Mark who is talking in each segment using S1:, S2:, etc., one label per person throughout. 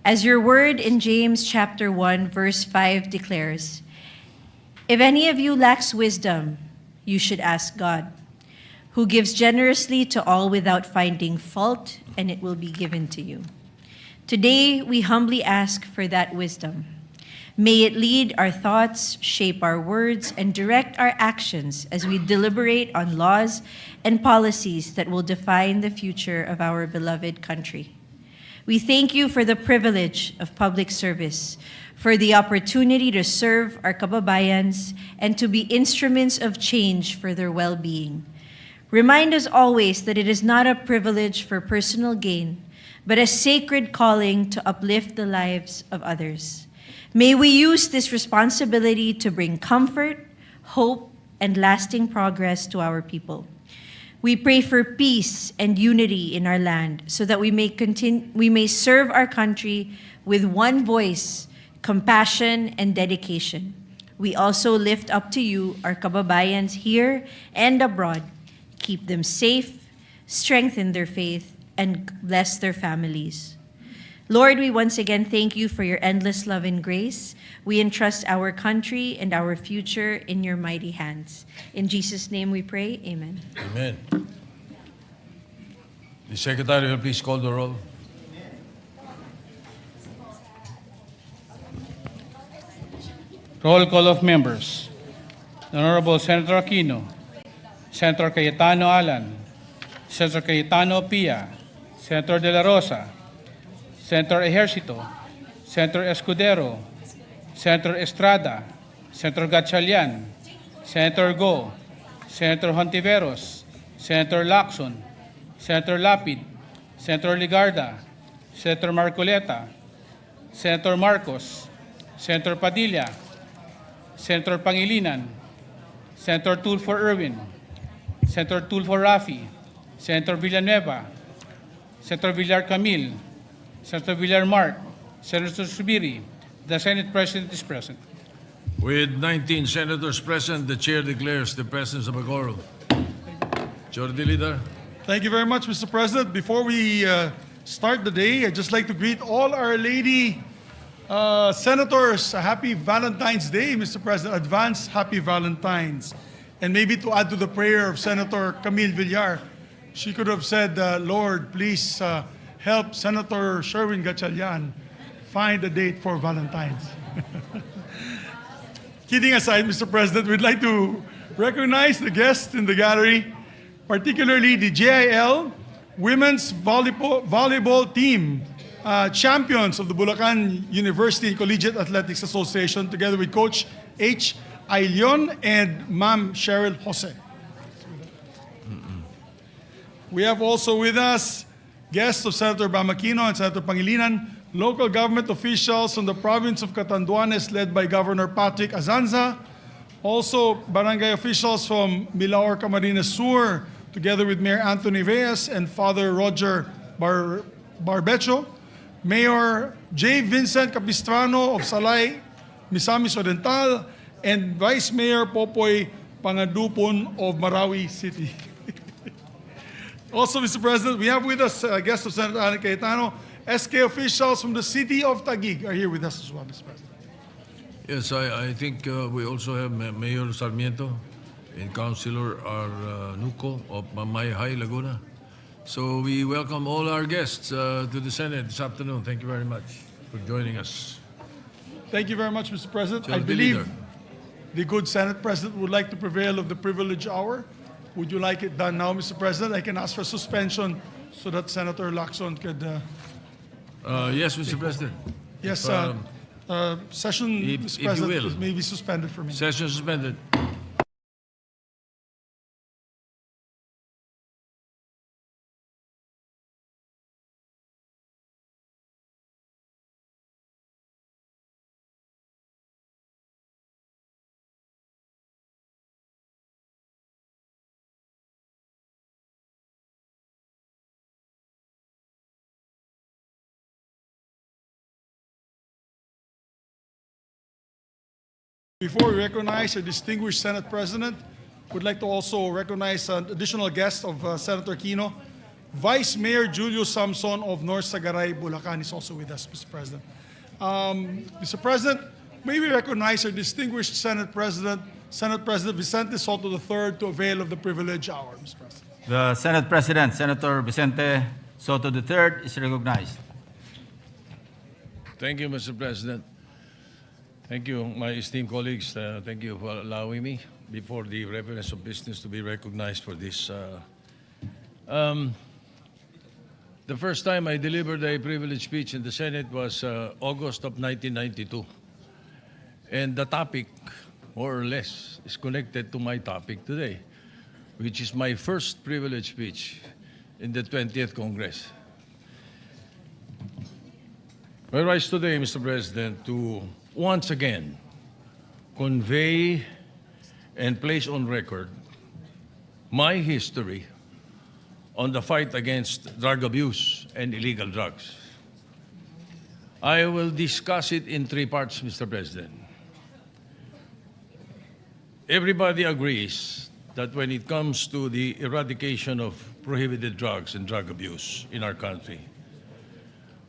S1: As your word in James chapter 1, verse 5 declares, if any of you lacks wisdom, you should ask God, who gives generously to all without finding fault, and it will be given to you. Today, we humbly ask for that wisdom. May it lead our thoughts, shape our words, and direct our actions as we deliberate on laws and policies that will define the future of our beloved country. We thank you for the privilege of public service, for the opportunity to serve our kababayans and to be instruments of change for their well-being. Remind us always that it is not a privilege for personal gain, but a sacred calling to uplift the lives of others. May we use this responsibility to bring comfort, hope, and lasting progress to our people. We pray for peace and unity in our land so that we may serve our country with one voice, compassion, and dedication. We also lift up to you our kababayans here and abroad. Keep them safe, strengthen their faith, and bless their families. Lord, we once again thank you for your endless love and grace. We entrust our country and our future in your mighty hands. In Jesus' name we pray, amen.
S2: Amen. The Secretary will please call the roll.
S3: Roll call of members. The Honorable Senator Aquino, Senator Cayetano Alan, Senator Cayetano Pia, Senator De La Rosa, Senator Ejercito, Senator Escudero, Senator Estrada, Senator Gatchalian, Senator Go, Senator Hontiveros, Senator Lacson, Senator Lapid, Senator Ligarda, Senator Marcoleta, Senator Marcos, Senator Padilla, Senator Pangilinan, Senator Tulfo Erwin, Senator Tulfo Rafi, Senator Villanueva, Senator Villar Camil, Senator Villar Mark, Senator Subiri. The Senate President is present.
S2: With 19 senators present, the chair declares the presence of a quorum. Majority Leader.
S4: Thank you very much, Mr. President. Before we start the day, I'd just like to greet all our lady senators a happy Valentine's Day, Mr. President. Advance happy Valentine's. And maybe to add to the prayer of Senator Camille Villar, she could have said, Lord, please help Senator Sherwin Gatchalian find a date for Valentine's. Kidding aside, Mr. President, we'd like to recognize the guests in the gallery, particularly the JIL Women's Volleyball Team, champions of the Bulacan University Collegiate Athletics Association, together with Coach H. Ailion and Ma'am Cheryl Jose. We have also with us guests of Senator Bamakino and Senator Pangilinan, local government officials from the province of Catanduanes led by Governor Patrick Azanza, also barangay officials from Milaor, Camarines Sur, together with Mayor Anthony Reyes and Father Roger Barbecho, Mayor J. Vincent Capistrano of Salay, Misamis Oriental, and Vice Mayor Popoy Pangadupon of Marawi City. Also, Mr. President, we have with us guests of Senator Ana Cayetano. SK officials from the city of Taguig are here with us as well, Mr. President.
S2: Yes, I think we also have Mayor Sarmiento and Councilor Nuco of Mamay High, Laguna. So we welcome all our guests to the Senate this afternoon. Thank you very much for joining us.
S4: Thank you very much, Mr. President. I
S2: Majority
S4: believe
S2: Leader.
S4: the good Senate President would like to prevail of the privilege hour. Would you like it done now, Mr. President? I can ask for suspension so that Senator Lacson could...
S2: Yes, Mr. President.
S4: yes,
S2: If,
S4: session,
S2: if
S4: Mr.
S2: you
S4: President,
S2: will.
S4: may be suspended for me.
S2: Session suspended.
S4: Before we recognize a distinguished Senate President, we'd like to also recognize an additional guest of Senator Aquino. Vice Mayor Julius Samson of North Sagaray, Bulacan is also with us, Mr. President. Mr. President, may we recognize our distinguished Senate President Vicente Soto III, to avail of the privilege hour, Mr. President.
S5: The Senate President, Senator Vicente Soto III, is recognized.
S2: Thank you, Mr. President. Thank you, my esteemed colleagues. Thank you for allowing me, before the reference of business, to be recognized for this. The first time I delivered a privilege speech in the Senate was August of 1992. And the topic, more or less, is connected to my topic today, which is my first privilege speech in the 20th Congress. I rise today, Mr. President, to once again convey and place on record my history on the fight against drug abuse and illegal drugs. I will discuss it in three parts, Mr. President. Everybody agrees that when it comes to the eradication of prohibited drugs and drug abuse in our country,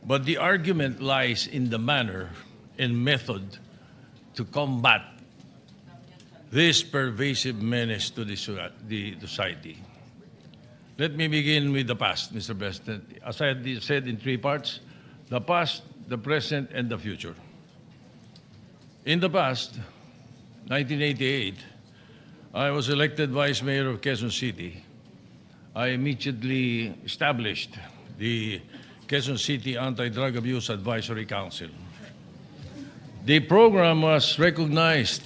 S2: but the argument lies in the manner and method to combat this pervasive menace to the society. Let me begin with the past, Mr. President. As I had said in three parts, the past, the present, and the future. In the past, 1988, I was elected Vice Mayor of Quezon City. I immediately established the Quezon City Anti-Drug Abuse Advisory Council. The program was recognized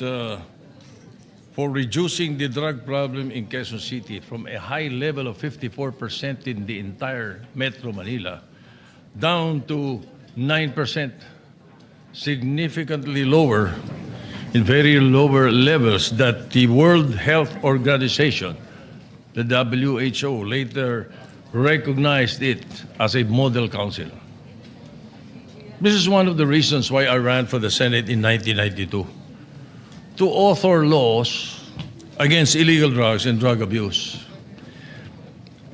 S2: for reducing the drug problem in Quezon City from a high level of 54% in the entire Metro Manila down to 9%, significantly lower, in very lower levels that the World Health Organization, the WHO, later recognized it as a model council. This is one of the reasons why I ran for the Senate in 1992, to author laws against illegal drugs and drug abuse.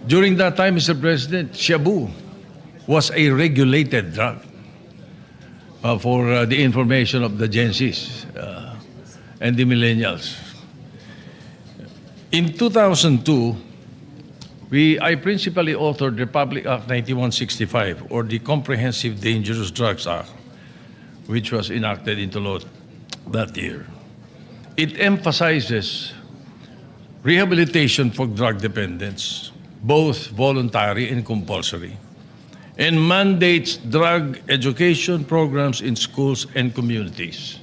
S2: During that time, Mr. President, Shabu was a regulated drug, for the information of the Gen Zs and the millennials. In 2002, I principally authored Republic Act 9165, or the Comprehensive Dangerous Drugs Act, which was enacted into law that year. It emphasizes rehabilitation for drug dependents, both voluntary and compulsory, and mandates drug education programs in schools and communities.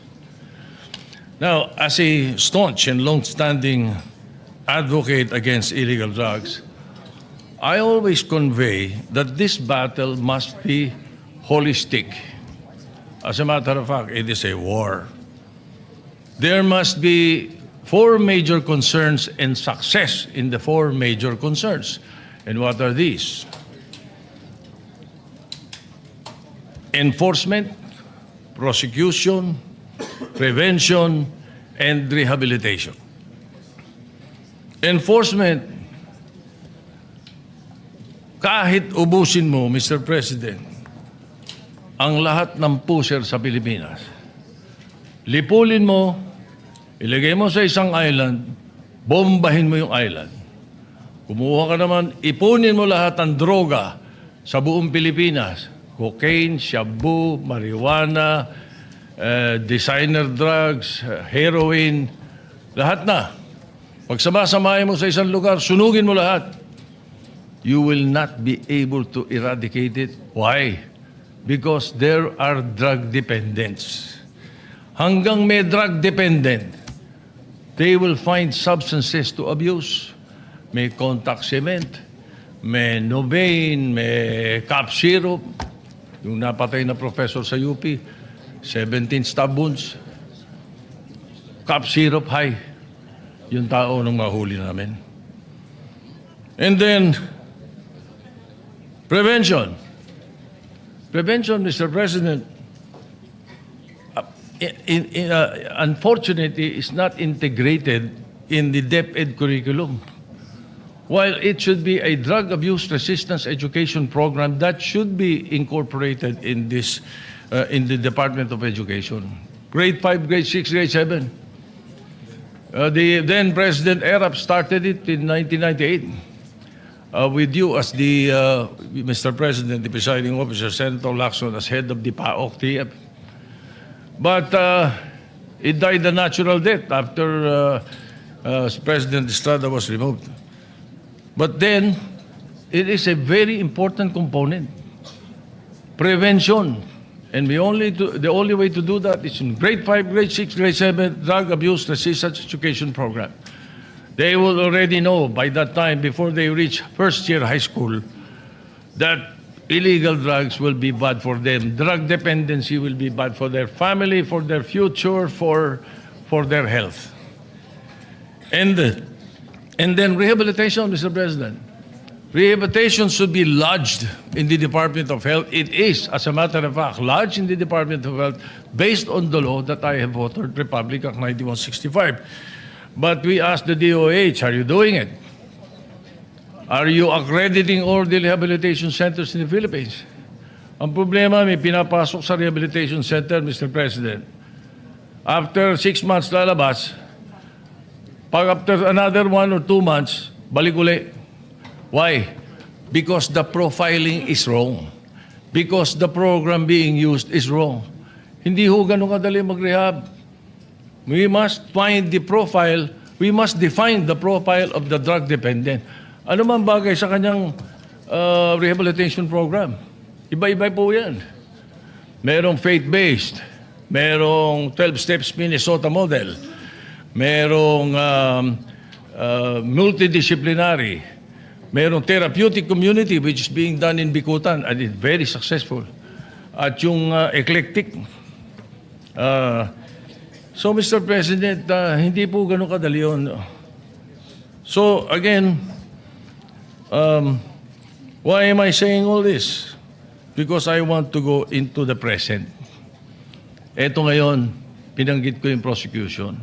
S2: Now, as a staunch and long-standing advocate against illegal drugs, I always convey that this battle must be holistic. As a matter of fact, it is a war. There must be four major concerns and success in the four major concerns. And what are these? Enforcement, prosecution, prevention, and rehabilitation. Enforcement, kahit ubusin mo, Mr. President, ang lahat ng pusher sa Pilipinas, lipulin mo, ilagay mo sa isang island, bombahin mo yung island. Kumuha ka naman, ipunin mo lahat ng droga sa buong Pilipinas. Cocaine, shabu, marijuana, designer drugs, heroin, lahat na. Pag sama-samahin mo sa isang lugar, sunugin mo lahat. You will not be able to eradicate it. Why? Because there are drug dependents. Hanggang may drug dependent, they will find substances to abuse. May contact cement, may Novain, may cough syrup. Yung napatay na professor sa UP, 17 stab wounds. Cough syrup high. Yung tao nung mahuli namin. And then, prevention. Prevention, Mr. President, unfortunately, is not integrated in the DepEd curriculum. while it should be a drug abuse resistance education program that should be incorporated in this, in the Department of Education. Grade 5, grade 6, grade 7. The then President Erap started it in 1998. With you as the, Mr. President, the presiding officer, Senator Lacson as head of the PAOK TF. But it died a natural death after President Estrada was removed. But then, it is a very important component. Prevention. And the only way to do that is in grade 5, grade 6, grade 7, drug abuse resistance education program. They will already know by that time, before they reach first year high school, that illegal drugs will be bad for them. Drug dependency will be bad for their family, for their future, for their health. And then rehabilitation, Mr. President. Rehabilitation should be lodged in the Department of Health. It is, as a matter of fact, lodged in the Department of Health based on the law that I have authored, Republic Act 9165. But we asked the DOH, are you doing it? Are you accrediting all the rehabilitation centers in the Philippines? Ang problema, may pinapasok sa rehabilitation center, Mr. President. After 6 months lalabas, pag after another 1 or 2 months, balik uli. Why? Because the profiling is wrong. Because the program being used is wrong. Hindi ho ganun kadali mag-rehab. We must find the profile, we must define the profile of the drug dependent. Ano man bagay sa kanyang rehabilitation program? Iba-iba po yan. Merong faith-based, merong 12 Steps Minnesota Model, merong multidisciplinary, merong therapeutic community which is being done in Bikutan and it's very successful. At yung eclectic, so, Mr. President, hindi po ganun kadali yun. So, again, why am I saying all this? Because I want to go into the present. Eto ngayon, pinanggit ko yung prosecution.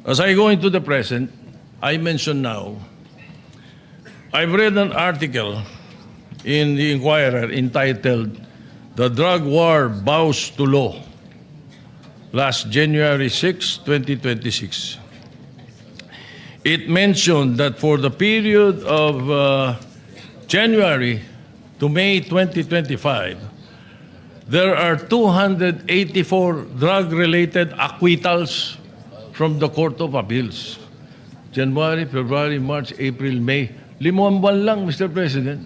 S2: As I go into the present, I mention now, I've read an article in the Inquirer entitled, "The Drug War Bows to Law," last January 6, 2026. It mentioned that for the period of January to May 2025, there are 284 drug-related acquittals from the Court of Appeals. January, February, March, April, May. 5 buwan lang, Mr. President.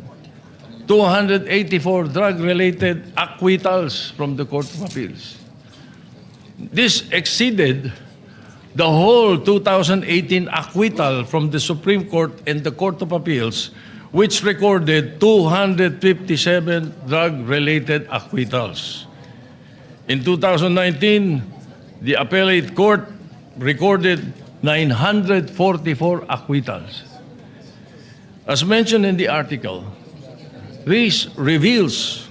S2: 284 drug-related acquittals from the Court of Appeals. This exceeded the whole 2018 acquittal from the Supreme Court and the Court of Appeals, which recorded 257 drug-related acquittals. In 2019, the appellate court recorded 944 acquittals. As mentioned in the article, this reveals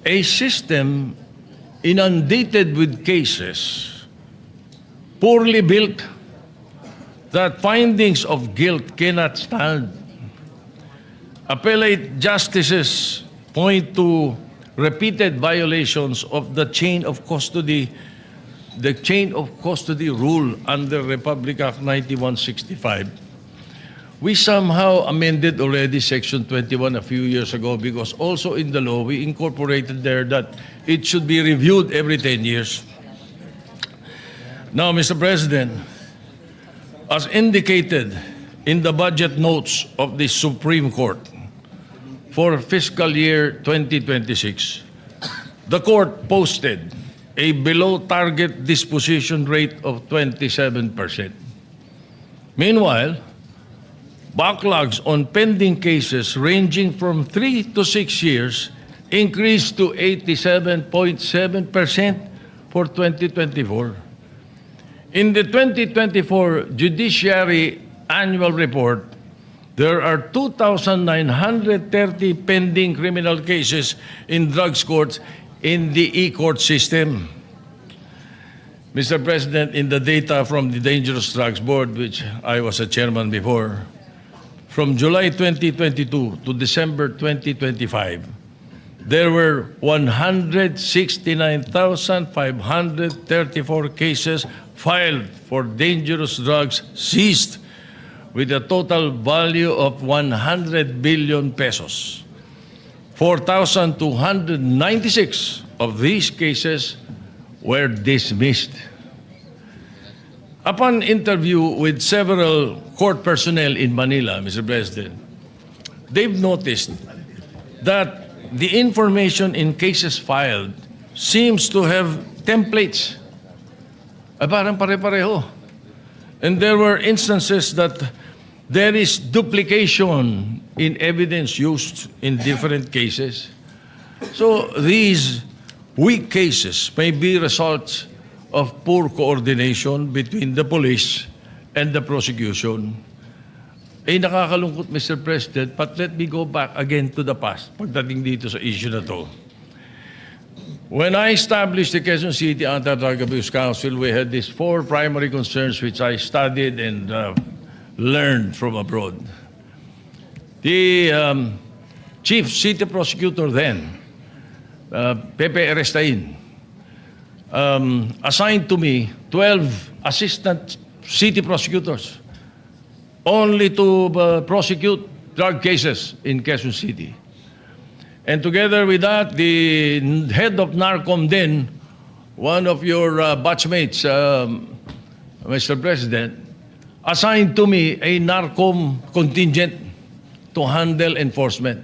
S2: a system inundated with cases, poorly built, that findings of guilt cannot stand. Appellate justices point to repeated violations of the chain of custody rule under Republic Act 9165. We somehow amended already Section 21 a few years ago because also in the law we incorporated there that it should be reviewed every 10 years. Now, Mr. President, as indicated in the budget notes of the Supreme Court for fiscal year 2026, the court posted a below-target disposition rate of 27%. Meanwhile, backlogs on pending cases ranging from 3 to 6 years increased to 87.7% for 2024. In the 2024 Judiciary Annual Report, there are 2,930 pending criminal cases in drugs courts in the e-court system. Mr. President, in the data from the Dangerous Drugs Board, which I was a chairman before, from July 2022 to December 2025, there were 169,534 cases filed for dangerous drugs seized with a total value of 100 billion pesos. 4,296 of these cases were dismissed. Upon interview with several court personnel in Manila, Mr. President, they've noticed that the information in cases filed seems to have templates. Parang pare-pareho. And there were instances that there is duplication in evidence used in different cases. So these weak cases may be results of poor coordination between the police and the prosecution. Nakakalungkot, Mr. President, but let me go back again to the past pagdating dito sa issue na to. When I established the Quezon City Anti-Drug Abuse Council, we had these 4 primary concerns which I studied and learned from abroad. The chief city prosecutor then, Pepe Erestain, assigned to me 12 assistant city prosecutors only to prosecute drug cases in Quezon City. And together with that, the head of NARCOM then, one of your batchmates, Mr. President, assigned to me a NARCOM contingent to handle enforcement.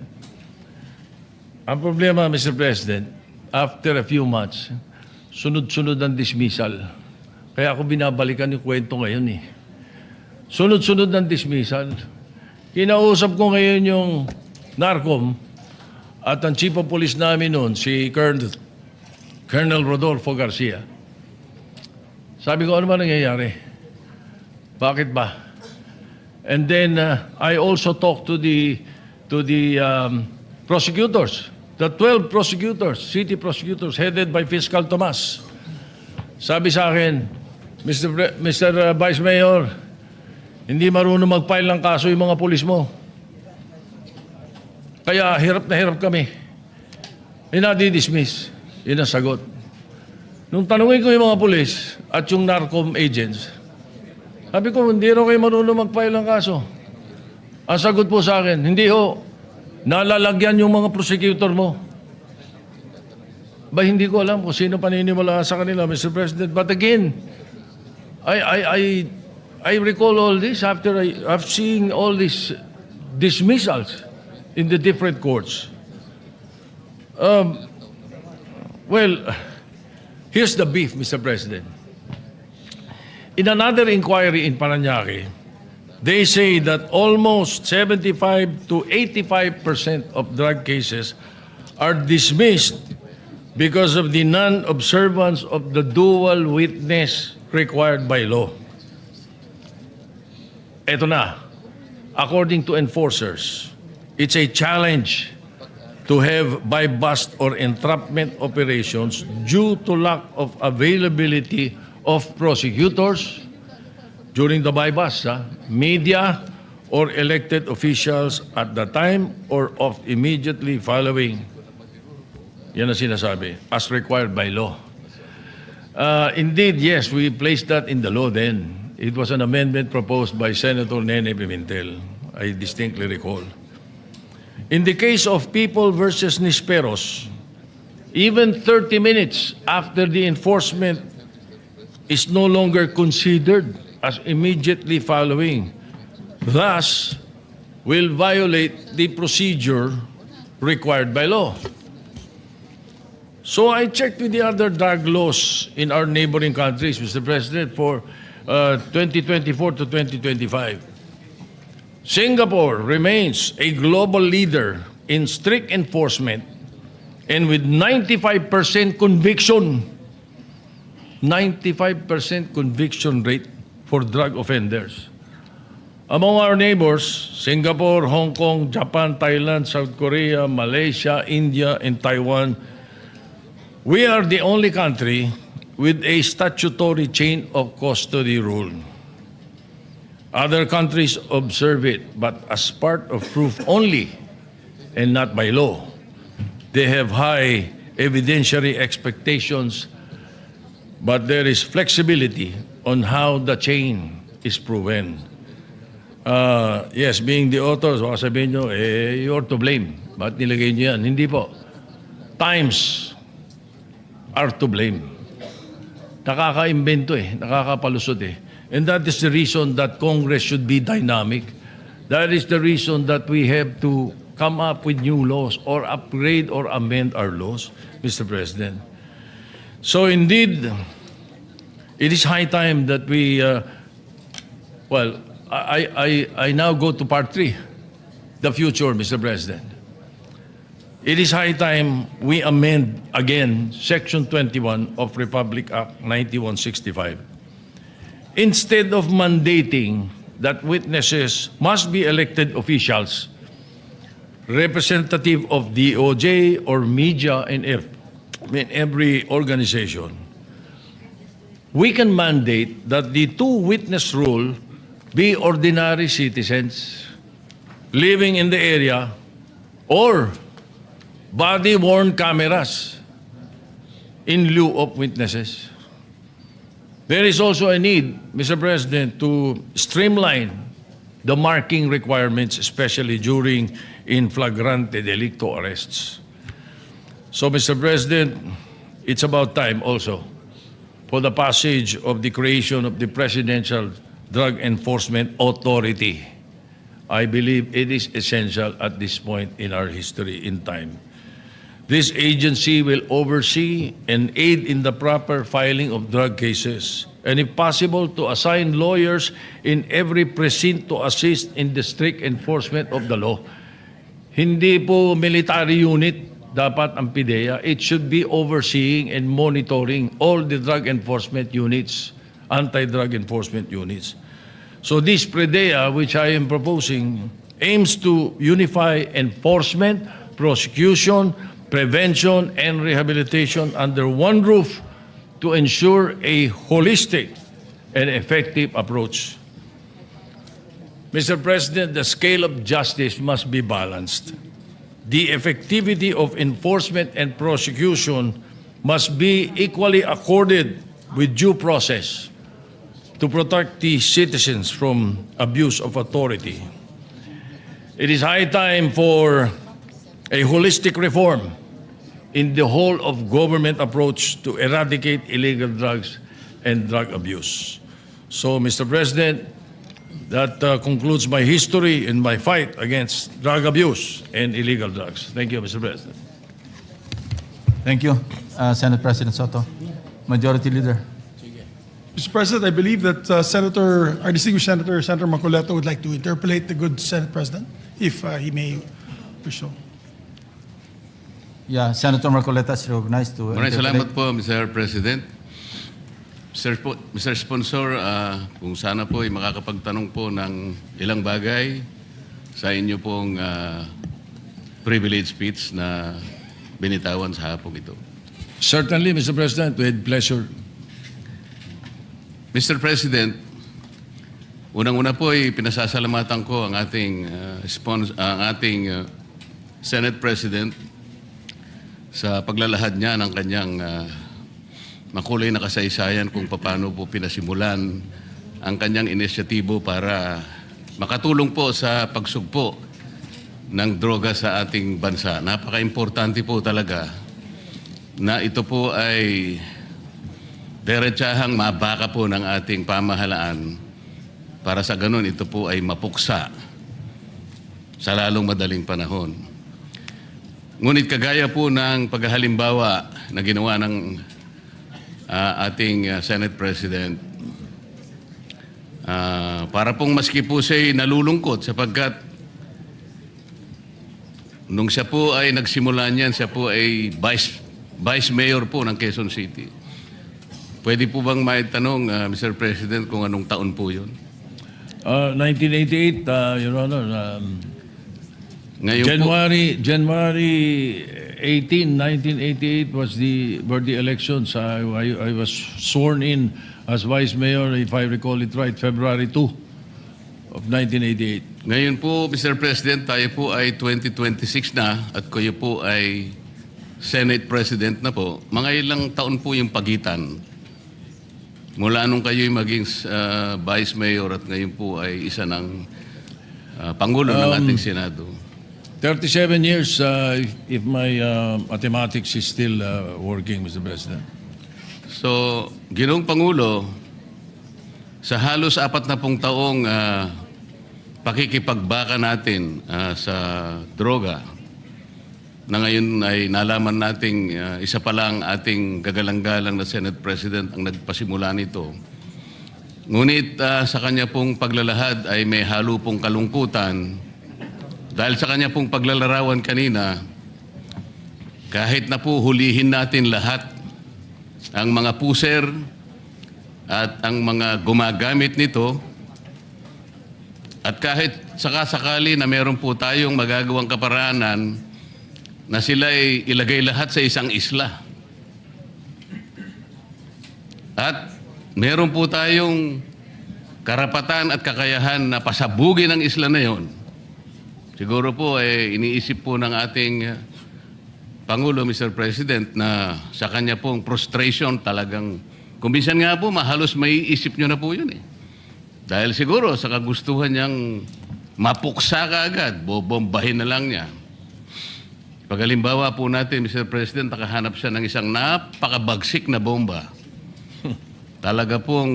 S2: Ang problema, Mr. President, after a few months, sunod-sunod ang dismissal. Kaya ako binabalikan yung kwento ngayon eh. Sunod-sunod ang dismissal. Kinausap ko ngayon yung NARCOM at ang chief of police namin noon, si Colonel Rodolfo Garcia. Sabi ko, ano ba nangyayari? Bakit ba? And then I also talked to the prosecutors, the 12 prosecutors, city prosecutors headed by Fiscal Tomas. Sabi sa akin, Mr. Vice Mayor, hindi marunong mag-file ng kaso yung mga pulis mo. Kaya hirap na hirap kami. Inadi-dismiss. Yun ang sagot. Nung tanungin ko yung mga pulis at yung NARCOM agents, sabi ko, hindi raw kayo marunong mag-file ng kaso. Ang sagot po sa akin, hindi ho, nalalagyan yung mga prosecutor mo. Ba, hindi ko alam kung sino paniniwala sa kanila, Mr. President. But again, I recall all this after I've seen all these dismissals in the different courts. Well, here's the beef, Mr. President. In another inquiry in Parañaque, they say that almost 75 to 85% of drug cases are dismissed because of the non-observance of the dual witness required by law. Ito na, according to enforcers, it's a challenge to have buy-bust or entrapment operations due to lack of availability of prosecutors during the buy-bust, media, or elected officials at the time or of immediately following. Yan ang sinasabi, as required by law. Indeed, yes, we placed that in the law then. It was an amendment proposed by Senator Nene Pimentel, I distinctly recall. In the case of People versus Nisperos, even 30 minutes after the enforcement is no longer considered as immediately following, thus will violate the procedure required by law. So I checked with the other drug laws in our neighboring countries, Mr. President, for 2024 to 2025. Singapore remains a global leader in strict enforcement and with 95% conviction, 95% conviction rate for drug offenders. Among our neighbors, Singapore, Hong Kong, Japan, Thailand, South Korea, Malaysia, India, and Taiwan, we are the only country with a statutory chain of custody rule. Other countries observe it, but as part of proof only and not by law. They have high evidentiary expectations, but there is flexibility on how the chain is proven. Yes, being the author, so sabihin nyo, you're to blame. Ba't nilagay nyo yan? Hindi po. Times are to blame. Nakaka-imbento nakakapalusot And that is the reason that Congress should be dynamic. That is the reason that we have to come up with new laws or upgrade or amend our laws, Mr. President. So indeed, it is high time that we, I now go to part 3, the future, Mr. President. It is high time we amend again Section 21 of Republic Act 9165. Instead of mandating that witnesses must be elected officials, representative of DOJ or media in every organization, we can mandate that the two-witness rule be ordinary citizens living in the area or body-worn cameras in lieu of witnesses. There is also a need, Mr. President, to streamline the marking requirements, especially during in flagrante delicto arrests. So, Mr. President, it's about time also for the passage of the creation of the Presidential Drug Enforcement Authority. I believe it is essential at this point in our history in time. This agency will oversee and aid in the proper filing of drug cases, and if possible, to assign lawyers in every precinct to assist in the strict enforcement of the law. Hindi po military unit dapat ang PIDEA. It should be overseeing and monitoring all the drug enforcement units, anti-drug enforcement units. So this PIDEA, which I am proposing, aims to unify enforcement, prosecution, prevention, and rehabilitation under one roof to ensure a holistic and effective approach. Mr. President, the scale of justice must be balanced. The effectivity of enforcement and prosecution must be equally accorded with due process to protect the citizens from abuse of authority. It is high time for a holistic reform in the whole of government approach to eradicate illegal drugs and drug abuse. So, Mr. President, that concludes my history in my fight against drug abuse and illegal drugs. Thank you, Mr. President.
S5: Thank you, Senate President Soto. Majority Leader.
S4: Mr. President, I believe that our distinguished Senator Macoleto would like to interpolate the good Senate President, if he may wish so.
S5: Yeah, Senator Marcoleta is recognized to
S6: Maraming
S5: interpolate.
S6: salamat po, Mr. President. Mr. Sponsor, kung sana po ay makakapagtanong po ng ilang bagay sa inyo pong privilege speech na binitawan sa hapong ito.
S2: Certainly, Mr. President, with pleasure.
S6: Mr. President, unang-una po ay pinasasalamatan ko ang ating, Senate President sa paglalahad niya ng kanyang makulay na kasaysayan kung paano po pinasimulan ang kanyang inisyatibo para makatulong po sa pagsugpo ng droga sa ating bansa. Napaka-importante po talaga na ito po ay diretsahang mabaka po ng ating pamahalaan para sa ganun ito po ay mapuksa sa lalong madaling panahon. Ngunit kagaya po ng paghahalimbawa na ginawa ng ating Senate President, para pong maski po siya'y nalulungkot sapagkat nung siya po ay nagsimula niyan, siya po ay Vice Mayor po ng Quezon City. Pwede po bang maitanong, Mr. President, kung anong taon po yun?
S2: 1988, Your Honor,
S6: Ngayon po,
S2: January 1988 were the elections. I was sworn in as vice mayor, if I recall it right, February 2 of 1988.
S6: Ngayon po, Mr. President, tayo po ay 2026 na at kayo po ay Senate President na po. Mga ilang taon po yung pagitan mula nung kayo'y maging Vice Mayor at ngayon po ay isa ng Pangulo ng ating Senado.
S2: 37 years, if my mathematics is still working, Mr. President.
S6: So, Ginoong Pangulo, sa halos 40 taong pakikipagbaka natin sa droga, na ngayon ay nalaman nating isa pa lang ating gagalang-galang na Senate President ang nagpasimula nito. Ngunit sa kanya pong paglalahad ay may halo pong kalungkutan dahil sa kanya pong paglalarawan kanina, kahit na po hulihin natin lahat ang mga puser at ang mga gumagamit nito, at kahit sakasakali na meron po tayong magagawang kaparaanan na sila ay ilagay lahat sa isang isla. At meron po tayong karapatan at kakayahan na pasabugin ang isla na yon. Siguro po iniisip po ng ating Pangulo, Mr. President, na sa kanya pong frustration talagang, kumbisan nga po, mahalos may isip nyo na po yun eh. Dahil siguro sa kagustuhan niyang mapuksa ka agad, bobombahin na lang niya. Pagalimbawa po natin, Mr. President, nakahanap siya ng isang napakabagsik na bomba. Talaga pong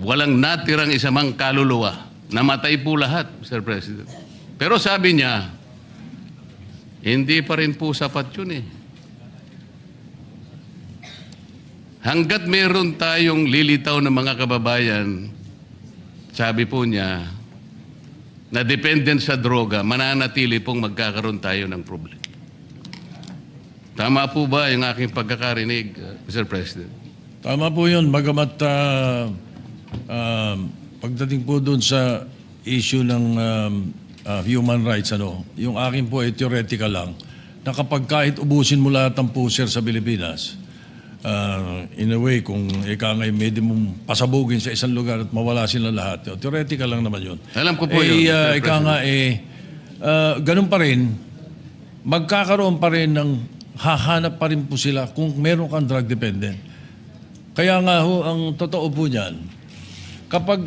S6: walang natirang isamang kaluluwa. Namatay po lahat, Mr. President. Pero sabi niya, hindi pa rin po sapat yun eh. Hanggat meron tayong lilitaw ng mga kababayan, sabi po niya, na dependent sa droga, mananatili pong magkakaroon tayo ng problema. Tama po ba yung aking pagkakarinig, Mr. President?
S2: Tama po yun, bagamat pagdating po doon sa issue ng human rights, yung akin po ay theoretical lang, na kapag kahit ubusin mo lahat ng puser sa Pilipinas, in a way, kung ika ngay may mong pasabugin sa isang lugar at mawala sila lahat, theoretical lang naman yun.
S6: Alam ko po yun, Mr.
S2: Ika nga ganun pa rin, magkakaroon pa rin ng hahanap pa rin po sila kung meron kang drug dependent. Kaya nga ho, ang totoo po niyan, kapag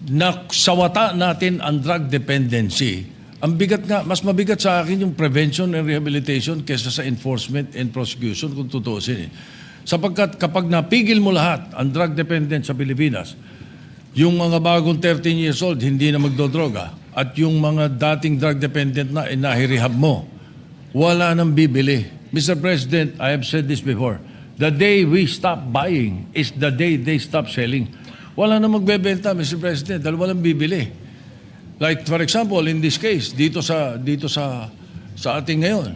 S2: nasawata natin ang drug dependency, ang bigat nga, mas mabigat sa akin yung prevention and rehabilitation kaysa sa enforcement and prosecution kung tutuusin. Sapagkat kapag napigil mo lahat ang drug dependent sa Pilipinas, yung mga bagong 13 years old hindi na magdodroga at yung mga dating drug dependent na inahirehab mo, wala nang bibili. Mr. President, I have said this before, the day we stop buying is the day they stop selling. Wala na magbebenta, Mr. President, dahil walang bibili. Like, for example, in this case, dito sa ating ngayon,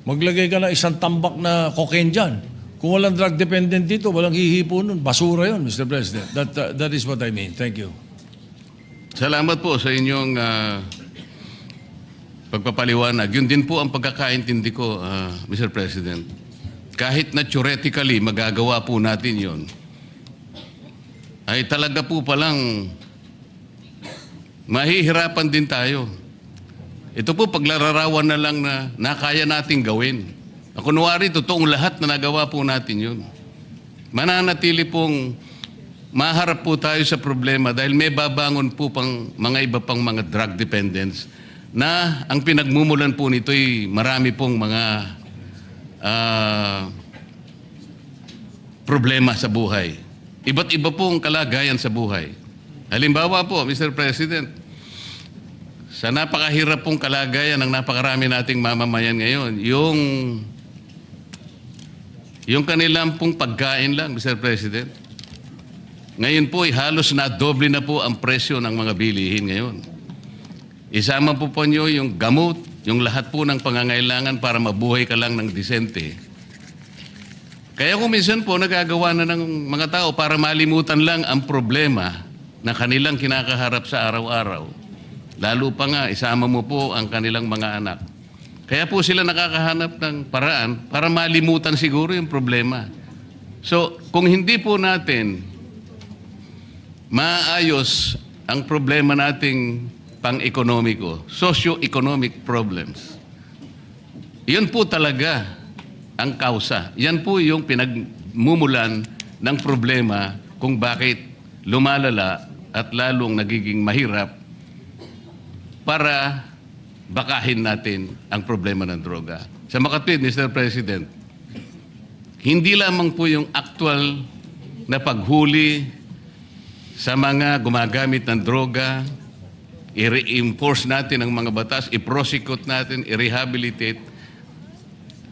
S2: maglagay ka na isang tambak na cocaine dyan. Kung walang drug dependent dito, walang hihipo nun. Basura yun, Mr. President. That is what I mean. Thank you.
S6: Salamat po sa inyong pagpapaliwanag. Yun din po ang pagkakaintindi ko, Mr. President. Kahit na theoretically magagawa po natin yun, ay talaga po palang mahihirapan din tayo. Ito po paglararawan na lang na nakaya nating gawin. Kunwari, totoong lahat na nagawa po natin yun. Mananatili pong maharap po tayo sa problema dahil may babangon po pang mga iba pang mga drug dependents na ang pinagmumulan po nito ay marami pong mga problema sa buhay. Iba't iba pong kalagayan sa buhay. Halimbawa po, Mr. President, sa napakahirap pong kalagayan ng napakarami nating mamamayan ngayon, yung kanilang pong pagkain lang, Mr. President. Ngayon po, halos na doble na po ang presyo ng mga bilihin ngayon. Isama po nyo yung gamot, yung lahat po ng pangangailangan para mabuhay ka lang ng disente. Kaya kung minsan po nagagawa na ng mga tao para malimutan lang ang problema na kanilang kinakaharap sa araw-araw. Lalo pa nga, isama mo po ang kanilang mga anak. Kaya po sila nakakahanap ng paraan para malimutan siguro yung problema. So, kung hindi po natin maayos ang problema nating pang-ekonomiko, socio-economic problems, yun po talaga ang kausa. Yan po yung pinagmumulan ng problema kung bakit lumalala at lalong nagiging mahirap para bakahin natin ang problema ng droga. Sa makatwid, Mr. President, hindi lamang po yung actual na paghuli sa mga gumagamit ng droga, i-reinforce natin ang mga batas, i-prosecute natin, i-rehabilitate.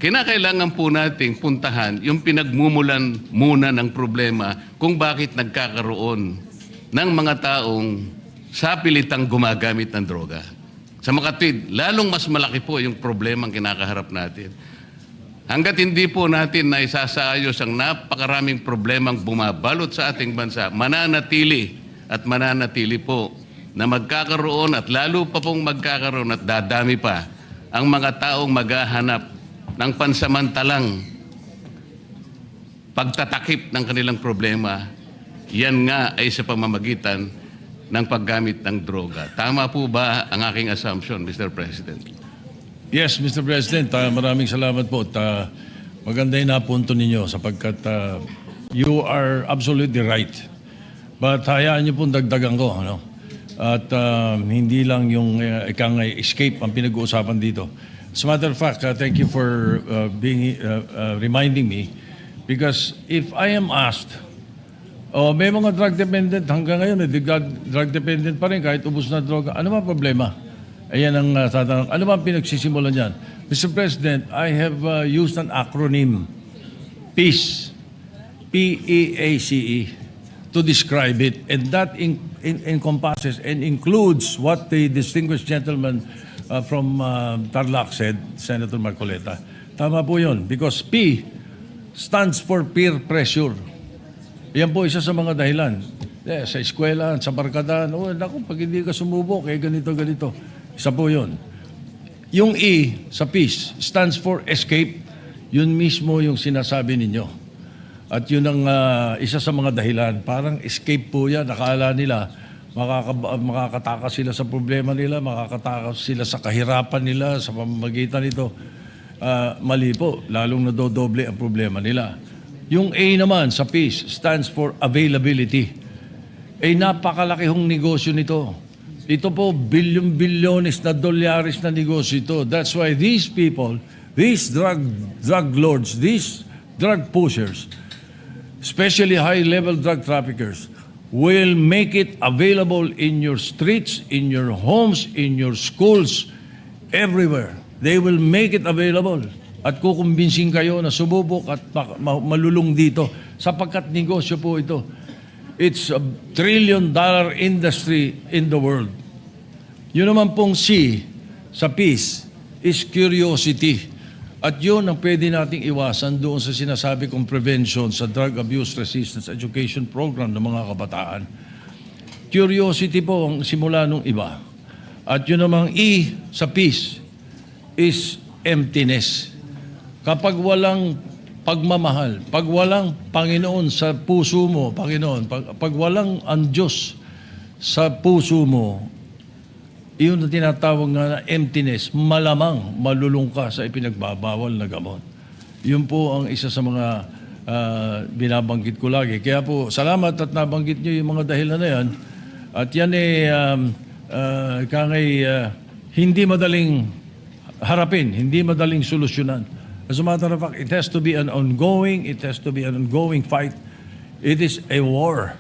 S6: Kinakailangan po nating puntahan yung pinagmumulan muna ng problema kung bakit nagkakaroon ng mga taong sapilitang gumagamit ng droga. Sa makatwid, lalong mas malaki po yung problema ang kinakaharap natin. Hanggat hindi po natin na isasaayos ang napakaraming problemang bumabalot sa ating bansa, mananatili po na magkakaroon at lalo pa pong magkakaroon at dadami pa ang mga taong maghahanap ng pansamantalang pagtatakip ng kanilang problema. Yan nga ay sa pamamagitan ng paggamit ng droga. Tama po ba ang aking assumption, Mr. President?
S2: Yes, Mr. President, maraming salamat po. Maganda yung napunto ninyo sapagkat you are absolutely right. But hayaan niyo pong dagdagan ko. Ano? At hindi lang yung ikang escape ang pinag-uusapan dito. As a matter of fact, thank you for reminding me because if I am asked, may mga drug dependent hanggang ngayon, drug dependent pa rin kahit ubos na droga. Ano ba problema? Ayan ang tatanong. Ano ba ang pinagsisimulan niyan? Mr. President, I have used an acronym, PEACE, P-E-A-C-E, to describe it. And that encompasses and includes what the distinguished gentleman from Tarlac said, Senator Marcoleta. Tama po yun. Because P stands for peer pressure. Yan po isa sa mga dahilan. Sa eskwela, sa barkadahan, naku, pag hindi ka sumubok, ganito. Isa po yun. Yung E sa peace stands for escape. Yun mismo yung sinasabi ninyo. At yun ang isa sa mga dahilan. Parang escape po yan. Nakala nila, makakatakas sila sa problema nila, makakatakas sila sa kahirapan nila, sa pamamagitan nito. Mali po. Lalong nadodoble ang problema nila. Yung A naman sa peace stands for availability. Napakalaki hong negosyo nito. Ito po, bilyon-bilyones na dolyares na negosyo ito. That's why these people, these drug lords, these drug pushers, especially high-level drug traffickers, will make it available in your streets, in your homes, in your schools, everywhere. They will make it available. At kukumbinsin kayo na sububok at malulung dito sapagkat negosyo po ito. It's a $1 trillion industry in the world. Yun naman pong C sa peace is curiosity. At yun ang pwede nating iwasan doon sa sinasabi kong prevention sa Drug Abuse Resistance Education Program ng mga kabataan. Curiosity po ang simula nung iba. At yun namang E sa peace is emptiness. Kapag walang pagmamahal, pag walang Panginoon sa puso mo, Panginoon, pag walang ang Diyos sa puso mo, iyon na tinatawag nga na emptiness, malamang malulung ka sa ipinagbabawal na gamot. Yun po ang isa sa mga binabanggit ko lagi. Kaya po, salamat at nabanggit nyo yung mga dahilan na yan. At yan hindi madaling harapin, hindi madaling solusyonan. As a matter of fact, it has to be an ongoing fight. It is a war.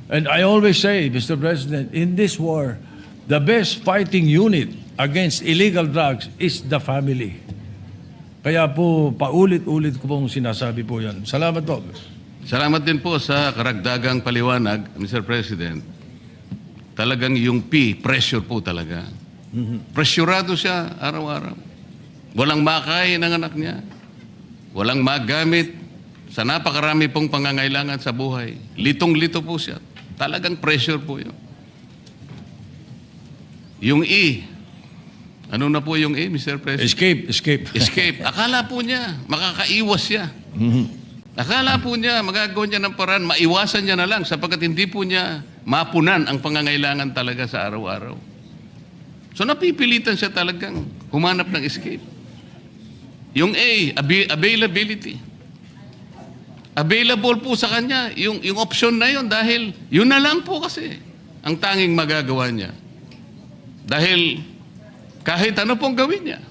S2: And I always say, Mr. President, in this war, the best fighting unit against illegal drugs is the family. Kaya po, paulit-ulit ko pong sinasabi po yan. Salamat po.
S6: Salamat din po sa karagdagang paliwanag, Mr. President. Talagang yung P, pressure po talaga. Pressurado siya araw-araw. Walang makain ng anak niya. Walang magamit sa napakarami pong pangangailangan sa buhay. Litong-lito po siya. Talagang pressure po yun. Yung E, Ano na po yung A, Mr. President?
S2: Escape.
S6: Escape. Akala po niya, makakaiwas siya. Akala po niya, magagawa niya ng paraan, maiwasan niya na lang sapagkat hindi po niya mapunan ang pangangailangan talaga sa araw-araw. So napipilitan siya talagang humanap ng escape. Yung A, availability. Available po sa kanya yung option na yun dahil yun na lang po kasi ang tanging magagawa niya. Dahil kahit ano pong gawin niya.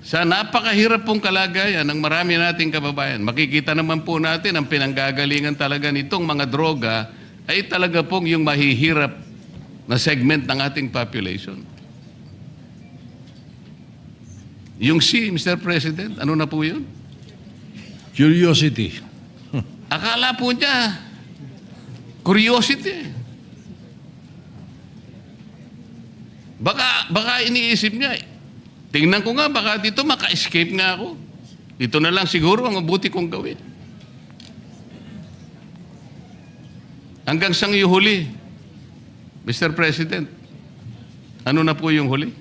S6: Sa napakahirap pong kalagayan ng marami nating kababayan, makikita naman po natin ang pinanggagalingan talaga nitong mga droga ay talaga pong yung mahihirap na segment ng ating population. Yung C, Mr. President, ano na po yun?
S2: Curiosity.
S6: Akala po niya, curiosity. Baka iniisip niya, tingnan ko nga, baka dito maka-escape nga ako. Ito na lang siguro ang mabuti kong gawin. Hanggang sang yung huli, Mr. President, ano na po yung huli?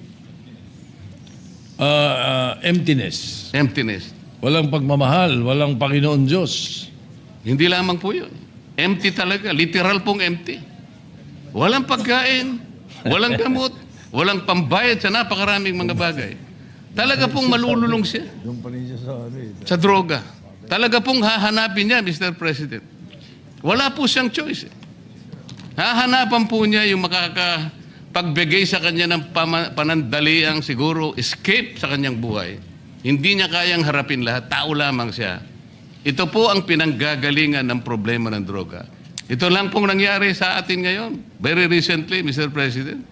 S2: Emptiness.
S6: Emptiness.
S2: Walang pagmamahal, walang Panginoon Diyos.
S6: Hindi lamang po yun. Empty talaga. Literal pong empty. Walang pagkain, walang gamot, walang pambayad sa napakaraming mga bagay. Talaga pong malululong siya sa droga. Talaga pong hahanapin niya, Mr. President. Wala po siyang choice. Hahanapan po niya yung makakapagbigay sa kanya ng panandaliang siguro escape sa kanyang buhay. Hindi niya kayang harapin lahat. Tao lamang siya. Ito po ang pinanggagalingan ng problema ng droga. Ito lang pong nangyari sa atin ngayon. Very recently, Mr. President.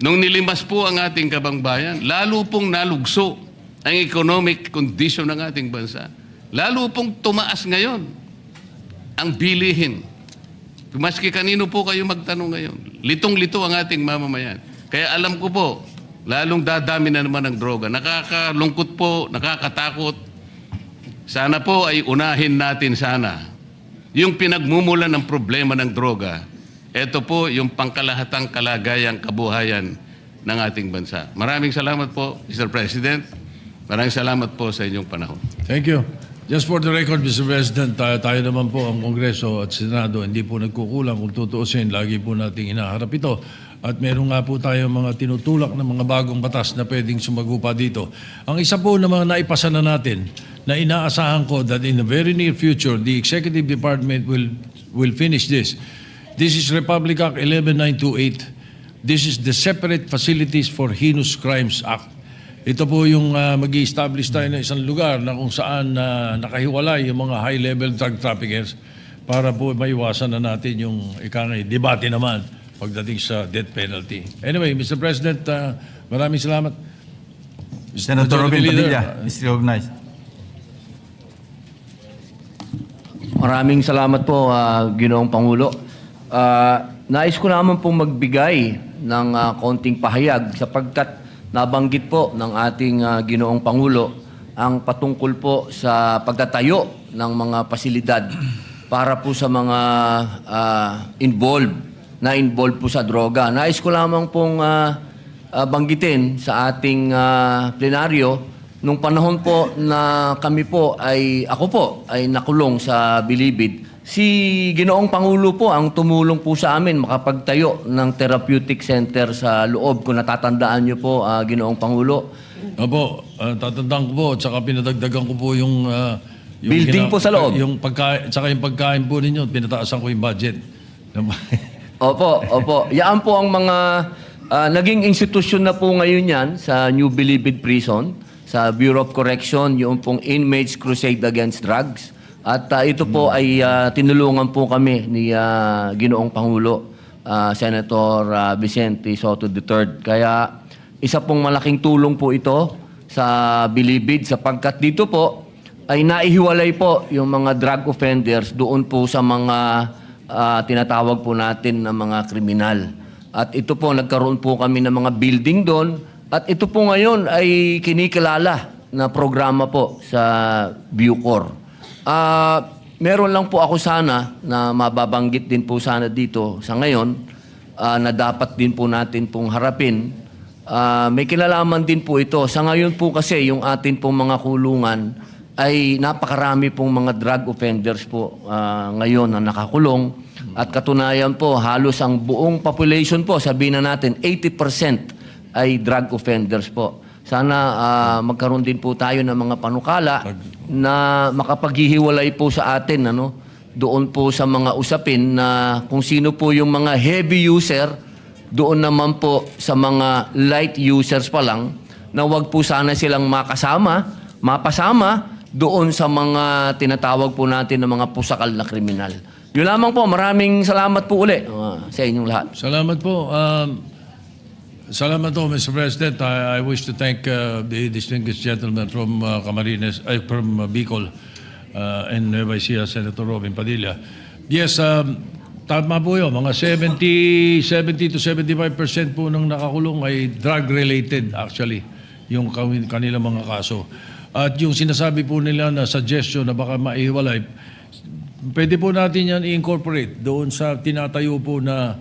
S6: Nung nilimas po ang ating kabangbayan, lalo pong nalugso ang economic condition ng ating bansa. Lalo pong tumaas ngayon ang bilihin. Maski kanino po kayo magtanong ngayon. Litong-lito ang ating mamamayan. Kaya alam ko po, lalong dadami na naman ang droga. Nakakalungkot po, nakakatakot. Sana po ay unahin natin sana yung pinagmumulan ng problema ng droga. Ito po yung pangkalahatang kalagayang kabuhayan ng ating bansa. Maraming salamat po, Mr. President. Maraming salamat po sa inyong panahon.
S2: Thank you. Just for the record, Mr. President, tayo naman po ang Kongreso at Senado, hindi po nagkukulang kung tutuusin. Lagi po nating hinaharap ito. At meron nga po tayo mga tinutulak na mga bagong batas na pwedeng sumagupa dito. Ang isa po na mga naipasa na natin na inaasahan ko that in the very near future, the Executive Department will finish this. This is Republic Act 11928. This is the Separate Facilities for Heinous Crimes Act. Ito po yung mag-i-establish tayo ng isang lugar na kung saan nakahiwalay yung mga high-level drug traffickers para po maiwasan na natin yung debate naman pagdating sa death penalty. Anyway, Mr. President, maraming salamat.
S5: Senator Robin
S2: Majority Leader,
S5: Padilla is recognized.
S7: Maraming salamat po, Ginoong Pangulo. Nais ko naman pong magbigay ng konting pahayag sapagkat nabanggit po ng ating Ginoong Pangulo ang patungkol po sa pagtatayo ng mga pasilidad para po sa mga involved po sa droga. Nais ko lamang pong banggitin sa ating plenaryo nung panahon po na ako po ay nakulong sa Bilibid. Si Ginoong Pangulo po ang tumulong po sa amin makapagtayo ng therapeutic center sa loob. Kung natatandaan niyo po, Ginoong Pangulo.
S2: Opo, tatandaan ko po at saka pinadagdagan ko po yung
S7: Building po sa loob.
S2: Yung pagkain po ninyo, pinataasan ko yung budget.
S7: Opo. Yan po ang mga naging institusyon na po ngayon yan sa New Bilibid Prison, sa Bureau of Correction, yung pong Inmates Crusade Against Drugs. At ito po ay tinulungan po kami ni Ginoong Pangulo, Senator Vicente Soto III. Kaya isa pong malaking tulong po ito sa Bilibid sapagkat dito po ay naihiwalay po yung mga drug offenders doon po sa mga tinatawag po natin na mga kriminal. At ito po, nagkaroon po kami ng mga building doon. At ito po ngayon ay kinikilala na programa po sa Bucor. Meron lang po ako sana na mababanggit din po sana dito sa ngayon na dapat din po natin pong harapin may kinalaman din po ito. Sa ngayon po kasi, yung atin pong mga kulungan ay napakarami pong mga drug offenders po ngayon na nakakulong. At katunayan po, halos ang buong population po, sabihin na natin, 80% ay drug offenders po. Sana magkaroon din po tayo ng mga panukala na makapaghihiwalay po sa atin, ano, doon po sa mga usapin na kung sino po yung mga heavy user, doon naman po sa mga light users pa lang, na wag po sana silang mapasama doon sa mga tinatawag po natin na mga pusakal na kriminal. Yun lamang po, maraming salamat po uli sa inyong lahat.
S2: Salamat po. Salamat po, Mr. President. I wish to thank the distinguished gentleman from Camarines, from Bicol, and Nueva Ecija, Senator Robin Padilla. Yes, tama po yun. Mga 70 to 75% po ng nakakulong ay drug-related actually, yung kanilang mga kaso. At yung sinasabi po nila na suggestion na baka maihiwalay, pwede po natin yan i-incorporate doon sa tinatayo po na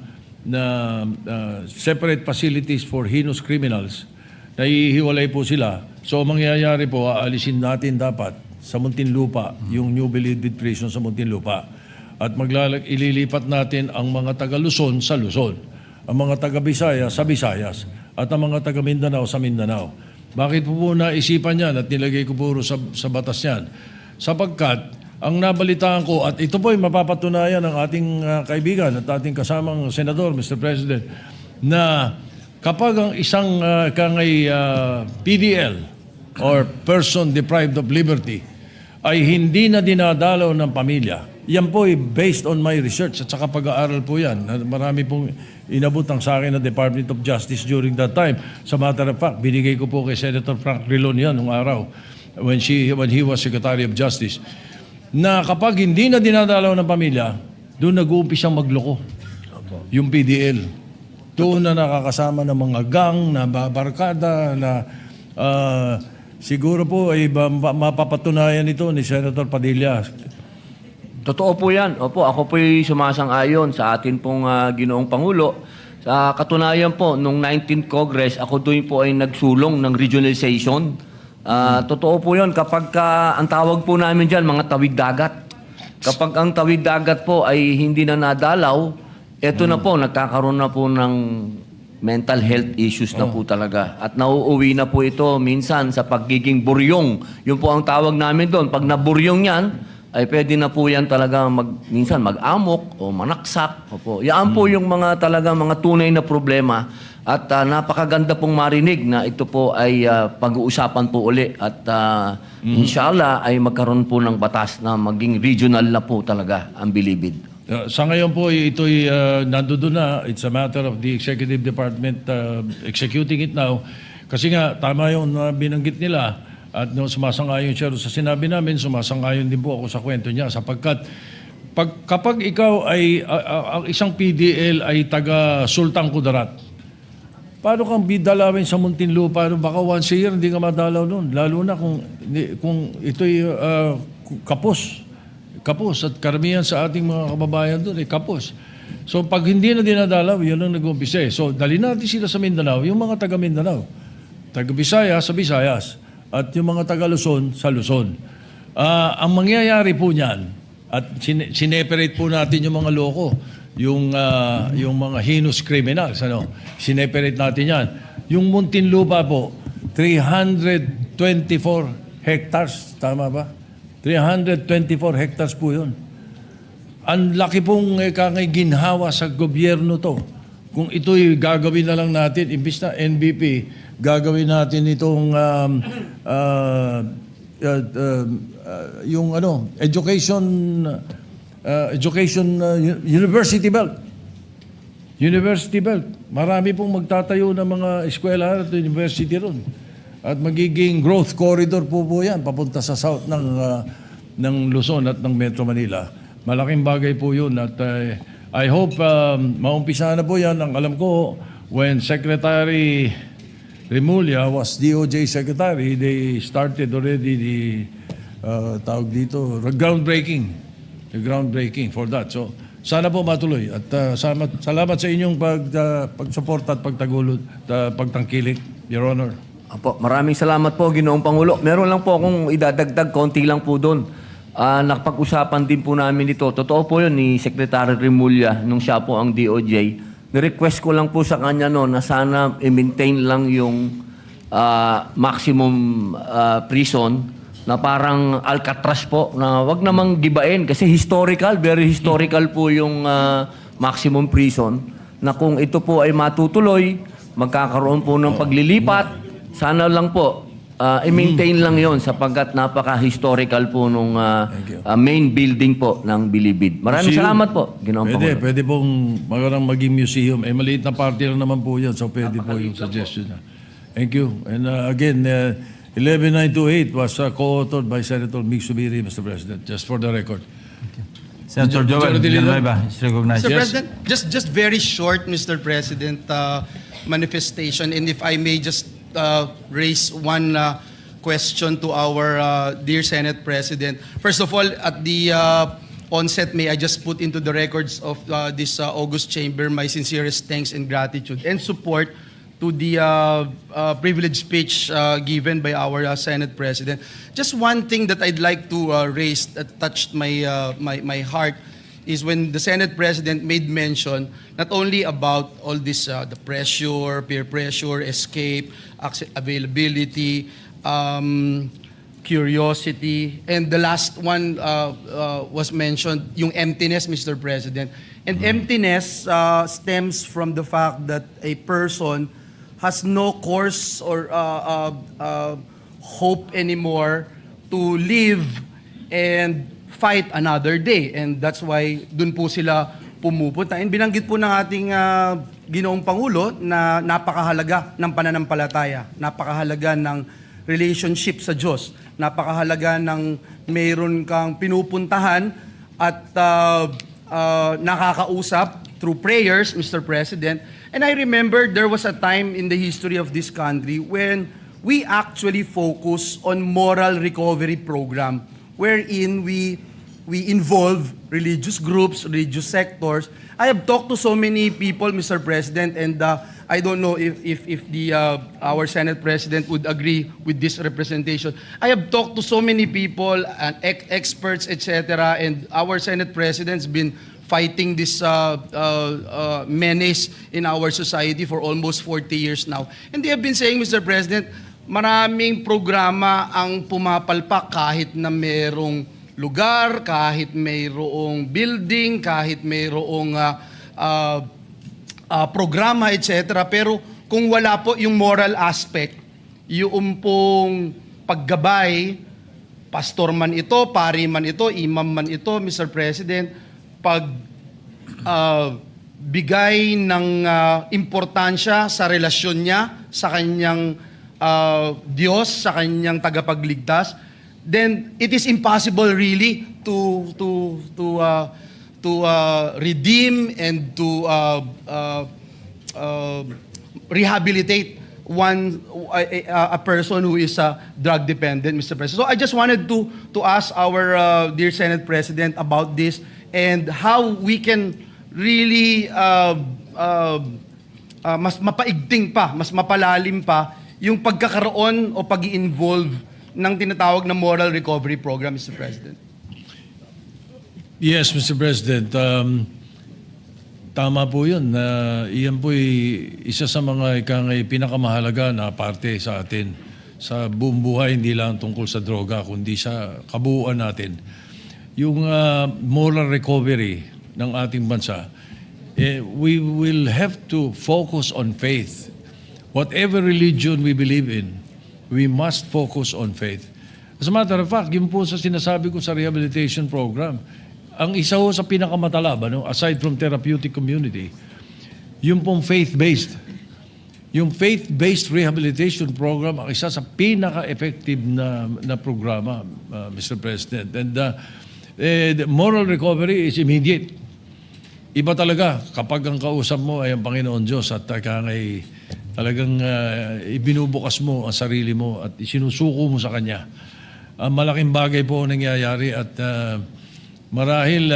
S2: separate facilities for heinous criminals. Naihiwalay po sila. So mangyayari po, aalisin natin dapat sa Muntinlupa, yung New Bilibid Prison sa Muntinlupa. At ililipat natin ang mga taga-Luzon sa Luzon, ang mga taga-Visayas sa Visayas, at ang mga taga-Mindanao sa Mindanao. Bakit po naisipan yan at nilagay ko puro sa batas yan? Sapagkat ang nabalitaan ko, at ito po ay mapapatunayan ng ating kaibigan at ating kasamang senador, Mr. President, na kapag ang isang PDL or person deprived of liberty ay hindi na dinadalaw ng pamilya, yan po ay based on my research at saka pag-aaral po yan. Marami pong inabot ang sa akin ng Department of Justice during that time. Sa matter of fact, binigay ko po kay Senator Frank Rilon yan nung araw when he was Secretary of Justice, na kapag hindi na dinadalaw ng pamilya, doon nag-uumpisang magloko yung PDL. Doon na nakakasama ng mga gang, na barkada, na siguro po ay mapapatunayan ito ni Senator Padilla.
S7: Totoo po yan. Opo, ako po'y sumasang-ayon sa atin pong Ginoong Pangulo. Sa katunayan po, nung 19th Congress, ako doon po ay nagsulong ng regionalization. Totoo po yun. Kapag ang tawag po namin dyan, mga tawid dagat. Kapag ang tawid dagat po ay hindi na nadalaw, eto na po, nagkakaroon na po ng mental health issues na po talaga. At nauuwi na po ito minsan sa pagiging buryong. Yun po ang tawag namin doon. Pag naburyong yan, ay pwede na po yan talaga minsan mag-amok o manaksak. Opo. Yan po yung mga talaga mga tunay na problema. At napakaganda pong marinig na ito po ay pag-uusapan po uli. At inshallah ay magkaroon po ng batas na maging regional na po talaga ang Bilibid.
S2: Sa ngayon po, ito'y nandoon na. It's a matter of the Executive Department executing it now. Kasi nga, tama yung binanggit nila. At sumasang-ayon siya sa sinabi namin, sumasang-ayon din po ako sa kwento niya. Sapagkat kapag ikaw ay, ang isang PDL ay taga Sultan Kudarat, paano kang bidalawin sa Muntinlupa? Baka once a year hindi ka madalaw noon. Lalo na kung ito'y kapos. Kapos. At karamihan sa ating mga kababayan doon ay kapos. So pag hindi na dinadalaw, yun ang nag-umpisa. So dali natin sila sa Mindanao, yung mga taga Mindanao. Taga Visayas sa Visayas. At yung mga taga Luzon sa Luzon. Ang mangyayari po niyan, at sineperate po natin yung mga loko, yung mga heinous criminals, sineperate natin yan. Yung Muntinlupa po, 324 hectares, tama ba? 324 hectares po yun. Ang laki pong ginhawa sa gobyerno to. Kung ito'y gagawin na lang natin, imbis na NBP, gagawin natin itong yung University Belt. University Belt. Marami pong magtatayo ng mga eskwela at university ron. At magiging growth corridor po yan papunta sa south ng Luzon at ng Metro Manila. Malaking bagay po yun at I hope maumpisa na po yan. Ang alam ko, when Secretary Remulla was DOJ Secretary, they started already the groundbreaking for that. So Sana po matuloy at salamat sa inyong pagsuporta at pagtangkilik, Your Honor.
S7: Apo, maraming salamat po, Ginoong Pangulo. Meron lang po akong idadagdag, konti lang po doon. Nakapag-usapan din po namin ito. Totoo po yun ni Secretary Remulla nung siya po ang DOJ. Ni-request ko lang po sa kanya no, na sana i-maintain lang yung maximum prison na parang Alcatraz po, na wag namang gibain kasi historical, very historical po yung maximum prison, na kung ito po ay matutuloy, magkakaroon po ng paglilipat, sana lang po i-maintain lang yon sapagkat napaka-historical po nung main building po ng Bilibid. Maraming
S2: Museum.
S7: salamat po, Ginoong Pangulo.
S2: Pwede pong maging museum. Maliit na party lang naman po yan, so pwede po yung suggestion niya. Thank you. And again, 11928 was co-authored by Senator Mig Subiri, Mr. President, just for the record.
S5: Senator Joel
S2: Majority Leader.
S5: Villanueva is recognized.
S8: Mr.
S2: Yes.
S8: President, just very short, Mr. President, manifestation, and if I may just raise one question to our dear Senate President. First of all, at the onset, may I just put into the records of this August Chamber my sincerest thanks and gratitude and support to the privileged speech given by our Senate President. Just one thing that I'd like to raise that touched my heart is when the Senate President made mention not only about all this, the pressure, peer pressure, escape, availability, curiosity, and the last one was mentioned, yung emptiness, Mr. President. And emptiness stems from the fact that a person has no course or hope anymore to live and fight another day. And that's why dun po sila pumupunta. And binanggit po ng ating Ginoong Pangulo na napakahalaga ng pananampalataya, napakahalaga ng relationship sa Diyos, napakahalaga ng mayroon kang pinupuntahan at nakakausap through prayers, Mr. President. And I remember there was a time in the history of this country when we actually focus on moral recovery program wherein we involve religious groups, religious sectors. I have talked to so many people, Mr. President, and I don't know if our Senate President would agree with this representation. I have talked to so many people, and experts, etc., and our Senate President's been fighting this menace in our society for almost 40 years now. And they have been saying, Mr. President, maraming programa ang pumapalpak kahit na merong lugar, kahit mayroong building, kahit mayroong programa, etc. Pero kung wala po yung moral aspect, yung pong paggabay, pastor man ito, pari man ito, imam man ito, Mr. President, bigay ng importansya sa relasyon niya sa kanyang Diyos, sa kanyang tagapagligtas, then it is impossible really to redeem and to rehabilitate a person who is drug dependent, Mr. President. So I just wanted to ask our dear Senate President about this and how we can really mas mapaigting pa, mas mapalalim pa yung pagkakaroon o pag-i-involve ng tinatawag na moral recovery program, Mr. President.
S2: Yes, Mr. President. Tama po yun. Iyan po isa sa mga pinakamahalaga na parte sa atin. Sa buong buhay, hindi lang tungkol sa droga, kundi sa kabuuan natin. Yung moral recovery ng ating bansa, we will have to focus on faith. Whatever religion we believe in, we must focus on faith. As a matter of fact, yun po sa sinasabi ko sa rehabilitation program, ang isa ho sa pinakamatalab, aside from therapeutic community, yung pong faith-based. Yung faith-based rehabilitation program, ang isa sa pinaka-effective na programa, Mr. President. And the moral recovery is immediate. Iba talaga kapag ang kausap mo ay ang Panginoon Diyos at talagang ibinubukas mo ang sarili mo at isinusuko mo sa Kanya. Malaking bagay po ang nangyayari at marahil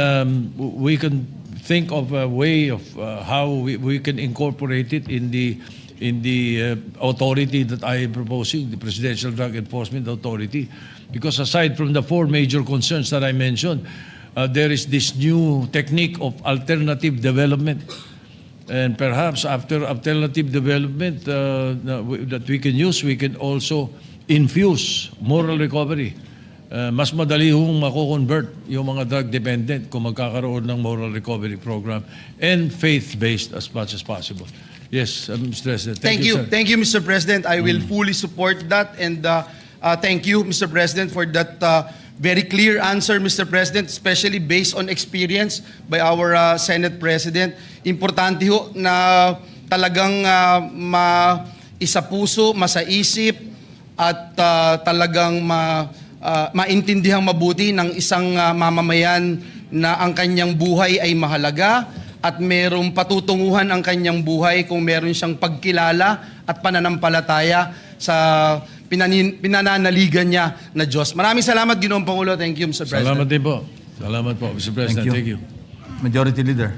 S2: we can think of a way of how we can incorporate it in the authority that I am proposing, the Presidential Drug Enforcement Authority. Because aside from the four major concerns that I mentioned, there is this new technique of alternative development. And perhaps after alternative development that we can use, we can also infuse moral recovery. Mas madali hong mako-convert yung mga drug dependent kung magkakaroon ng moral recovery program and faith-based as much as possible. Yes, Mr. President.
S8: Thank you.
S2: sir.
S8: Thank you, Mr. President. I will fully support that. And thank you, Mr. President, for that very clear answer, Mr. President, especially based on experience by our Senate President. Importante ho na talagang maisapuso, masaisip, at talagang maintindihang mabuti ng isang mamamayan na ang kanyang buhay ay mahalaga at merong patutunguhan ang kanyang buhay kung meron siyang pagkilala at pananampalataya sa pinananaligan niya na Diyos. Maraming salamat, Ginoong Pangulo. Thank you, Mr. President.
S2: Salamat din po. Salamat po, Mr. President. Thank you.
S5: Majority Leader.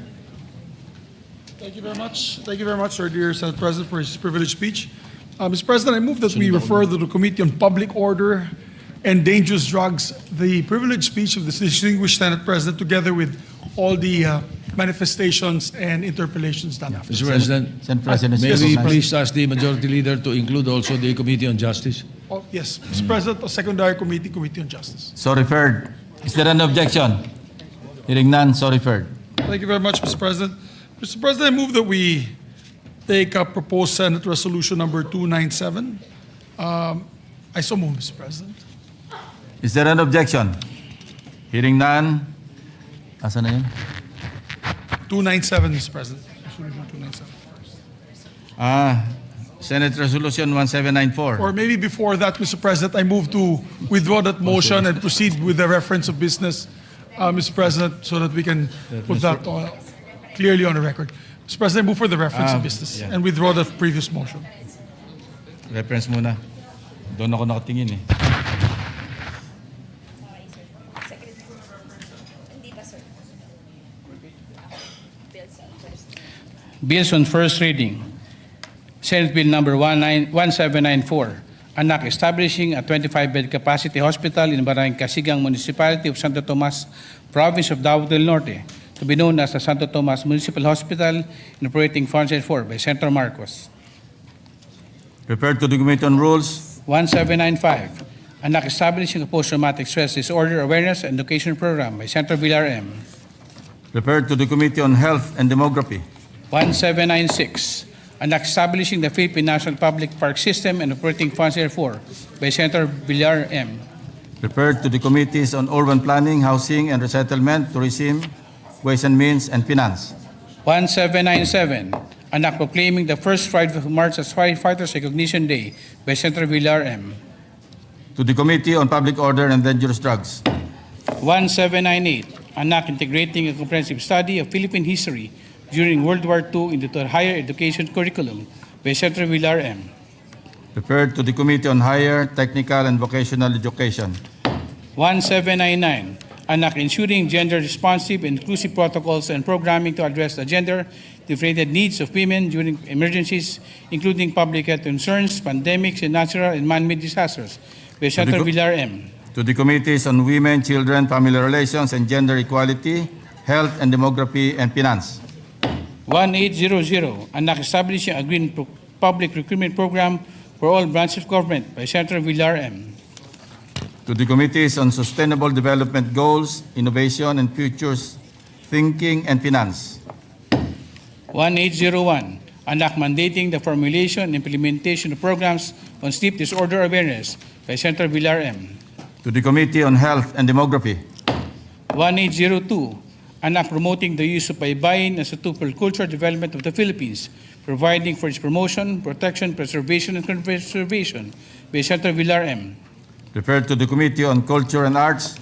S4: Thank you very much. Thank you very much, our dear Senate President, for his privileged speech. Mr. President, I move that we refer to the Committee on Public Order and Dangerous Drugs the privileged speech of the distinguished Senate President together with all the manifestations and interpellations done after.
S2: Mr. President,
S5: Senate President,
S2: may
S5: is
S2: we
S5: recognized.
S2: please ask the Majority Leader to include also the Committee on Justice?
S4: Oh, yes, Mr. President, a secondary committee, Committee on Justice.
S5: So referred. Is there an objection? Hearing none, so referred.
S4: Thank you very much, Mr. President. Mr. President, I move that we take up proposed Senate Resolution number 297. I so move, Mr. President.
S5: Is there an objection? Hearing none. Asa na yun?
S4: 297, Mr. President. Resolution 297.
S5: Senate Resolution 1794.
S4: Or maybe before that, Mr. President, I move to withdraw that motion and proceed with the reference of business, Mr. President, so that we can put that clearly on the record. Mr. President, I move for the reference of business
S5: yeah.
S4: and withdraw the previous motion.
S5: Reference muna. Doon ako nakatingin eh.
S3: Bills on first reading. Senate Bill number 1794, anak establishing a 25-bed capacity hospital in Barangay Kasigang Municipality of Santo Tomas, Province of Davao del Norte, to be known as the Santo Tomas Municipal Hospital and operating Function 4 by Senator Marcos.
S5: Referred to the Committee on Rules.
S3: 1795, anak establishing a post-traumatic stress disorder awareness and education program by Senator Villar M.
S5: Referred to the Committee on Health and Demography.
S3: 1796, anak establishing the Philippine National Public Park System and operating Function 4 by Senator Villar M.
S5: Referred to the Committees on Urban Planning, Housing and Resettlement, Tourism, Ways and Means, and Finance.
S3: 1797, anak proclaiming the first Friday of March as Firefighters Recognition Day by Senator Villar M.
S5: To the Committee on Public Order and Dangerous Drugs.
S3: 1798, anak integrating a comprehensive study of Philippine history during World War II into the higher education curriculum by Senator Villar M.
S5: Referred to the Committee on Higher, Technical, and Vocational Education.
S3: 1799, anak ensuring gender-responsive and inclusive protocols and programming to address the gender-differentiated needs of women during emergencies, including public health concerns, pandemics, and natural and man-made disasters by Senator Villar M.
S5: To the Committees on Women, Children, Family Relations, and Gender Equality, Health and Demography, and Finance.
S3: 1800, anak establishing a green public recruitment program for all branches of government by Senator Villar M.
S5: To the Committees on Sustainable Development Goals, Innovation, and Futures Thinking, and Finance.
S3: 1801, anak mandating the formulation and implementation of programs on sleep disorder awareness by Senator Villar M.
S5: To the Committee on Health and Demography.
S3: 1802, anak promoting the use of baybayin as a tool for cultural development of the Philippines, providing for its promotion, protection, preservation, and conservation by Senator Villar M.
S5: Referred to the Committee on Culture and Arts.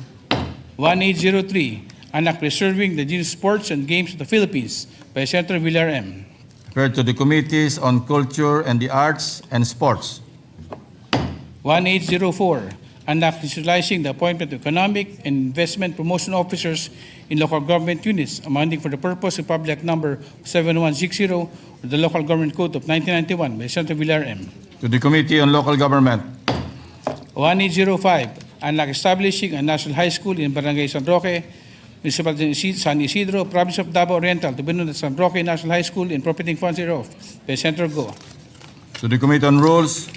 S3: 1803, anak preserving the genius sports and games of the Philippines by Senator Villar M.
S5: Referred to the Committees on Culture and the Arts and Sports.
S3: 1804, and institutionalizing the appointment of economic and investment promotion officers in local government units, amending for the purpose of Public Act Number 7160 or the Local Government Code of 1991 by Senator Villar M.
S5: to the Committee on Local Government,
S3: 1805, and establishing a national high school in Barangay San Roque, Municipality of San Isidro, Province of Davao Oriental, to be known as San Roque National High School in appropriating funds thereof by Senator Go.
S5: to the Committee on Rules,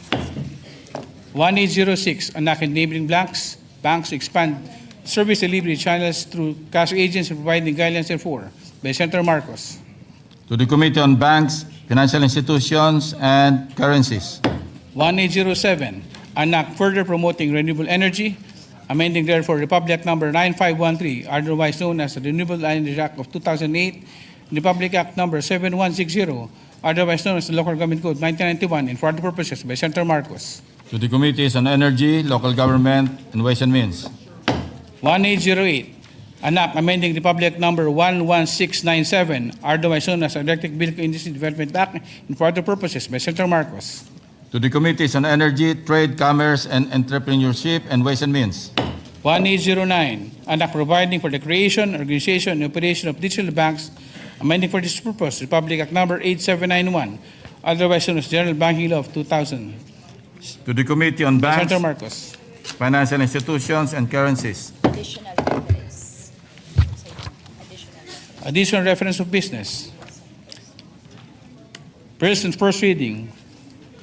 S3: 1806, anak enabling banks to expand service delivery channels through cash agents and providing guidelines therefore by Senator Marcos.
S5: to the Committee on Banks, Financial Institutions, and Currencies,
S3: 1807, anak further promoting renewable energy, amending therefore Republic Act Number 9513, otherwise known as the Renewable Energy Act of 2008, Republic Act Number 7160, otherwise known as the Local Government Code 1991, and for other purposes by Senator Marcos.
S5: to the Committees on Energy, Local Government, and Ways and Means,
S3: 1808, anak amending Republic Act Number 11697, otherwise known as the Electric Vehicle Industry Development Act, and for other purposes by Senator Marcos.
S5: to the Committees on Energy, Trade, Commerce, and Entrepreneurship, and Ways and Means,
S3: 1809, anak providing for the creation, organization, and operation of digital banks, amending for this purpose Republic Act Number 8791, otherwise known as General Banking Law of 2000.
S5: to the Committee on Banks,
S3: Senator Marcos.
S5: Financial Institutions, and Currencies,
S9: Additional reference.
S3: Additional reference of business. President's first reading,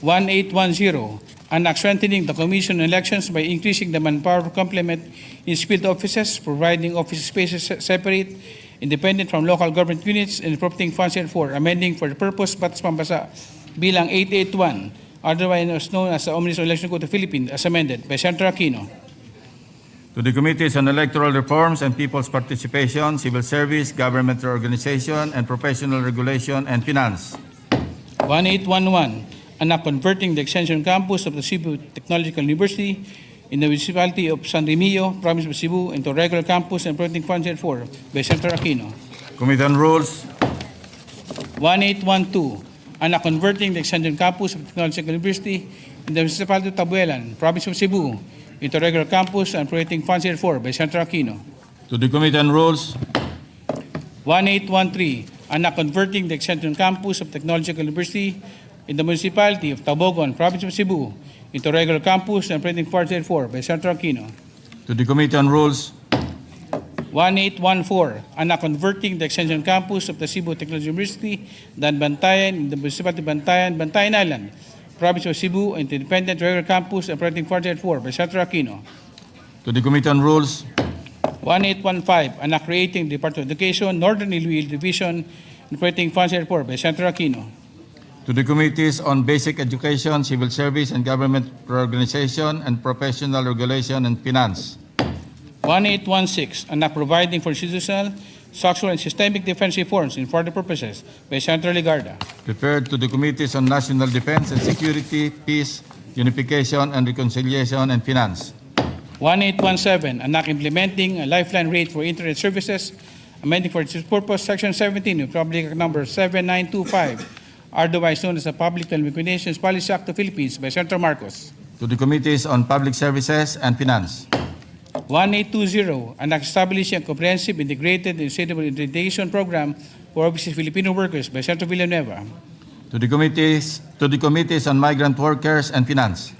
S3: 1810, anak strengthening the Commission on Elections by increasing the manpower complement in field offices, providing office spaces separate, independent from local government units, and appropriating funds therefore, amending for the purpose Batas Pampasa bilang 881, otherwise known as the Omnibus Election Code of the Philippines, as amended by Senator Aquino.
S5: to the Committees on Electoral Reforms and People's Participation, Civil Service, Government Organization, and Professional Regulation, and Finance,
S3: 1811, anak converting the extension campus of the Cebu Technological University in the municipality of San Remillo, province of Cebu, into regular campus and appropriating funds therefore by Senator Aquino.
S5: Committee on Rules,
S3: 1812, anak converting the extension campus of the Technological University in the municipality of Tabuelan, province of Cebu, into regular campus and appropriating funds therefore by Senator Aquino.
S5: to the Committee on Rules,
S3: 1813, anak converting the extension campus of Technological University in the municipality of Tabogon, province of Cebu, into regular campus and operating funds therefore by Senator Aquino.
S5: to the Committee on Rules,
S3: 1814, anak converting the extension campus of the Cebu Technological University, Dan Bantayan, in the municipality of Bantayan, Bantayan Island, province of Cebu, into independent regular campus and operating funds therefore by Senator Aquino.
S5: to the Committee on Rules,
S3: 1815, anak creating the Department of Education, Northern Iloilo Division, and operating funds therefore by Senator Aquino.
S5: to the Committees on Basic Education, Civil Service, and Government Organization, and Professional Regulation, and Finance,
S3: 1816, anak providing for institutional, structural, and systemic defense reforms in further purposes by Senator Ligarda.
S5: referred to the Committees on National Defense and Security, Peace, Unification, and Reconciliation, and Finance,
S3: 1817, anak implementing a lifeline rate for internet services, amending for this purpose Section 17 of Public Act Number 7925, otherwise known as the Public Telecommunications Policy Act of the Philippines by Senator Marcos.
S5: to the Committees on Public Services and Finance,
S3: 1820, anak establishing a comprehensive integrated and sustainable integration program for overseas Filipino workers by Senator Villanueva.
S5: to the Committees on Migrant Workers and Finance,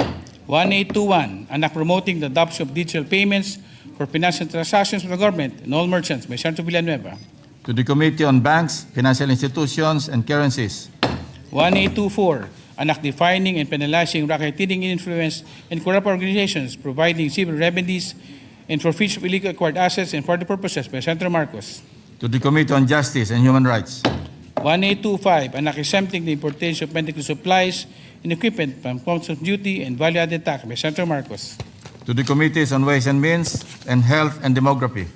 S3: 1821, anak promoting the adoption of digital payments for financial transactions with the government and all merchants by Senator Villanueva.
S5: to the Committee on Banks, Financial Institutions, and Currencies,
S3: 1824, anak defining and penalizing racketeering influence and corrupt organizations, providing civil remedies and forfeiture of illegally acquired assets and for the purposes by Senator Marcos.
S5: to the Committee on Justice and Human Rights,
S3: 1825, anak exempting the importation of medical supplies and equipment from customs duty and value-added tax by Senator Marcos.
S5: to the Committees on Ways and Means, and Health and Demography,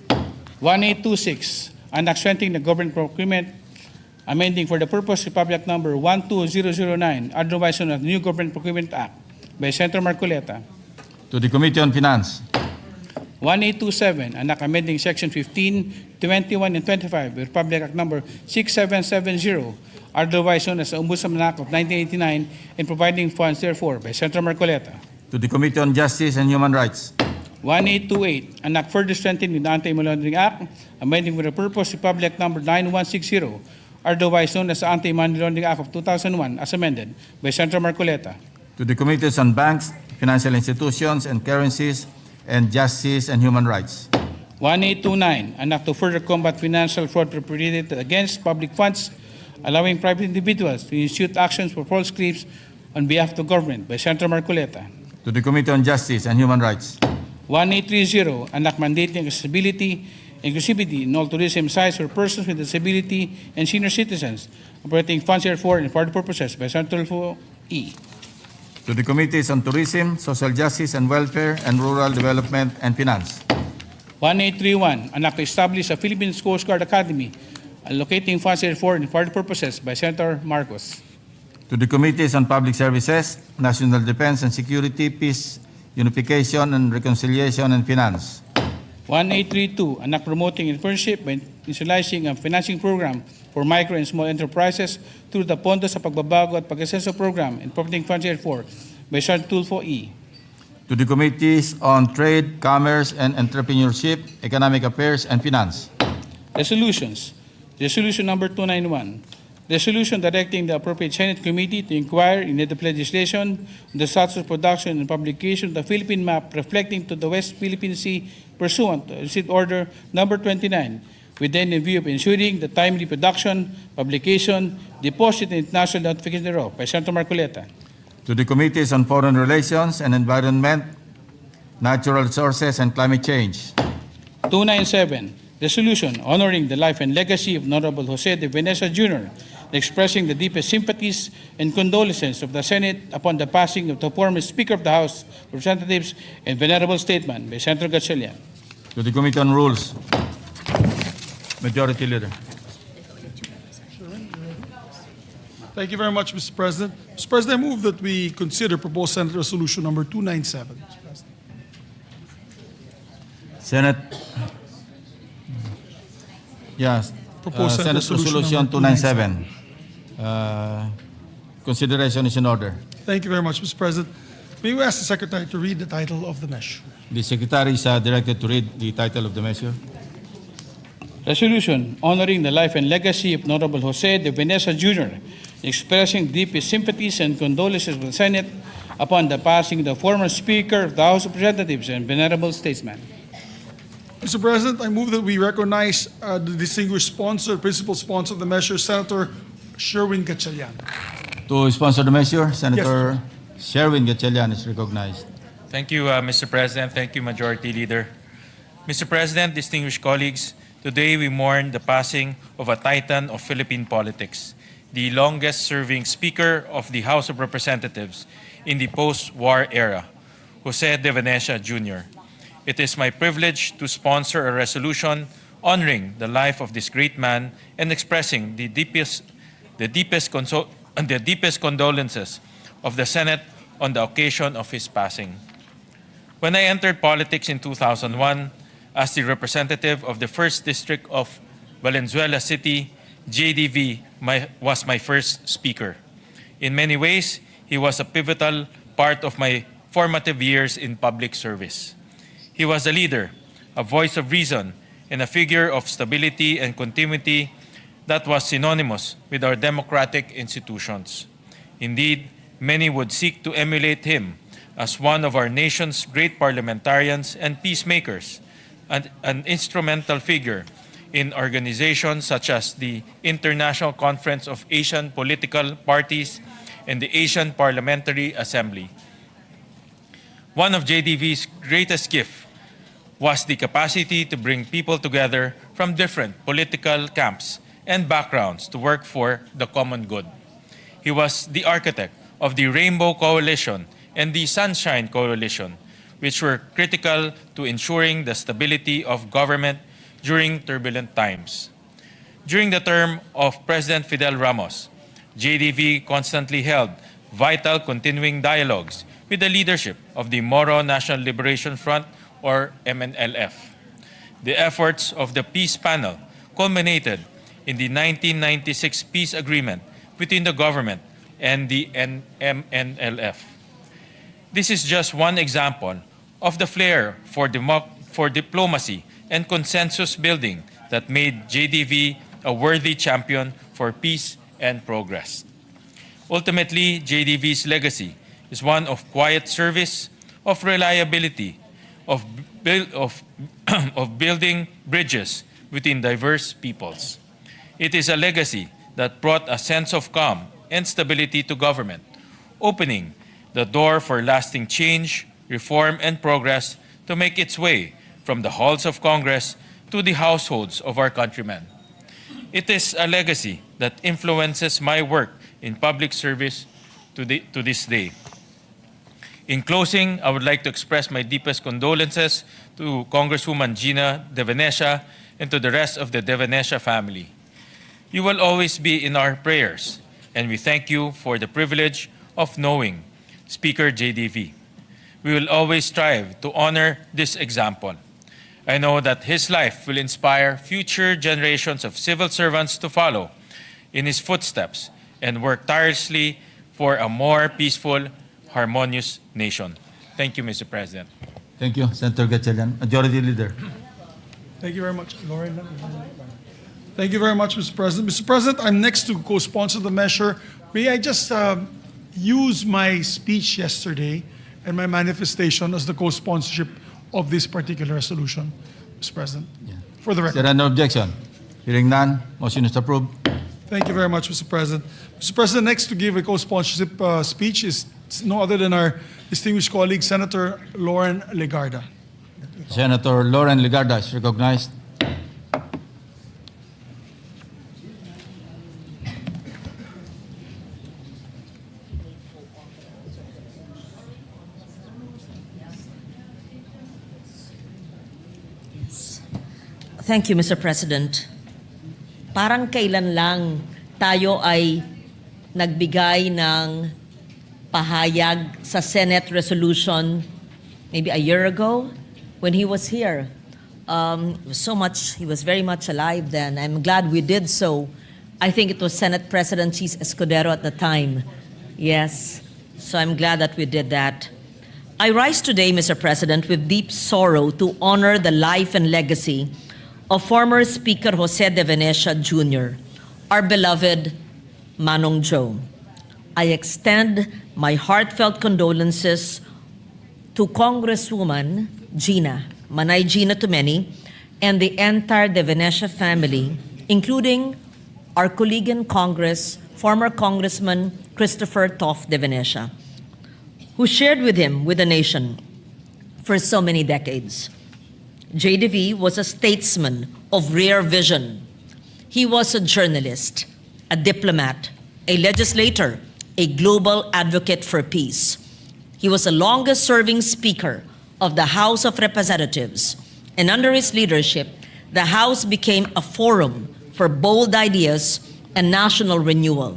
S3: 1826, anak strengthening the government procurement, amending for the purpose Republic Act Number 12009, otherwise known as the New Government Procurement Act by Senator Marcoleta.
S5: to the Committee on Finance,
S3: 1827, anak amending Section 15, 21, and 25 of Republic Act Number 6770, otherwise known as the Ombudsman Act of 1989, and providing funds therefore by Senator Marcoleta.
S5: to the Committee on Justice and Human Rights,
S3: 1828, an act further strengthening the Anti-Money Laundering Act, amending with the purpose Republic Number 9160, otherwise known as the Anti-Money Laundering Act of 2001, as amended by Senator Marcoleta.
S5: to the Committees on Banks, Financial Institutions and Currencies, and Justice and Human Rights,
S3: 1829, an act to further combat financial fraud perpetrated against public funds, allowing private individuals to institute actions for false claims on behalf of the government by Senator Marcoleta.
S5: to the Committee on Justice and Human Rights,
S3: 1830, an act mandating accessibility, inclusivity in all tourism sites for persons with disability and senior citizens, operating funds therefore and for the purposes by Senator Tulfo E.
S5: to the Committees on Tourism, Social Justice and Welfare, and Rural Development and Finance,
S3: 1831, an act to establish a Philippine Coast Guard Academy, allocating funds therefore and for the purposes by Senator Marcos.
S5: to the Committees on Public Services, National Defense and Security, Peace, Unification and Reconciliation, and Finance,
S3: 1832, an act promoting entrepreneurship by initializing a financing program for micro and small enterprises through the Pondo sa Pagbabago at Pag-asenso Program and providing funds therefore by Senator Tulfo E.
S5: to the Committees on Trade, Commerce and Entrepreneurship, Economic Affairs, and Finance,
S3: Resolutions. Resolution number 291. Resolution directing the appropriate Senate committee to inquire in need of legislation on the status of production and publication of the Philippine map reflecting to the West Philippine Sea pursuant to Receipt Order number 29, within in view of ensuring the timely production, publication, deposit, and international notification thereof by Senator Marcoleta.
S5: to the Committees on Foreign Relations and Environment, Natural Resources, and Climate Change,
S3: 297, resolution honoring the life and legacy of Honorable Jose de Venecia Jr., expressing the deepest sympathies and condolences of the Senate upon the passing of the former Speaker of the House of Representatives and venerable statement by Senator Gatchalian.
S5: to the Committee on Rules, Majority Leader.
S4: Thank you very much, Mr. President. Mr. President, I move that we consider proposed Senate Resolution number 297. Mr. President.
S5: Senate, yes,
S4: Proposed
S5: Senate Resolution 297. Consideration is in order.
S4: Thank you very much, Mr. President. May we ask the Secretary to read the title of the measure?
S5: The Secretary is directed to read the title of the measure.
S3: Resolution honoring the life and legacy of Honorable Jose de Venecia Jr., expressing deepest sympathies and condolences of the Senate upon the passing of the former Speaker of the House of Representatives and venerable statesman.
S4: Mr. President, I move that we recognize the distinguished sponsor, principal sponsor of the measure, Senator Sherwin Gatchalian.
S5: To sponsor the measure, Senator Sherwin Gatchalian is recognized.
S10: Thank you, Mr. President. Thank you, Majority Leader. Mr. President, distinguished colleagues, today we mourn the passing of a titan of Philippine politics, the longest-serving Speaker of the House of Representatives in the post-war era, Jose de Venecia Jr. It is my privilege to sponsor a resolution honoring the life of this great man and expressing the deepest condolences of the Senate on the occasion of his passing. When I entered politics in 2001 as the representative of the 1st District of Valenzuela City, JDV was my first speaker. In many ways, he was a pivotal part of my formative years in public service. He was a leader, a voice of reason, and a figure of stability and continuity that was synonymous with our democratic institutions. Indeed, many would seek to emulate him as one of our nation's great parliamentarians and peacemakers, and an instrumental figure in organizations such as the International Conference of Asian Political Parties and the Asian Parliamentary Assembly. One of JDV's greatest gifts was the capacity to bring people together from different political camps and backgrounds to work for the common good. He was the architect of the Rainbow Coalition and the Sunshine Coalition, which were critical to ensuring the stability of government during turbulent times. During the term of President Fidel Ramos, JDV constantly held vital continuing dialogues with the leadership of the Moro National Liberation Front, or MNLF. The efforts of the Peace Panel culminated in the 1996 peace agreement between the government and the MNLF. This is just one example of the flair for diplomacy and consensus building that made JDV a worthy champion for peace and progress. Ultimately, JDV's legacy is one of quiet service, of reliability, of building bridges between diverse peoples. It is a legacy that brought a sense of calm and stability to government, opening the door for lasting change, reform, and progress to make its way from the halls of Congress to the households of our countrymen. It is a legacy that influences my work in public service to this day. In closing, I would like to express my deepest condolences to Congresswoman Gina De Venecia and to the rest of the De Venecia family. You will always be in our prayers, and we thank you for the privilege of knowing Speaker JDV. We will always strive to honor this example. I know that his life will inspire future generations of civil servants to follow in his footsteps and work tirelessly for a more peaceful, harmonious nation. Thank you, Mr. President.
S5: Thank you, Senator Gatchalian. Majority Leader.
S4: Thank you very much. Lauren. Thank you very much, Mr. President. Mr. President, I'm next to co-sponsor the measure. May I just use my speech yesterday and my manifestation as the co-sponsorship of this particular resolution, Mr. President? For the
S5: Is
S4: record.
S5: there any objection? Hearing none, motion is approved.
S4: Thank you very much, Mr. President. Mr. President, next to give a co-sponsorship speech is no other than our distinguished colleague, Senator Lauren Legarda.
S5: Senator Lauren Legarda is recognized.
S11: Thank you, Mr. President. Parang kailan lang tayo ay nagbigay ng pahayag sa Senate resolution, maybe a year ago, when he was here. He was very much alive then. I'm glad we did so. I think it was Senate President Chis Escudero at the time. Yes, so I'm glad that we did that. I rise today, Mr. President, with deep sorrow to honor the life and legacy of former Speaker Jose De Venecia Jr., our beloved Manong Joe. I extend my heartfelt condolences to Congresswoman Gina, Manay Gina to many, and the entire De Venecia family, including our colleague in Congress, former Congressman Christopher Toff De Venecia, who shared with him, with the nation, for so many decades. JDV was a statesman of rare vision. He was a journalist, a diplomat, a legislator, a global advocate for peace. He was the longest-serving Speaker of the House of Representatives, and under his leadership, the House became a forum for bold ideas and national renewal.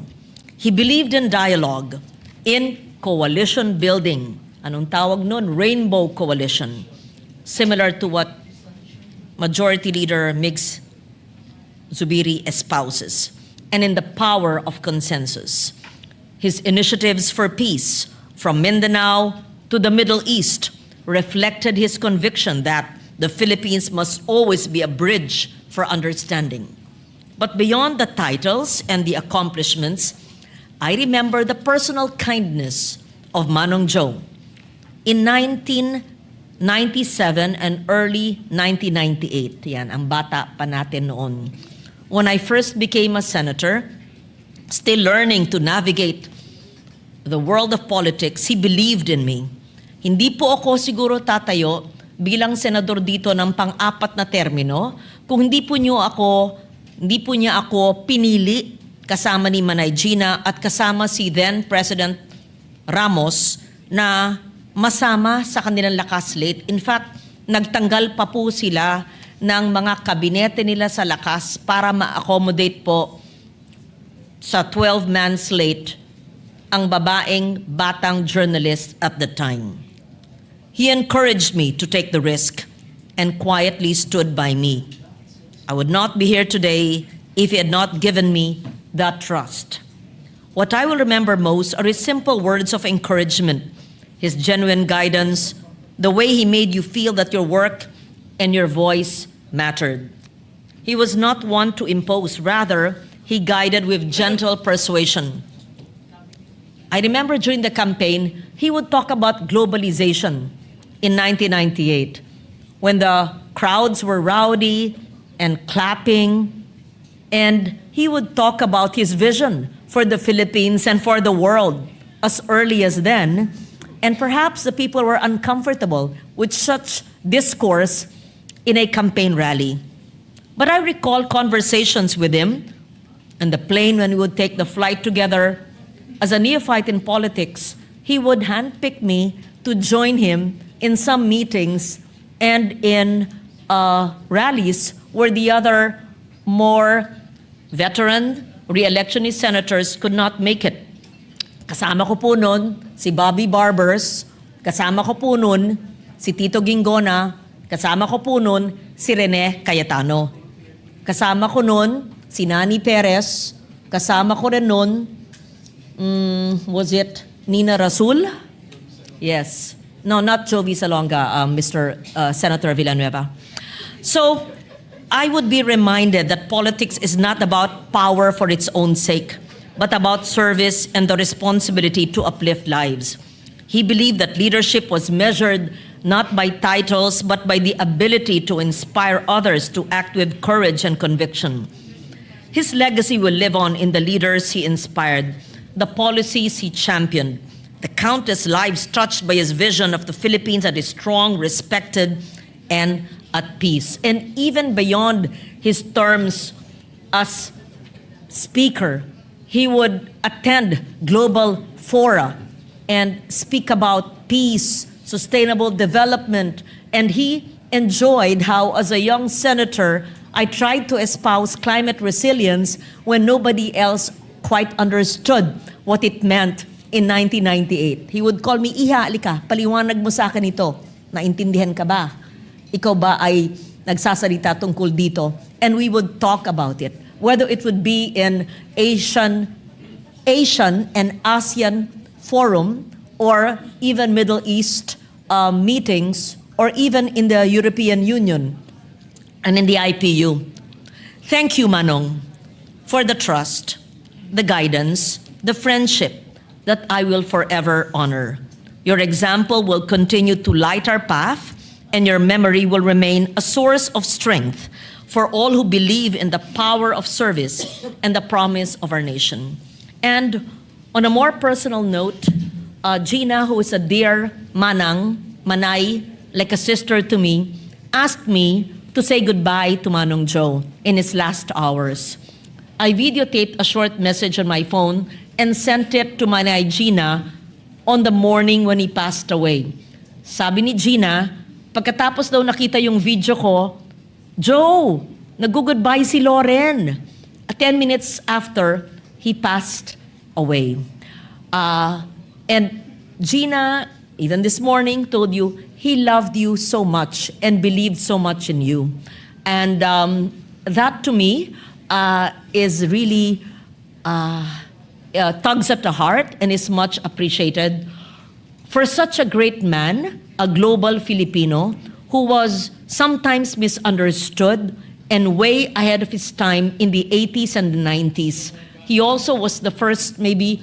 S11: He believed in dialogue, in coalition building. Anong tawag nun? Rainbow coalition. Similar to what Majority Leader Migs Zubiri espouses, and in the power of consensus. His initiatives for peace, from Mindanao to the Middle East, reflected his conviction that the Philippines must always be a bridge for understanding. But beyond the titles and the accomplishments, I remember the personal kindness of Manong Joe. In 1997 and early 1998, yan, ang bata pa natin noon. When I first became a senator, still learning to navigate the world of politics, he believed in me. Hindi po ako siguro tatayo bilang senador dito ng pang-apat na termino kung hindi po niya ako pinili kasama ni Manay Gina at kasama si then President Ramos na masama sa kanilang lakas slate. In fact, nagtanggal pa po sila ng mga kabinete nila sa lakas para ma-accommodate po sa 12-man slate ang babaeng batang journalist at the time. He encouraged me to take the risk and quietly stood by me. I would not be here today if he had not given me that trust. What I will remember most are his simple words of encouragement, his genuine guidance, the way he made you feel that your work and your voice mattered. He was not one to impose, rather, he guided with gentle persuasion. I remember during the campaign, he would talk about globalization in 1998, when the crowds were rowdy and clapping, and he would talk about his vision for the Philippines and for the world as early as then, and perhaps the people were uncomfortable with such discourse in a campaign rally. But I recall conversations with him on the plane when we would take the flight together. As a neophyte in politics, he would handpick me to join him in some meetings and in rallies where the other more veteran re-electionist senators could not make it. Kasama ko po nun si Bobby Barbers, kasama ko po nun si Tito Gingona, kasama ko po nun si Rene Cayetano. Kasama ko nun si Nani Perez, kasama ko rin nun, was it Nina Rasul? Yes. No, not Jovi Salonga, Mr. Senator Villanueva. So, I would be reminded that politics is not about power for its own sake, but about service and the responsibility to uplift lives. He believed that leadership was measured not by titles, but by the ability to inspire others to act with courage and conviction. His legacy will live on in the leaders he inspired, the policies he championed, the countless lives touched by his vision of the Philippines that is strong, respected, and at peace. And even beyond his terms as speaker, he would attend global fora and speak about peace, sustainable development, and he enjoyed how, as a young senator, I tried to espouse climate resilience when nobody else quite understood what it meant in 1998. He would call me, Iha, alika, paliwanag mo sa akin ito. Naintindihan ka ba? Ikaw ba ay nagsasalita tungkol dito? And we would talk about it. Whether it would be in Asian and ASEAN forum, or even Middle East meetings, or even in the European Union and in the IPU. Thank you, Manong, for the trust, the guidance, the friendship that I will forever honor. Your example will continue to light our path, and your memory will remain a source of strength for all who believe in the power of service and the promise of our nation. And on a more personal note, Gina, who is a dear Manay, like a sister to me, asked me to say goodbye to Manong Joe in his last hours. I videotaped a short message on my phone and sent it to Manay Gina on the morning when he passed away. Sabi ni Gina, pagkatapos daw nakita yung video ko, Joe, nag-goodbye si Loren. 10 minutes after, he passed away. And Gina, even this morning, told you he loved you so much and believed so much in you. And that to me is really tugs at the heart and is much appreciated. For such a great man, a global Filipino, who was sometimes misunderstood and way ahead of his time in the 80s and the 90s. He also was the first, maybe,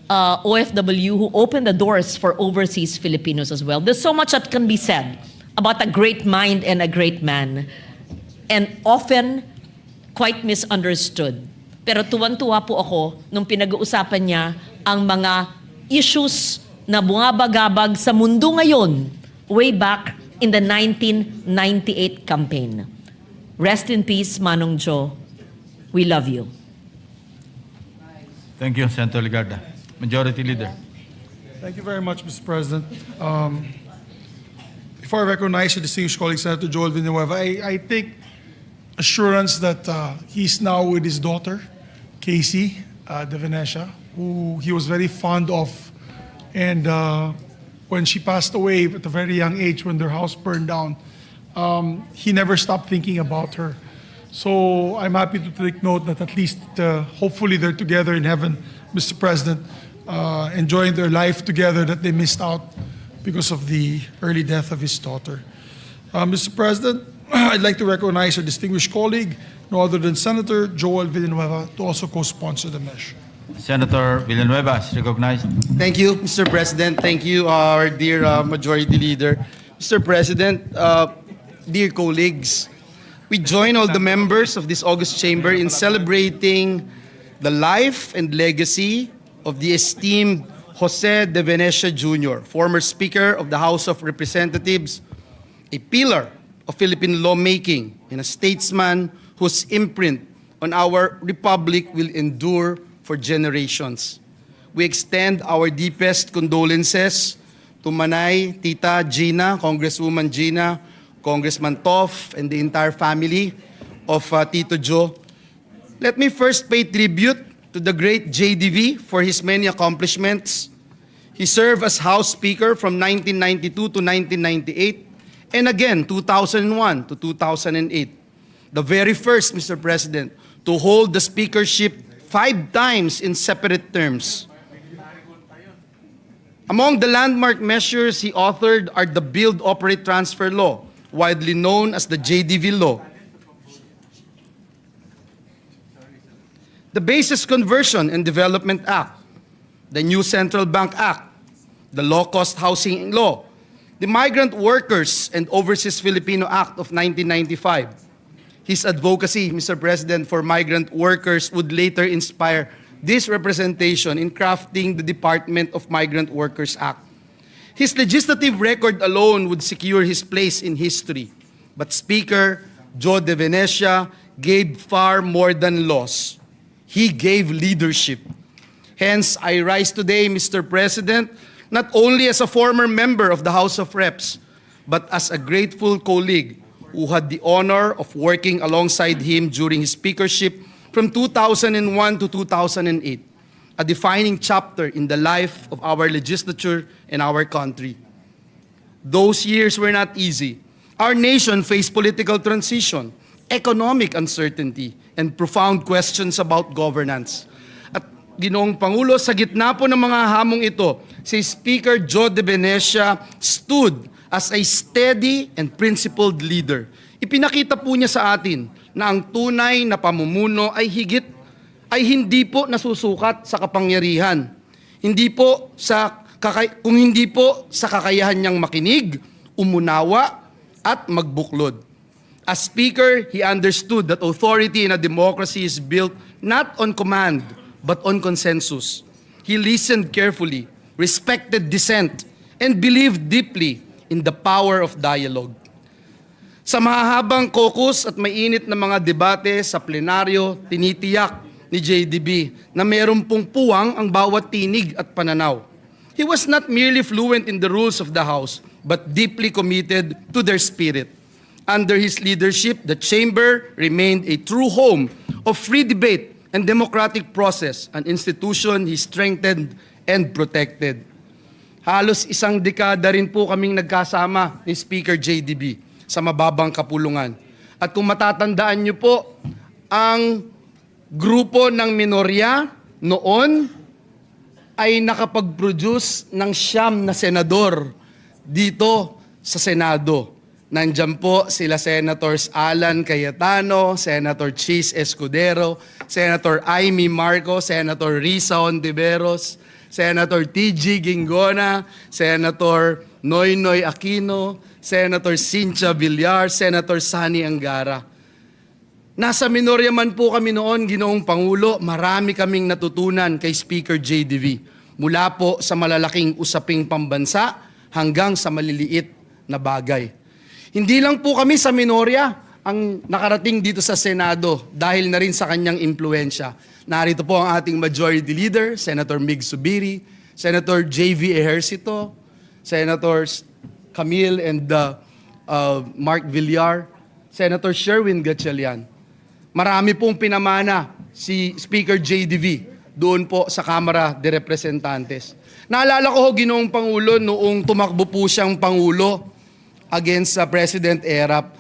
S11: OFW who opened the doors for overseas Filipinos as well. There's so much that can be said about a great mind and a great man, and often quite misunderstood. Pero tuwan-tuwa po ako nung pinag-uusapan niya ang mga issues na bumabagabag sa mundo ngayon way back in the 1998 campaign. Rest in peace, Manong Joe. We love you.
S5: Thank you, Senator Ligarda. Majority Leader.
S4: Thank you very much, Mr. President. Before I recognize your distinguished colleague, Senator Joel Villanueva, I take assurance that he's now with his daughter, Casey De Venecia, who he was very fond of. And when she passed away at a very young age, when their house burned down, he never stopped thinking about her. So I'm happy to take note that at least hopefully they're together in heaven, Mr. President, enjoying their life together that they missed out because of the early death of his daughter. Mr. President, I'd like to recognize our distinguished colleague, no other than Senator Joel Villanueva, to also co-sponsor the measure.
S5: Senator Villanueva is recognized.
S8: Thank you, Mr. President. Thank you, our dear Majority Leader. Mr. President, dear colleagues, we join all the members of this August Chamber in celebrating the life and legacy of the esteemed Jose de Venecia Jr., former Speaker of the House of Representatives, a pillar of Philippine lawmaking and a statesman whose imprint on our republic will endure for generations. We extend our deepest condolences to Manay, Tita Gina, Congresswoman Gina, Congressman Toff, and the entire family of Tito Joe. Let me first pay tribute to the great JDV for his many accomplishments. He served as House Speaker from 1992 to 1998, and again 2001 to 2008. The very first, Mr. President, to hold the speakership 5 times in separate terms. Among the landmark measures he authored are the Build, Operate, Transfer Law, widely known as the JDV Law, the Basis Conversion and Development Act, the New Central Bank Act, the Low Cost Housing Law, the Migrant Workers and Overseas Filipino Act of 1995. His advocacy, Mr. President, for migrant workers would later inspire this representation in crafting the Department of Migrant Workers Act. His legislative record alone would secure his place in history. But Speaker Joe de Venecia gave far more than laws. He gave leadership. Hence, I rise today, Mr. President, not only as a former member of the House of Reps, but as a grateful colleague who had the honor of working alongside him during his speakership from 2001 to 2008, a defining chapter in the life of our legislature and our country. Those years were not easy. Our nation faced political transition, economic uncertainty, and profound questions about governance. At Ginoong Pangulo, sa gitna po ng mga hamong ito, si Speaker Joe de Venecia stood as a steady and principled leader. Ipinakita po niya sa atin na ang tunay na pamumuno ay hindi po nasusukat sa kapangyarihan. Kung hindi po sa kakayahan niyang makinig, umunawa, at magbuklod. As Speaker, he understood that authority in a democracy is built not on command, but on consensus. He listened carefully, respected dissent, and believed deeply in the power of dialogue. Sa mahahabang caucus at mainit na mga debate sa plenaryo, tinitiyak ni JDB na meron pong puwang ang bawat tinig at pananaw. He was not merely fluent in the rules of the House, but deeply committed to their spirit. Under his leadership, the Chamber remained a true home of free debate and democratic process, an institution he strengthened and protected. Halos isang dekada rin po kaming nagkasama ni Speaker JDB sa mababang kapulungan. At kung matatandaan niyo po, ang grupo ng minorya noon ay nakapag-produce ng 9 na senador dito sa Senado. Nandiyan po sila Senators Alan Cayetano, Senator Chis Escudero, Senator Amy Marcos, Senator Risa Ontiveros, Senator TG Gingona, Senator Noynoy Aquino, Senator Cynthia Villar, Senator Sani Angara. Nasa minorya man po kami noon, Ginoong Pangulo, marami kaming natutunan kay Speaker JDV. Mula po sa malalaking usaping pambansa hanggang sa maliliit na bagay. Hindi lang po kami sa minorya ang nakarating dito sa Senado dahil na rin sa kanyang impluensya. Narito po ang ating Majority Leader, Senator Mig Subiri, Senator JV Ejercito, Senators Camille and Mark Villar, Senator Sherwin Gatchalian. Marami pong pinamana si Speaker JDV doon po sa Kamara de Representantes. Naalala ko, Ginoong Pangulo, noong tumakbo po siyang Pangulo against President Erap,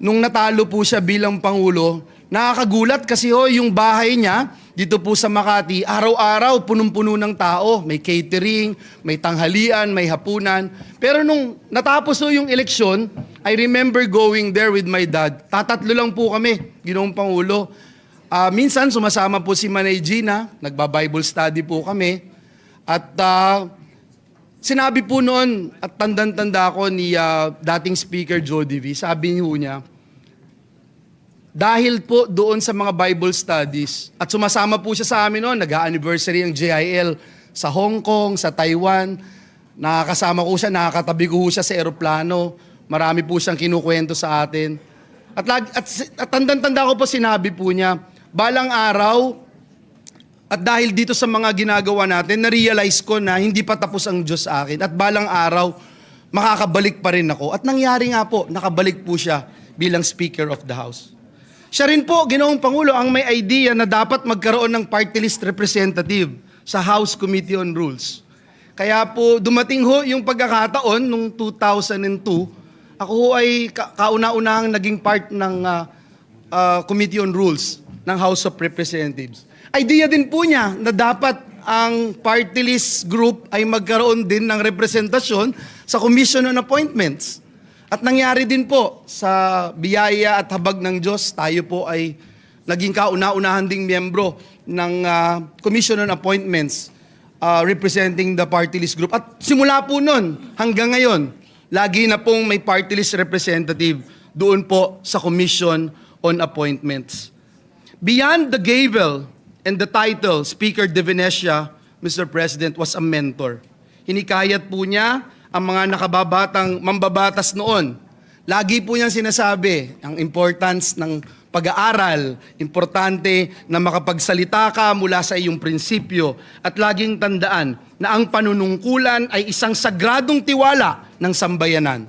S8: nung natalo po siya bilang Pangulo, nakakagulat kasi yung bahay niya dito po sa Makati, araw-araw punong-puno ng tao. May catering, may tanghalian, may hapunan. Pero nung natapos yung eleksyon, I remember going there with my dad. Tatatlo lang po kami, Ginoong Pangulo. Minsan sumasama po si Manay Gina, nagba-Bible study po kami. At sinabi po noon, at tandang-tanda ko ni dating Speaker Jody V, sabi niya, dahil po doon sa mga Bible studies, at sumasama po siya sa amin noon, nag-anniversary ang JIL sa Hong Kong, sa Taiwan, nakakasama ko siya, nakakatabi ko siya sa eroplano, marami po siyang kinukwento sa atin. At tandang-tanda ko po sinabi po niya, balang araw, at dahil dito sa mga ginagawa natin, na-realize ko na hindi pa tapos ang Diyos sa akin. At balang araw, makakabalik pa rin ako. At nangyari nga po, nakabalik po siya bilang Speaker of the House. Siya rin po, Ginoong Pangulo, ang may idea na dapat magkaroon ng party list representative sa House Committee on Rules. Kaya po, dumating yung pagkakataon nung 2002, ako ay kauna-unahang naging part ng Committee on Rules ng House of Representatives. Idea din po niya na dapat ang party list group ay magkaroon din ng representasyon sa Commission on Appointments. At nangyari din po sa biyaya at habag ng Diyos, tayo po ay naging kauna-unahan ding miyembro ng Commission on Appointments representing the party list group. At simula po nun hanggang ngayon, lagi na pong may party list representative doon po sa Commission on Appointments. Beyond the gavel and the title, Speaker De Venecia, Mr. President, was a mentor. Hinikayat po niya ang mga nakababatang mambabatas noon. Lagi po niyang sinasabi ang importance ng pag-aaral, importante na makapagsalita ka mula sa iyong prinsipyo at laging tandaan na ang panunungkulan ay isang sagradong tiwala ng sambayanan.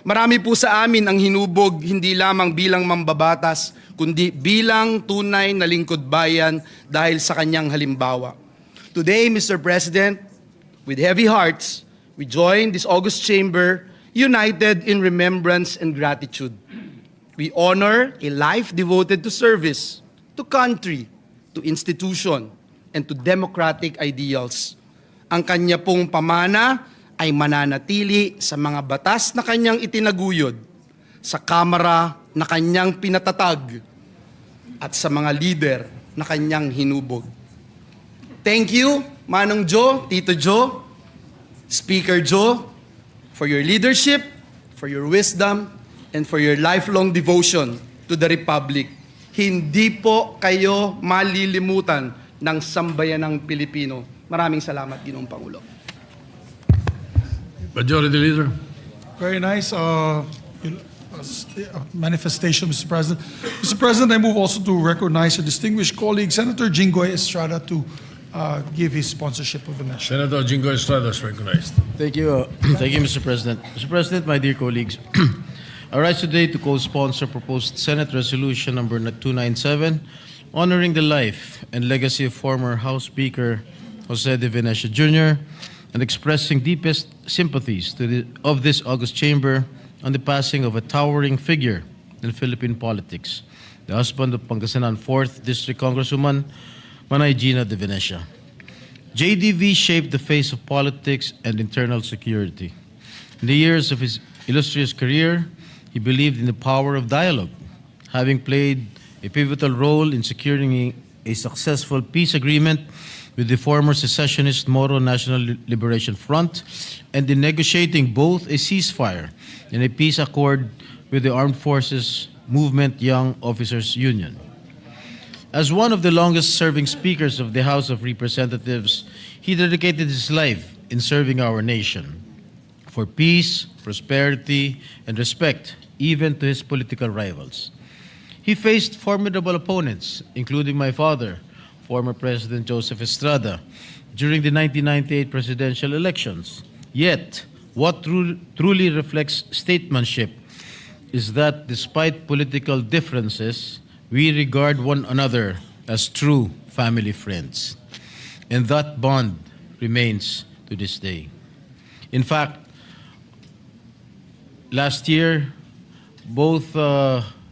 S8: Marami po sa amin ang hinubog hindi lamang bilang mambabatas, kundi bilang tunay na lingkod bayan dahil sa kanyang halimbawa. Today, Mr. President, with heavy hearts, we join this august chamber united in remembrance and gratitude. We honor a life devoted to service, to country, to institution, and to democratic ideals. Ang kanya pong pamana ay mananatili sa mga batas na kanyang itinaguyod, sa kamara na kanyang pinatatag, at sa mga leader na kanyang hinubog. Thank you, Manong Joe, Tito Joe, Speaker Joe, for your leadership, for your wisdom, and for your lifelong devotion to the Republic. Hindi po kayo malilimutan ng sambayanang Pilipino. Maraming salamat, Ginoong Pangulo.
S2: Majority Leader.
S4: Very nice manifestation, Mr. President. Mr. President, I move also to recognize a distinguished colleague, Senator Jinggoy Estrada, to give his sponsorship of the measure.
S2: Senator Jingo Estrada is recognized.
S12: Thank you. Thank you, Mr. President. Mr. President, my dear colleagues, I rise today to co-sponsor proposed Senate Resolution number 297, honoring the life and legacy of former House Speaker Jose De Venecia Jr. and expressing deepest sympathies of this august chamber on the passing of a towering figure in Philippine politics, the husband of Pangasinan 4th District Congresswoman Manay Gina De Venecia. JDV shaped the face of politics and internal security. In the years of his illustrious career, he believed in the power of dialogue, having played a pivotal role in securing a successful peace agreement with the former secessionist Moro National Liberation Front and in negotiating both a ceasefire and a peace accord with the Armed Forces Movement Young Officers Union. As one of the longest-serving speakers of the House of Representatives, he dedicated his life in serving our nation for peace, prosperity, and respect, even to his political rivals. He faced formidable opponents, including my father, former President Joseph Estrada, during the 1998 presidential elections. Yet, what truly reflects statesmanship is that despite political differences, we regard one another as true family friends. And that bond remains to this day. In fact, last year, both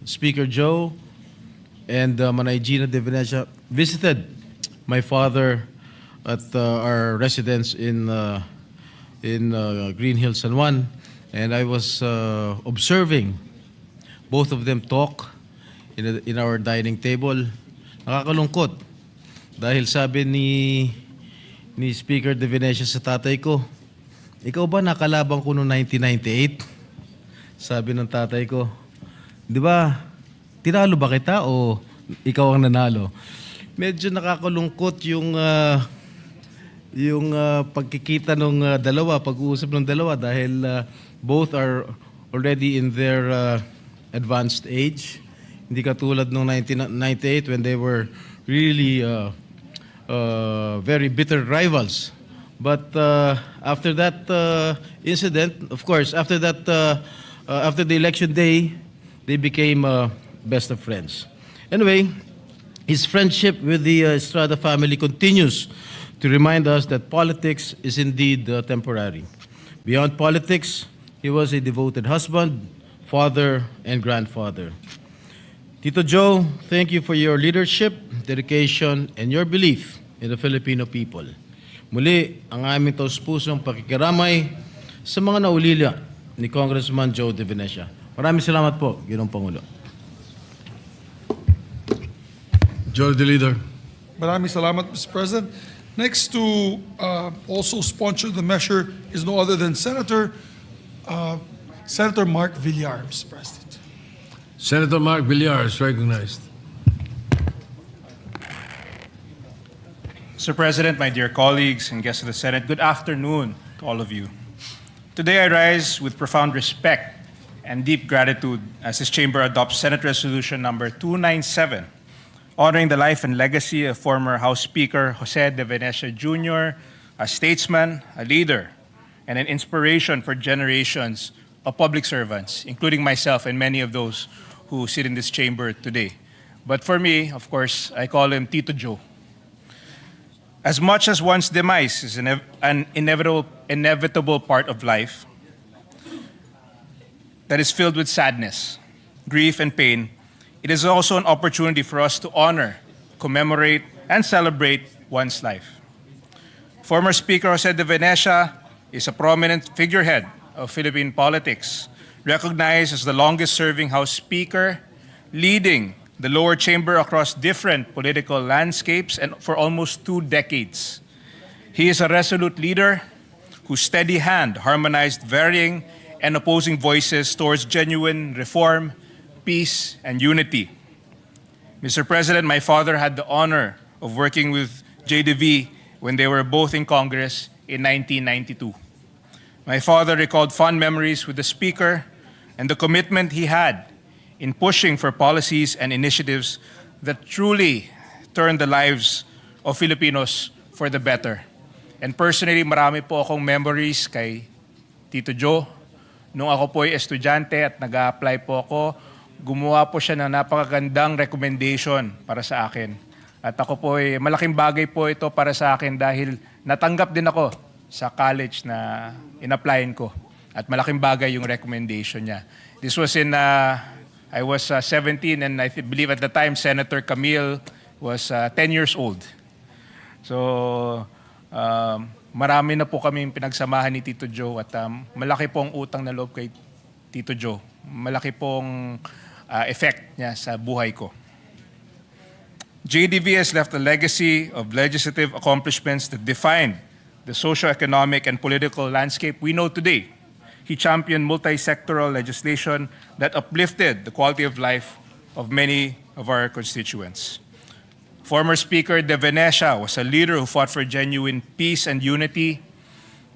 S12: Speaker Joe and Manay Gina de Venecia visited my father at our residence in Green Hills, San Juan, and I was observing both of them talk in our dining table. Nakakalungkot dahil sabi ni Speaker de Venecia sa tatay ko, ikaw ba nakalabang ko noong 1998? Sabi ng tatay ko, di ba, tinalo ba kita o ikaw ang nanalo? Medyo nakakalungkot yung pagkikita ng dalawa, pag-uusap ng dalawa dahil both are already in their advanced age. Hindi katulad noong 1998 when they were really very bitter rivals. But after that incident, of course, after the election day, they became best of friends. Anyway, his friendship with the Estrada family continues to remind us that politics is indeed temporary. Beyond politics, he was a devoted husband, father, and grandfather. Tito Joe, thank you for your leadership, dedication, and your belief in the Filipino people. Muli, ang aming taus-pusong pakikiramay sa mga naulila ni Congressman Joe de Venecia. Maraming salamat po, Ginoong Pangulo.
S2: Majority Leader.
S4: Maraming salamat, Mr. President. Next to also sponsor the measure is no other than Senator Mark Villar, Mr. President.
S2: Senator Mark Villar is recognized.
S13: Mr. President, my dear colleagues and guests of the Senate, good afternoon to all of you. Today I rise with profound respect and deep gratitude as this chamber adopts Senate Resolution number 297, honoring the life and legacy of former House Speaker Jose de Venecia Jr., a statesman, a leader, and an inspiration for generations of public servants, including myself and many of those who sit in this chamber today. But for me, of course, I call him Tito Joe. As much as one's demise is an inevitable part of life that is filled with sadness, grief, and pain, it is also an opportunity for us to honor, commemorate, and celebrate one's life. Former Speaker Jose de Venecia is a prominent figurehead of Philippine politics, recognized as the longest-serving House Speaker, leading the lower chamber across different political landscapes and for almost 2 decades. He is a resolute leader whose steady hand harmonized varying and opposing voices towards genuine reform, peace, and unity. Mr. President, my father had the honor of working with JDV when they were both in Congress in 1992. My father recalled fond memories with the Speaker and the commitment he had in pushing for policies and initiatives that truly turned the lives of Filipinos for the better. And personally, marami po akong memories kay Tito Joe. Nung ako po ay estudyante at nag-a-apply po ako, gumawa po siya ng napakagandang recommendation para sa akin. At ako po ay malaking bagay po ito para sa akin dahil natanggap din ako sa college na in-applyin ko. At malaking bagay yung recommendation niya. This was I was 17 and I believe at the time Senator Camille was 10 years old. So marami na po kami pinagsamahan ni Tito Joe at malaki pong utang na loob kay Tito Joe. Malaki pong effect niya sa buhay ko. JDV has left a legacy of legislative accomplishments that defined the socio-economic and political landscape we know today. He championed multi-sectoral legislation that uplifted the quality of life of many of our constituents. Former Speaker de Venecia was a leader who fought for genuine peace and unity.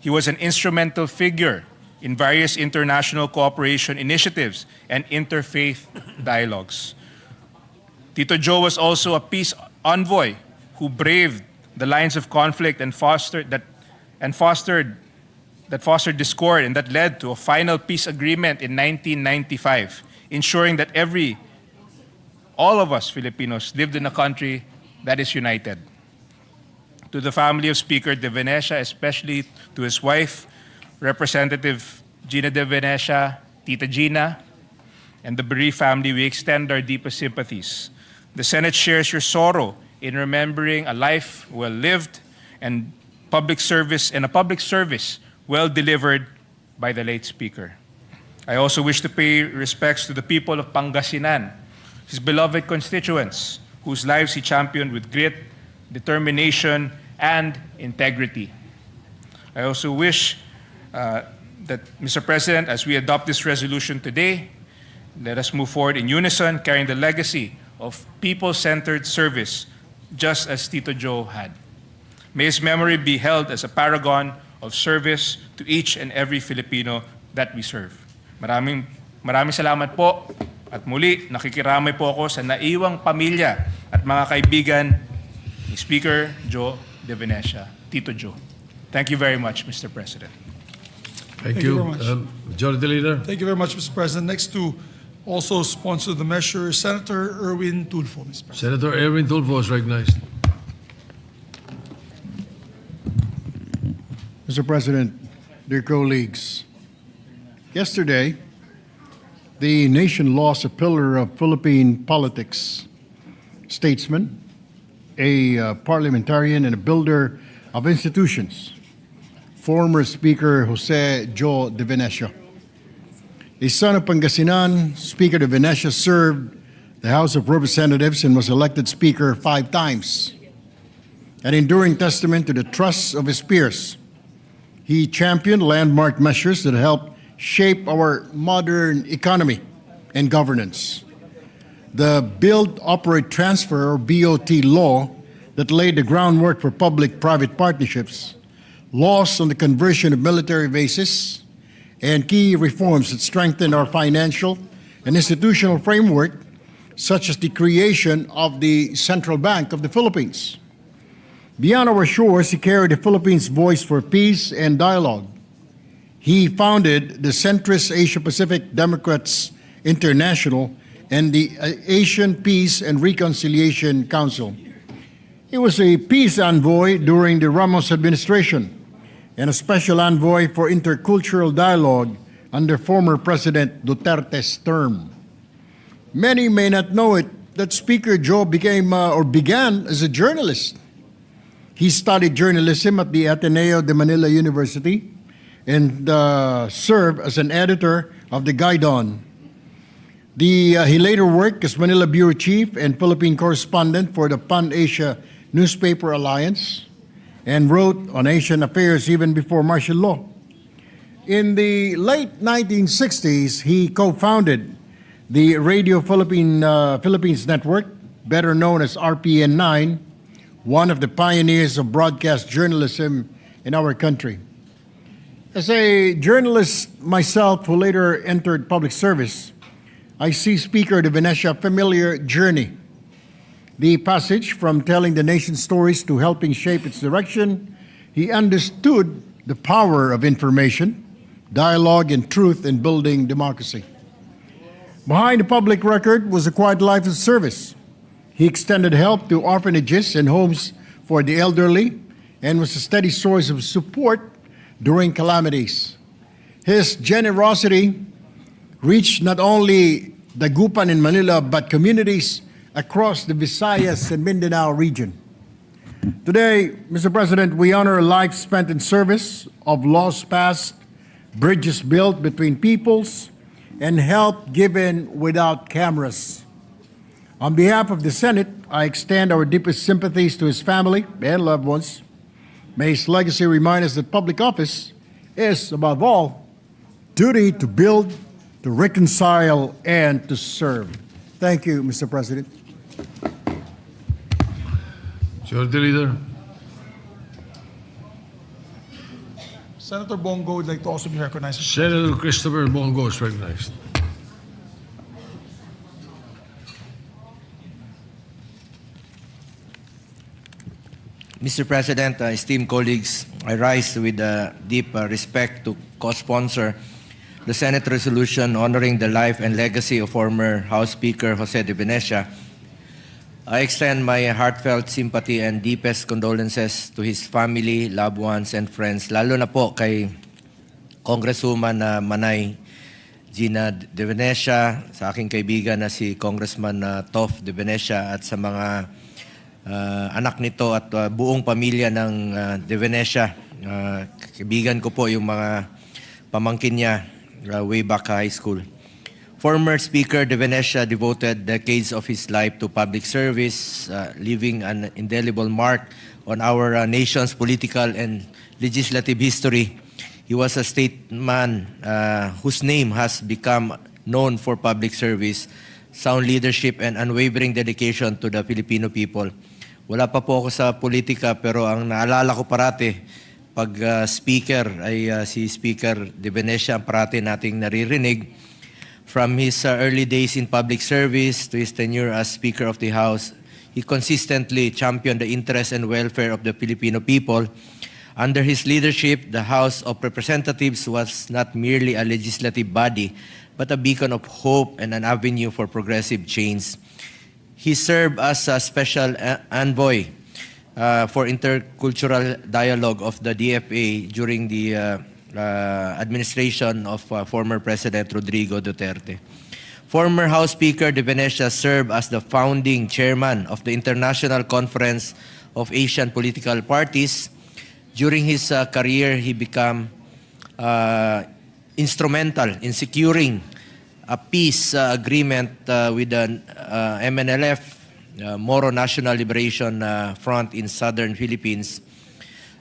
S13: He was an instrumental figure in various international cooperation initiatives and interfaith dialogues. Tito Joe was also a peace envoy who braved the lines of conflict and fostered discord and that led to a final peace agreement in 1995, ensuring that all of us Filipinos lived in a country that is united. To the family of Speaker de Venecia, especially to his wife, Representative Gina de Venecia, Tita Gina, and the bereaved family, we extend our deepest sympathies. The Senate shares your sorrow in remembering a life well lived and a public service well delivered by the late Speaker. I also wish to pay respects to the people of Pangasinan, his beloved constituents, whose lives he championed with grit, determination, and integrity. I also wish that, Mr. President, as we adopt this resolution today, let us move forward in unison, carrying the legacy of people-centered service, just as Tito Joe had. May his memory be held as a paragon of service to each and every Filipino that we serve. Maraming salamat po, at muli nakikiramay po ako sa naiwang pamilya at mga kaibigan ni Speaker Joe De Venecia, Tito Joe. Thank you very much, Mr. President.
S2: Thank
S4: you
S2: you.
S4: very much.
S2: Majority Leader.
S4: Thank you very much, Mr. President. Next to also sponsor the measure, Senator Erwin Tulfo, Mr. President.
S2: Senator Erwin Tulfo is recognized.
S14: Mr. President, dear colleagues, yesterday, the nation lost a pillar of Philippine politics, statesman, a parliamentarian, and a builder of institutions, former Speaker Jose Joe De Venecia. A son of Pangasinan, Speaker De Venecia served the House of Representatives and was elected Speaker 5 times. An enduring testament to the trust of his peers, he championed landmark measures that helped shape our modern economy and governance. The Build, Operate, Transfer, or BOT law that laid the groundwork for public-private partnerships, laws on the conversion of military bases, and key reforms that strengthen our financial and institutional framework, such as the creation of the Central Bank of the Philippines. Beyond our shores, he carried the Philippines' voice for peace and dialogue. He founded the centrist Asia-Pacific Democrats International and the Asian Peace and Reconciliation Council. He was a peace envoy during the Ramos administration and a special envoy for intercultural dialogue under former President Duterte's term. Many may not know it that Speaker Joe began as a journalist. He studied journalism at the Ateneo de Manila University and served as an editor of the Gaidon. He later worked as Manila Bureau Chief and Philippine correspondent for the Pan-Asia Newspaper Alliance and wrote on Asian affairs even before martial law. In the late 1960s, he co-founded the Radio Philippines Network, better known as RPN9, one of the pioneers of broadcast journalism in our country. As a journalist myself who later entered public service, I see Speaker De Venecia a familiar journey. The passage from telling the nation's stories to helping shape its direction, he understood the power of information, dialogue, and truth in building democracy. Behind the public record was a quiet life of service. He extended help to orphanages and homes for the elderly and was a steady source of support during calamities. His generosity reached not only Dagupan in Manila but communities across the Visayas and Mindanao region. Today, Mr. President, we honor a life spent in service of laws passed, bridges built between peoples, and help given without cameras. On behalf of the Senate, I extend our deepest sympathies to his family and loved ones. May his legacy remind us that public office is, above all, duty to build, to reconcile, and to serve. Thank you, Mr. President.
S2: Majority Leader.
S4: Senator Bongo would like to also be recognized.
S2: Senator Christopher Bongo is recognized.
S15: Mr. President, esteemed colleagues, I rise with deep respect to co-sponsor the Senate resolution honoring the life and legacy of former House Speaker Jose De Venecia. I extend my heartfelt sympathy and deepest condolences to his family, loved ones, and friends, lalo na po kay Congresswoman Manay Gina De Venecia, sa aking kaibigan na si Congressman Toff De Venecia at sa mga anak nito at buong pamilya ng De Venecia. Kaibigan ko po yung mga pamangkin niya way back high school. Former Speaker De Venecia devoted decades of his life to public service, leaving an indelible mark on our nation's political and legislative history. He was a statesman whose name has become known for public service, sound leadership, and unwavering dedication to the Filipino people. Wala pa po ako sa politika pero ang naalala ko parati pag speaker ay si Speaker De Venecia ang parati nating naririnig. From his early days in public service to his tenure as Speaker of the House, he consistently championed the interests and welfare of the Filipino people. Under his leadership, the House of Representatives was not merely a legislative body, but a beacon of hope and an avenue for progressive change. He served as a special envoy for intercultural dialogue of the DFA during the administration of former President Rodrigo Duterte. Former House Speaker De Venecia served as the founding chairman of the International Conference of Asian Political Parties. During his career, he became instrumental in securing a peace agreement with the MNLF, Moro National Liberation Front in southern Philippines.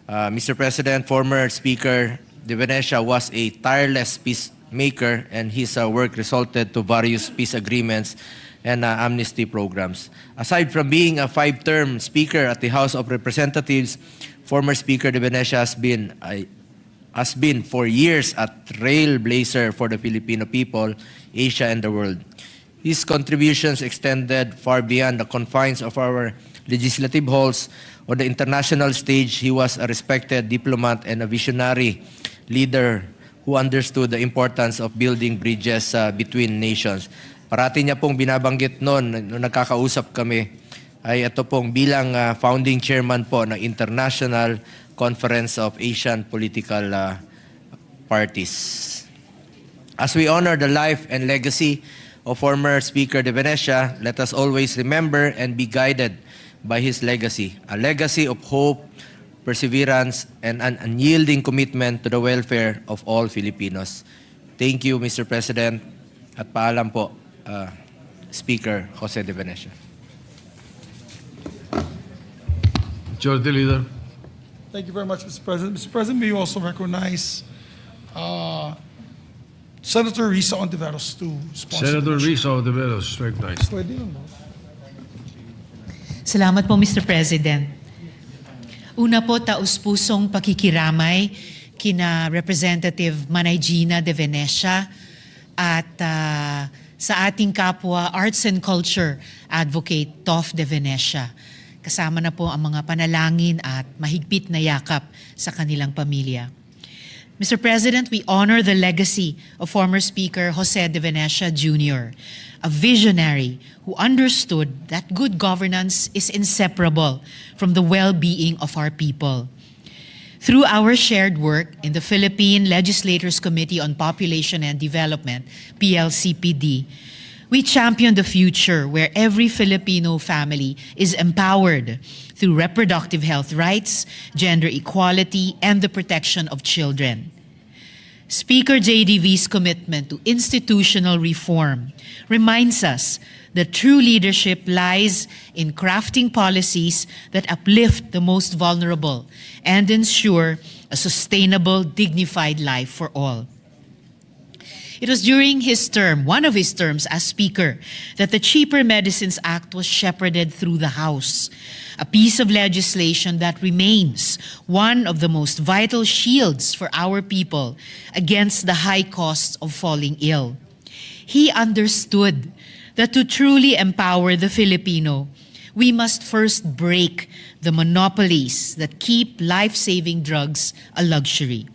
S15: Mr. President, former Speaker De Venecia was a tireless peacemaker, and his work resulted to various peace agreements and amnesty programs. Aside from being a 5-term Speaker at the House of Representatives, former Speaker De Venecia has been for years a trailblazer for the Filipino people, Asia, and the world. His contributions extended far beyond the confines of our legislative halls. On the international stage, he was a respected diplomat and a visionary leader who understood the importance of building bridges between nations. Parati niya pong binabanggit noon, nung nagkakausap kami, ay ito pong bilang founding chairman po ng International Conference of Asian Political Parties. As we honor the life and legacy of former Speaker De Venecia, let us always remember and be guided by his legacy, a legacy of hope, perseverance, and an unyielding commitment to the welfare of all Filipinos. Thank you, Mr. President, at paalam po, Speaker Jose De Venecia.
S2: Majority Leader.
S4: Thank you very much, Mr. President. Mr. President, may you also recognize Senator Risa Ontiveros to sponsor
S2: Senator
S4: the motion.
S2: Risa Ontiveros, recognized.
S4: Pwede yun, no?
S16: Salamat po, Mr. President. Una po, taus-pusong pakikiramay kina Representative Manay Gina De Venecia at sa ating kapwa Arts and Culture Advocate Toff De Venecia. Kasama na po ang mga panalangin at mahigpit na yakap sa kanilang pamilya. Mr. President, we honor the legacy of former Speaker Jose De Venecia Jr., a visionary who understood that good governance is inseparable from the well-being of our people. Through our shared work in the Philippine Legislators Committee on Population and Development, PLCPD, we champion the future where every Filipino family is empowered through reproductive health rights, gender equality, and the protection of children. Speaker JDV's commitment to institutional reform reminds us that true leadership lies in crafting policies that uplift the most vulnerable and ensure a sustainable, dignified life for all. It was during his term, one of his terms as Speaker, that the Cheaper Medicines Act was shepherded through the House, a piece of legislation that remains one of the most vital shields for our people against the high costs of falling ill. He understood that to truly empower the Filipino, we must first break the monopolies that keep life-saving drugs a luxury.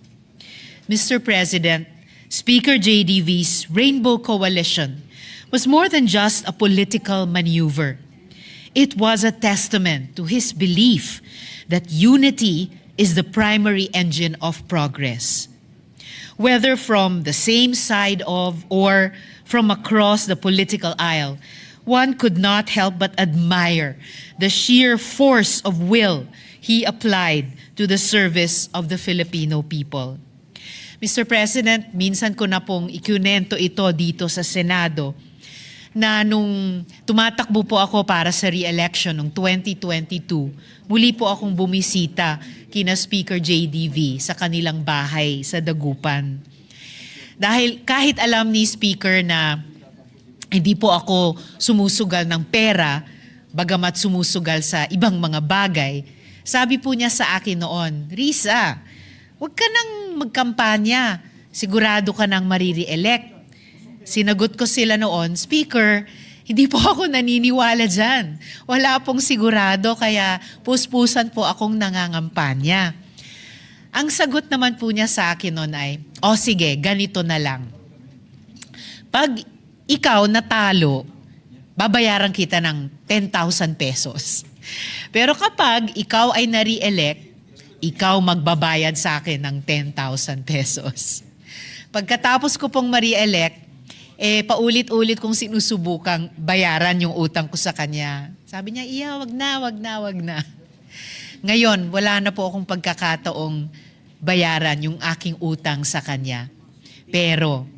S16: Mr. President, Speaker JDV's Rainbow Coalition was more than just a political maneuver. It was a testament to his belief that unity is the primary engine of progress. whether from the same side of or from across the political aisle, one could not help but admire the sheer force of will he applied to the service of the Filipino people. Mr. President, minsan ko na pong ikunento ito dito sa Senado na nung tumatakbo po ako para sa re-election noong 2022, muli po akong bumisita kina Speaker JDV sa kanilang bahay sa Dagupan. Dahil kahit alam ni Speaker na hindi po ako sumusugal ng pera, bagamat sumusugal sa ibang mga bagay, sabi po niya sa akin noon, Risa, huwag ka nang magkampanya, sigurado ka nang mariri-elect. Sinagot ko sila noon, Speaker, hindi po ako naniniwala dyan. Wala pong sigurado, kaya puspusan po akong nangangampanya. Ang sagot naman po niya sa akin noon ay, o sige, ganito na lang. Pag ikaw natalo, babayaran kita ng 10,000 pesos. Pero kapag ikaw ay nare-elect, ikaw magbabayad sa akin ng 10,000 pesos. Pagkatapos ko pong ma-re-elect, paulit-ulit kong sinusubukang bayaran yung utang ko sa kanya. Sabi niya, iya, wag na. Ngayon, wala na po akong pagkakataong bayaran yung aking utang sa kanya. Pero,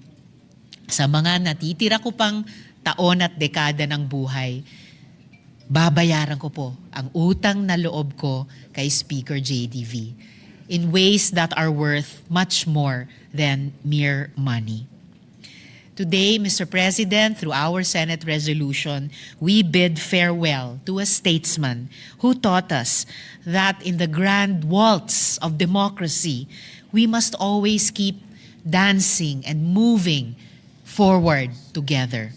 S16: sa mga natitira ko pang taon at dekada ng buhay, babayaran ko po ang utang na loob ko kay Speaker JDV in ways that are worth much more than mere money. Today, Mr. President, through our Senate resolution, we bid farewell to a statesman who taught us that in the grand waltz of democracy, we must always keep dancing and moving forward together.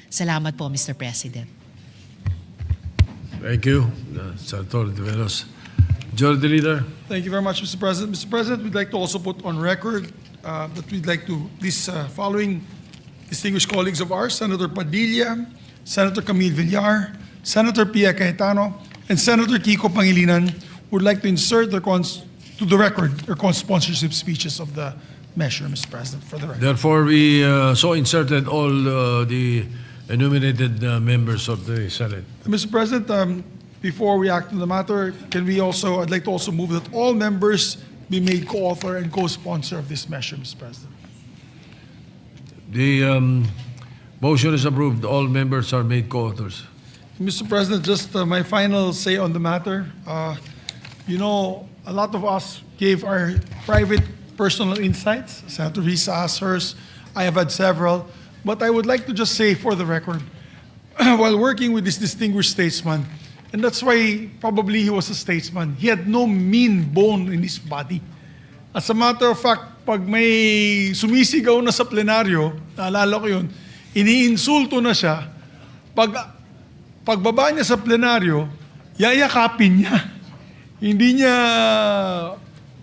S16: Salamat po, Mr. President.
S2: Thank you, Senator De Veros. Majority Leader.
S4: Thank you very much, Mr. President. Mr. President, we'd like to also put on record that we'd like to, these following distinguished colleagues of ours, Senator Padilla, Senator Camille Villar, Senator Pia Cayetano, and Senator Kiko Pangilinan would like to insert to the record their co-sponsorship speeches of the measure, Mr. President, for the record.
S2: Therefore, we so inserted all the enumerated members of the Senate.
S4: Mr. President, before we act on the matter, I'd like to also move that all members be made co-author and co-sponsor of this measure, Mr. President.
S2: The motion is approved. All members are made co-authors.
S4: Mr. President, just my final say on the matter. A lot of us gave our private personal insights. Senator Risa has hers. I have had several. But I would like to just say for the record, while working with this distinguished statesman, and that's why probably he was a statesman, he had no mean bone in his body. As a matter of fact, pag may sumisigaw na sa plenaryo, naalala ko yun, iniinsulto na siya, pagbaba niya sa plenaryo, yayakapin niya. Hindi niya,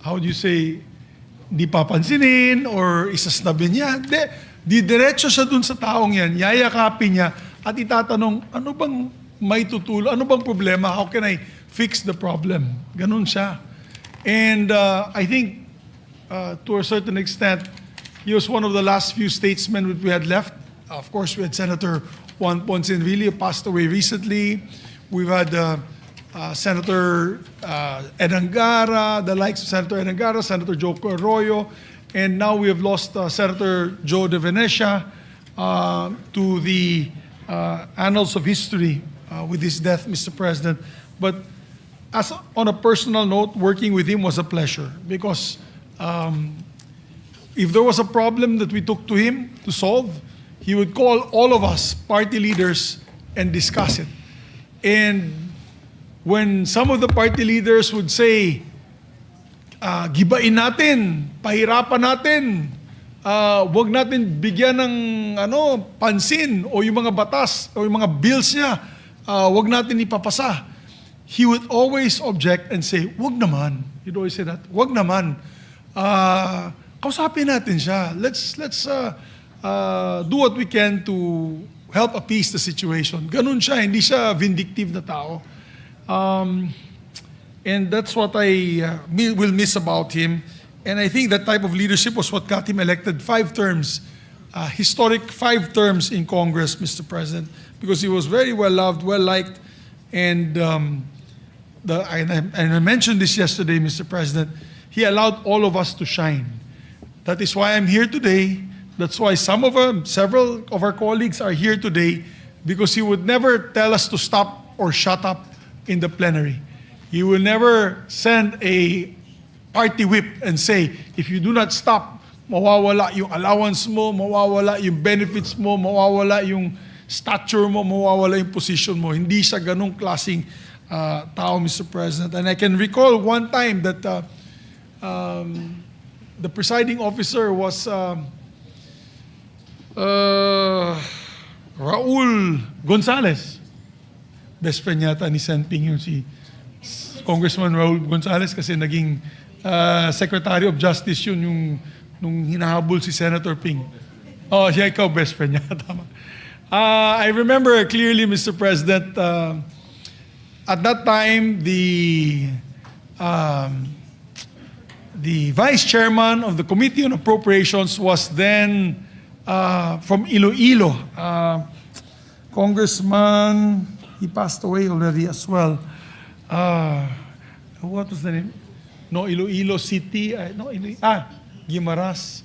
S4: how do you say, di papansinin or isasnabin niya. Di diretso siya dun sa taong yan, yayakapin niya at itatanong, ano bang may tutulo, ano bang problema, how can I fix the problem? Ganun siya. And I think, to a certain extent, he was one of the last few statesmen that we had left. Of course, we had Senator Juan Ponce Enrile, who passed away recently. We've had Senator Ed Angara, the likes of Senator Ed Angara, Senator Joco Arroyo, and now we have lost Senator Joe De Venecia to the annals of history with his death, Mr. President. But on a personal note, working with him was a pleasure because if there was a problem that we took to him to solve, he would call all of us, party leaders, and discuss it. And when some of the party leaders would say, gibain natin, pahirapan natin, wag natin bigyan ng pansin o yung mga batas o yung mga bills niya, wag natin ipapasa. He would always object and say, wag naman. He'd always say that, wag naman. Kausapin natin siya. Let's do what we can to help appease the situation. Ganun siya, hindi siya vindictive na tao. And that's what I will miss about him. And I think that type of leadership was what got him elected 5 terms, historic 5 terms in Congress, Mr. President, because he was very well loved, well liked, and I mentioned this yesterday, Mr. President. He allowed all of us to shine. That is why I'm here today. That's why several of our colleagues are here today, because he would never tell us to stop or shut up in the plenary. He will never send a party whip and say, if you do not stop, mawawala yung allowance mo, mawawala yung benefits mo, mawawala yung stature mo, mawawala yung position mo. Hindi siya ganong klaseng tao, Mr. President. And I can recall one time that the presiding officer was Raul Gonzales. Best friend yata ni Sen Ping yung si Congressman Raul Gonzales kasi naging Secretary of Justice yun nung hinahabol si Senator Ping. Oh, siya ikaw, best friend niya. Tama. I remember clearly, Mr. President, at that time, the Vice Chairman of the Committee on Appropriations was then from Iloilo. Congressman, he passed away already as well. What was the name? No, Iloilo City. Guimaras.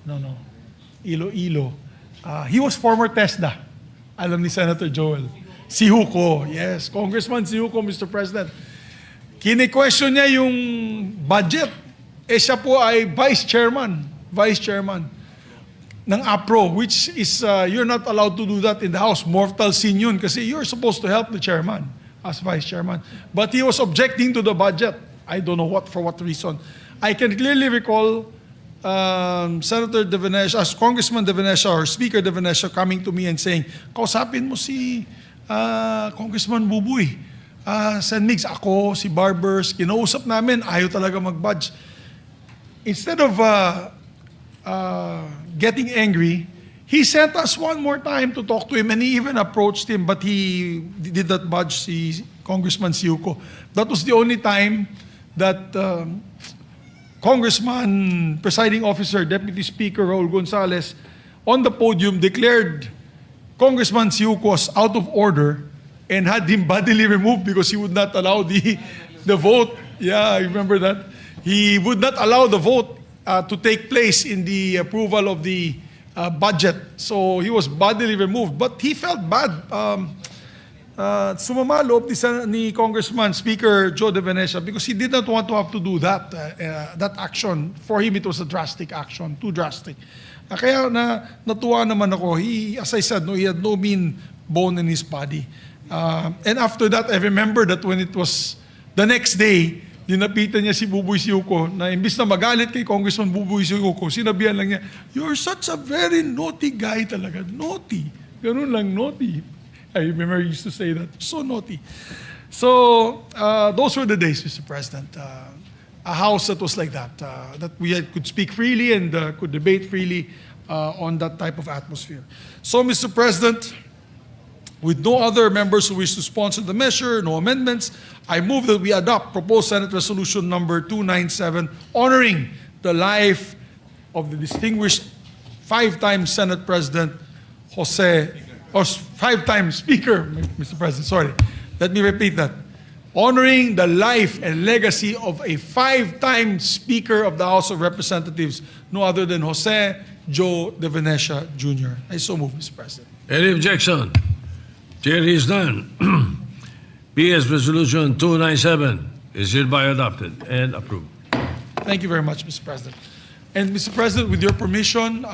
S4: No. Iloilo. He was former TESDA. Alam ni Senator Joel. Si Huco. Yes, Congressman si Huco, Mr. President. Kini-question niya yung budget. Siya po ay Vice Chairman ng APRO, which is, you're not allowed to do that in the House. Mortal sin yun kasi you're supposed to help the Chairman as Vice Chairman. But he was objecting to the budget. I don't know for what reason. I can clearly recall Senator De Venecia, as Congressman De Venecia or Speaker De Venecia coming to me and saying, kausapin mo si Congressman Bubuy. Sen Migs, ako, si Barbers, kinausap namin, ayaw talaga mag-budge. Instead of getting angry, he sent us one more time to talk to him, and he even approached him, but he did not budge si Congressman Siuko. That was the only time that Congressman, Presiding Officer, Deputy Speaker Raul Gonzales, on the podium declared Congressman Siuko was out of order and had him bodily removed because he would not allow the vote. Yeah, I remember that. He would not allow the vote to take place in the approval of the budget. So he was bodily removed. But he felt bad. Sumama loob ni Congressman Speaker Joe De Venecia because he did not want to have to do that action. For him, it was a drastic action, too drastic. Kaya natuwa naman ako. As I said, he had no mean bone in his body. And after that, I remember that when it was the next day, dinapitan niya si Buboy Siuko na imbis na magalit kay Congressman Buboy Siuko, sinabihan lang niya, "You're such a very naughty guy talaga. Naughty." Ganun lang, naughty. I remember he used to say that. So naughty. So, those were the days, Mr. President. A house that was like that we could speak freely and could debate freely on that type of atmosphere. So, Mr. President, with no other members who wish to sponsor the measure, no amendments, I move that we adopt proposed Senate Resolution number 297, honoring the life of the distinguished 5-time Senate President or 5-time Speaker, Mr. President, sorry. Let me repeat that. Honoring the life and legacy of a 5-time Speaker of the House of Representatives, no other than Jose Joe De Venecia Jr. I so move, Mr. President.
S2: Any objection? Chair is done. PS Resolution 297 is hereby adopted and approved.
S4: Thank you very much, Mr. President. And Mr. President, with your permission,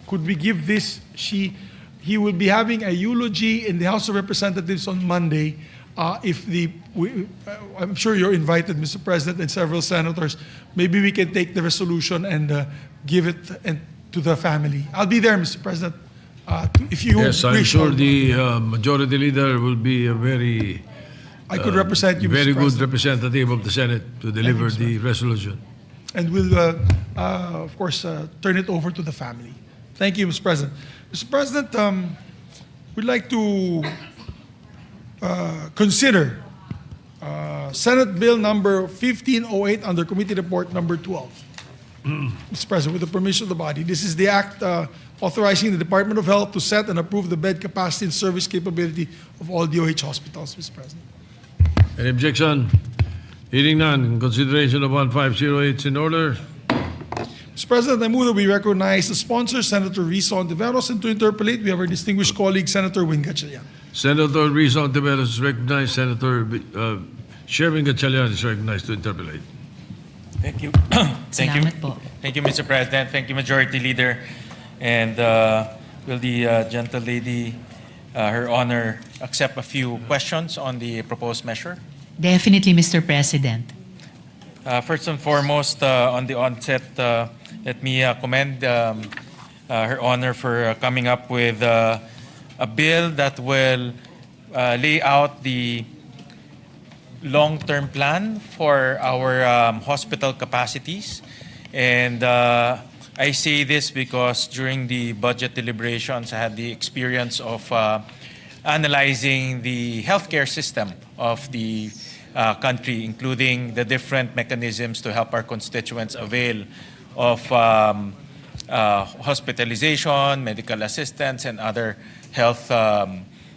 S4: could we give this? He will be having a eulogy in the House of Representatives on Monday. I'm sure you're invited, Mr. President, and several senators. Maybe we can take the resolution and give it to the family. I'll be there, Mr. President. If you
S2: Yes, I'm
S4: wish,
S2: sure the Majority Leader will be a very
S4: I could represent you,
S2: very
S4: Mr.
S2: good
S4: President.
S2: representative of the Senate to deliver the resolution.
S4: And we'll, of course, turn it over to the family. Thank you, Mr. President. Mr. President, we'd like to consider Senate Bill number 1508 under Committee Report number 12. Mr. President, with the permission of the body, this is the act authorizing the Department of Health to set and approve the bed capacity and service capability of all DOH hospitals, Mr. President.
S2: Any objection? Hearing none, consideration of 1508 is in order.
S4: Mr. President, I move that we recognize the sponsor, Senator Risa Ontiveros, and to interpolate, we have our distinguished colleague, Senator Win Gatchalian.
S2: Senator Risa Ontiveros is recognized. Senator Sherwin Gatchalian is recognized to interpolate.
S10: Thank you. Thank you.
S16: Salamat po.
S10: Thank you, Mr. President. Thank you, Majority Leader. And will the gentle lady, Her Honor, accept a few questions on the proposed measure?
S16: Definitely, Mr. President.
S10: First and foremost, on the onset, let me commend Her Honor for coming up with a bill that will lay out the long-term plan for our hospital capacities. And I say this because during the budget deliberations, I had the experience of analyzing the healthcare system of the country, including the different mechanisms to help our constituents avail of hospitalization, medical assistance, and other health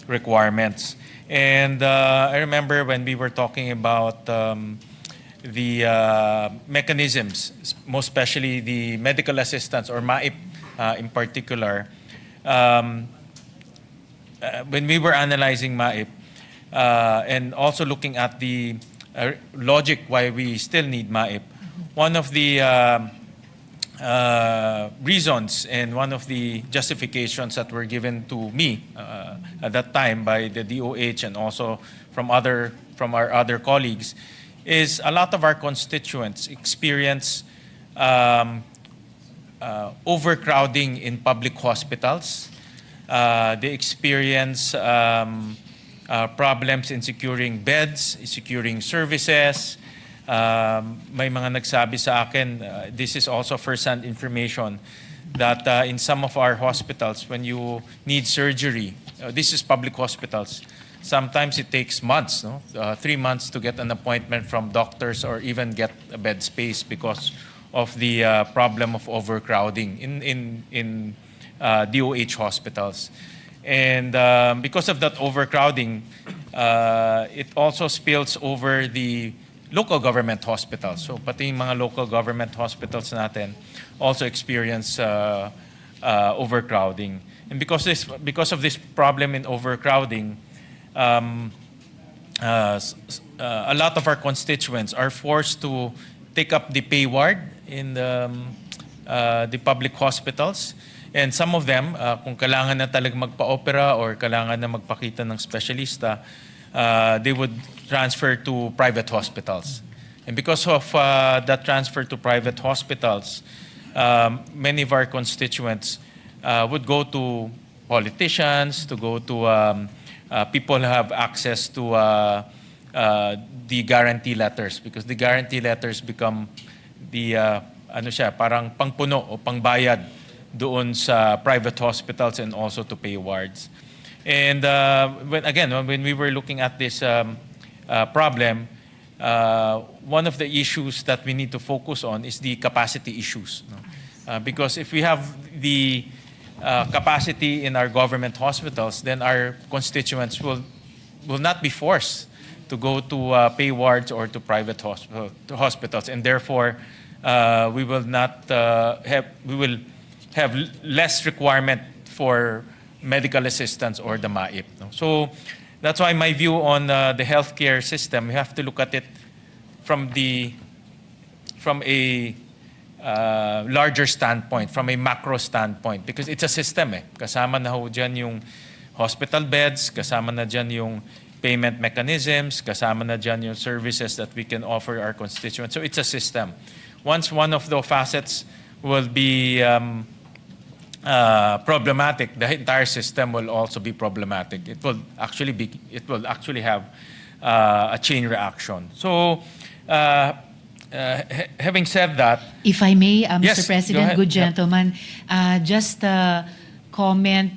S10: requirements. And I remember when we were talking about the mechanisms, most especially the medical assistance or MAIP in particular, when we were analyzing MAIP and also looking at the logic why we still need MAIP, one of the reasons and one of the justifications that were given to me at that time by the DOH and also from our other colleagues is a lot of our constituents experience overcrowding in public hospitals. They experience problems in securing beds, securing services. May mga nagsabi sa akin, this is also first-hand information, that in some of our hospitals, when you need surgery, this is public hospitals, sometimes it takes months, 3 months to get an appointment from doctors or even get a bed space because of the problem of overcrowding in DOH hospitals. And because of that overcrowding, it also spills over the local government hospitals. So pati yung mga local government hospitals natin also experience overcrowding. And because of this problem in overcrowding, a lot of our constituents are forced to take up the pay ward in the public hospitals. And some of them, kung kailangan na talaga magpa-opera or kailangan na magpakita ng specialista, they would transfer to private hospitals. And because of that transfer to private hospitals, many of our constituents would go to politicians, to go to people who have access to the guarantee letters, because the guarantee letters become the parang pangpuno o pangbayad doon sa private hospitals and also to pay wards. And when we were looking at this problem, one of the issues that we need to focus on is the capacity issues. Because if we have the capacity in our government hospitals, then our constituents will not be forced to go to pay wards or to private hospitals, and therefore we will have less requirement for medical assistance or the MAIP. So that's why my view on the healthcare system, we have to look at it from a larger standpoint, from a macro standpoint, because it's a system. Kasama na ho dyan yung hospital beds, kasama na dyan yung payment mechanisms, kasama na dyan yung services that we can offer our constituents. So it's a system. Once one of the facets will be problematic, the entire system will also be problematic. It will actually have a chain reaction. So, having said that,
S16: If I may,
S10: Yes,
S16: Mr. President,
S10: go
S16: good
S10: ahead.
S16: gentleman, just comment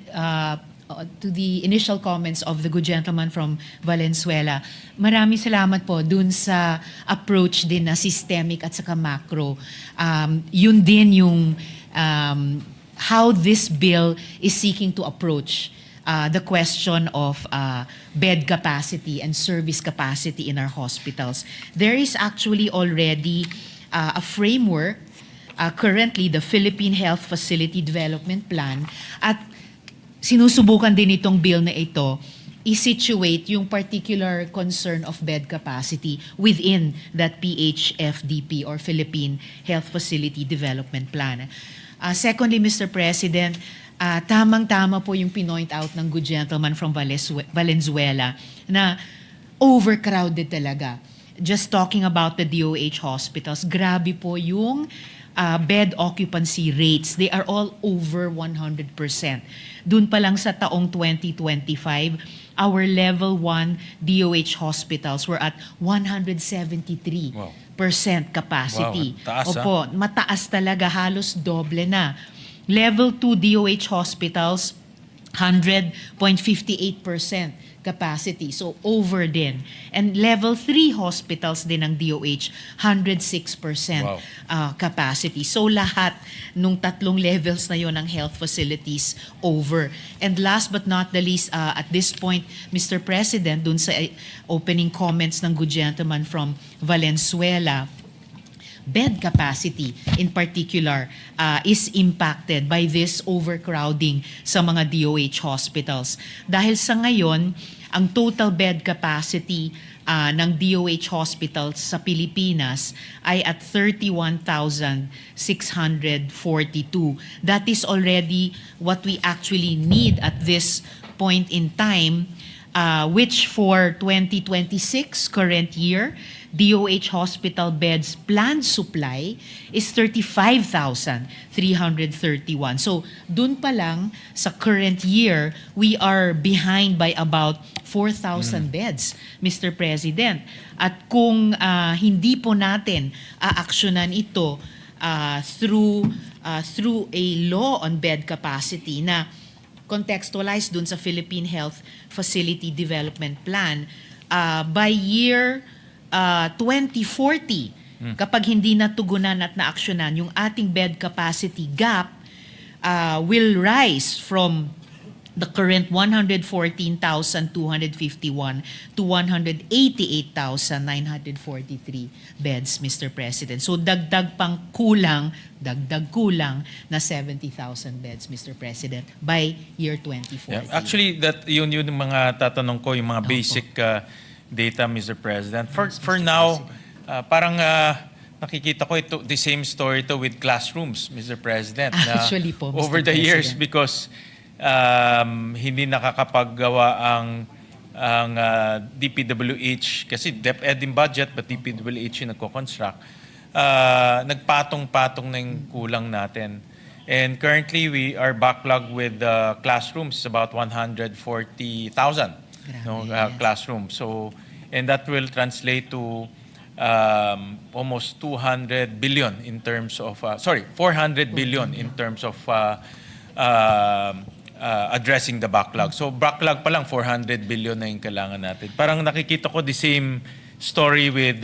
S16: to the initial comments of the good gentleman from Valenzuela. Maraming salamat po dun sa approach din na systemic at saka macro. Yun din yung how this bill is seeking to approach the question of bed capacity and service capacity in our hospitals. There is actually already a framework, currently the Philippine Health Facility Development Plan, at sinusubukan din itong bill na ito i-situate yung particular concern of bed capacity within that PHFDP or Philippine Health Facility Development Plan. Secondly, Mr. President, tamang-tama po yung pinoint out ng good gentleman from Valenzuela na overcrowded talaga. Just talking about the DOH hospitals, grabe po yung bed occupancy rates. They are all over 100%. Dun pa lang sa taong 2025, our level 1 DOH hospitals were at 173% capacity.
S10: Wow, taas,
S16: Opo, mataas talaga, halos doble na. Level 2 DOH hospitals, 100.58% capacity. So over din. And level 3 hospitals din ng DOH, 106% capacity. So lahat nung tatlong levels na yon ng health facilities over. And last but not the least, at this point, Mr. President, dun sa opening comments ng good gentleman from Valenzuela, bed capacity in particular is impacted by this overcrowding sa mga DOH hospitals. Dahil sa ngayon, ang total bed capacity ng DOH hospitals sa Pilipinas ay at 31,642. That is already what we actually need at this point in time, which for 2026 current year, DOH hospital beds planned supply is 35,331. So, dun pa lang sa current year, we are behind by about 4,000 beds, Mr. President. At kung hindi po natin aaksyonan ito through a law on bed capacity na contextualized dun sa Philippine Health Facility Development Plan, by year 2040, kapag hindi natugunan at naaksyonan, yung ating bed capacity gap will rise from the current 114,251 to 188,943 beds, Mr. President. So dagdag kulang na 70,000 beds, Mr. President, by year 2040.
S10: Yeah, actually, yun yung mga tatanong ko, yung mga basic data, Mr. President. For now, parang nakikita ko the same story to with classrooms, Mr. President. Na
S16: Actually po, Mr.
S10: over the years,
S16: President.
S10: because hindi nakakapaggawa ang DPWH, kasi DepEd in budget, but DPWH yung nagko-construct, nagpatong-patong na yung kulang natin. And currently, we are backlogged with classrooms, about 140,000 classrooms. So, and that will translate to almost 200 billion in terms of, 400 billion in terms of addressing the backlog. So backlog pa lang, 400 billion na yung kailangan natin. Parang nakikita ko the same story with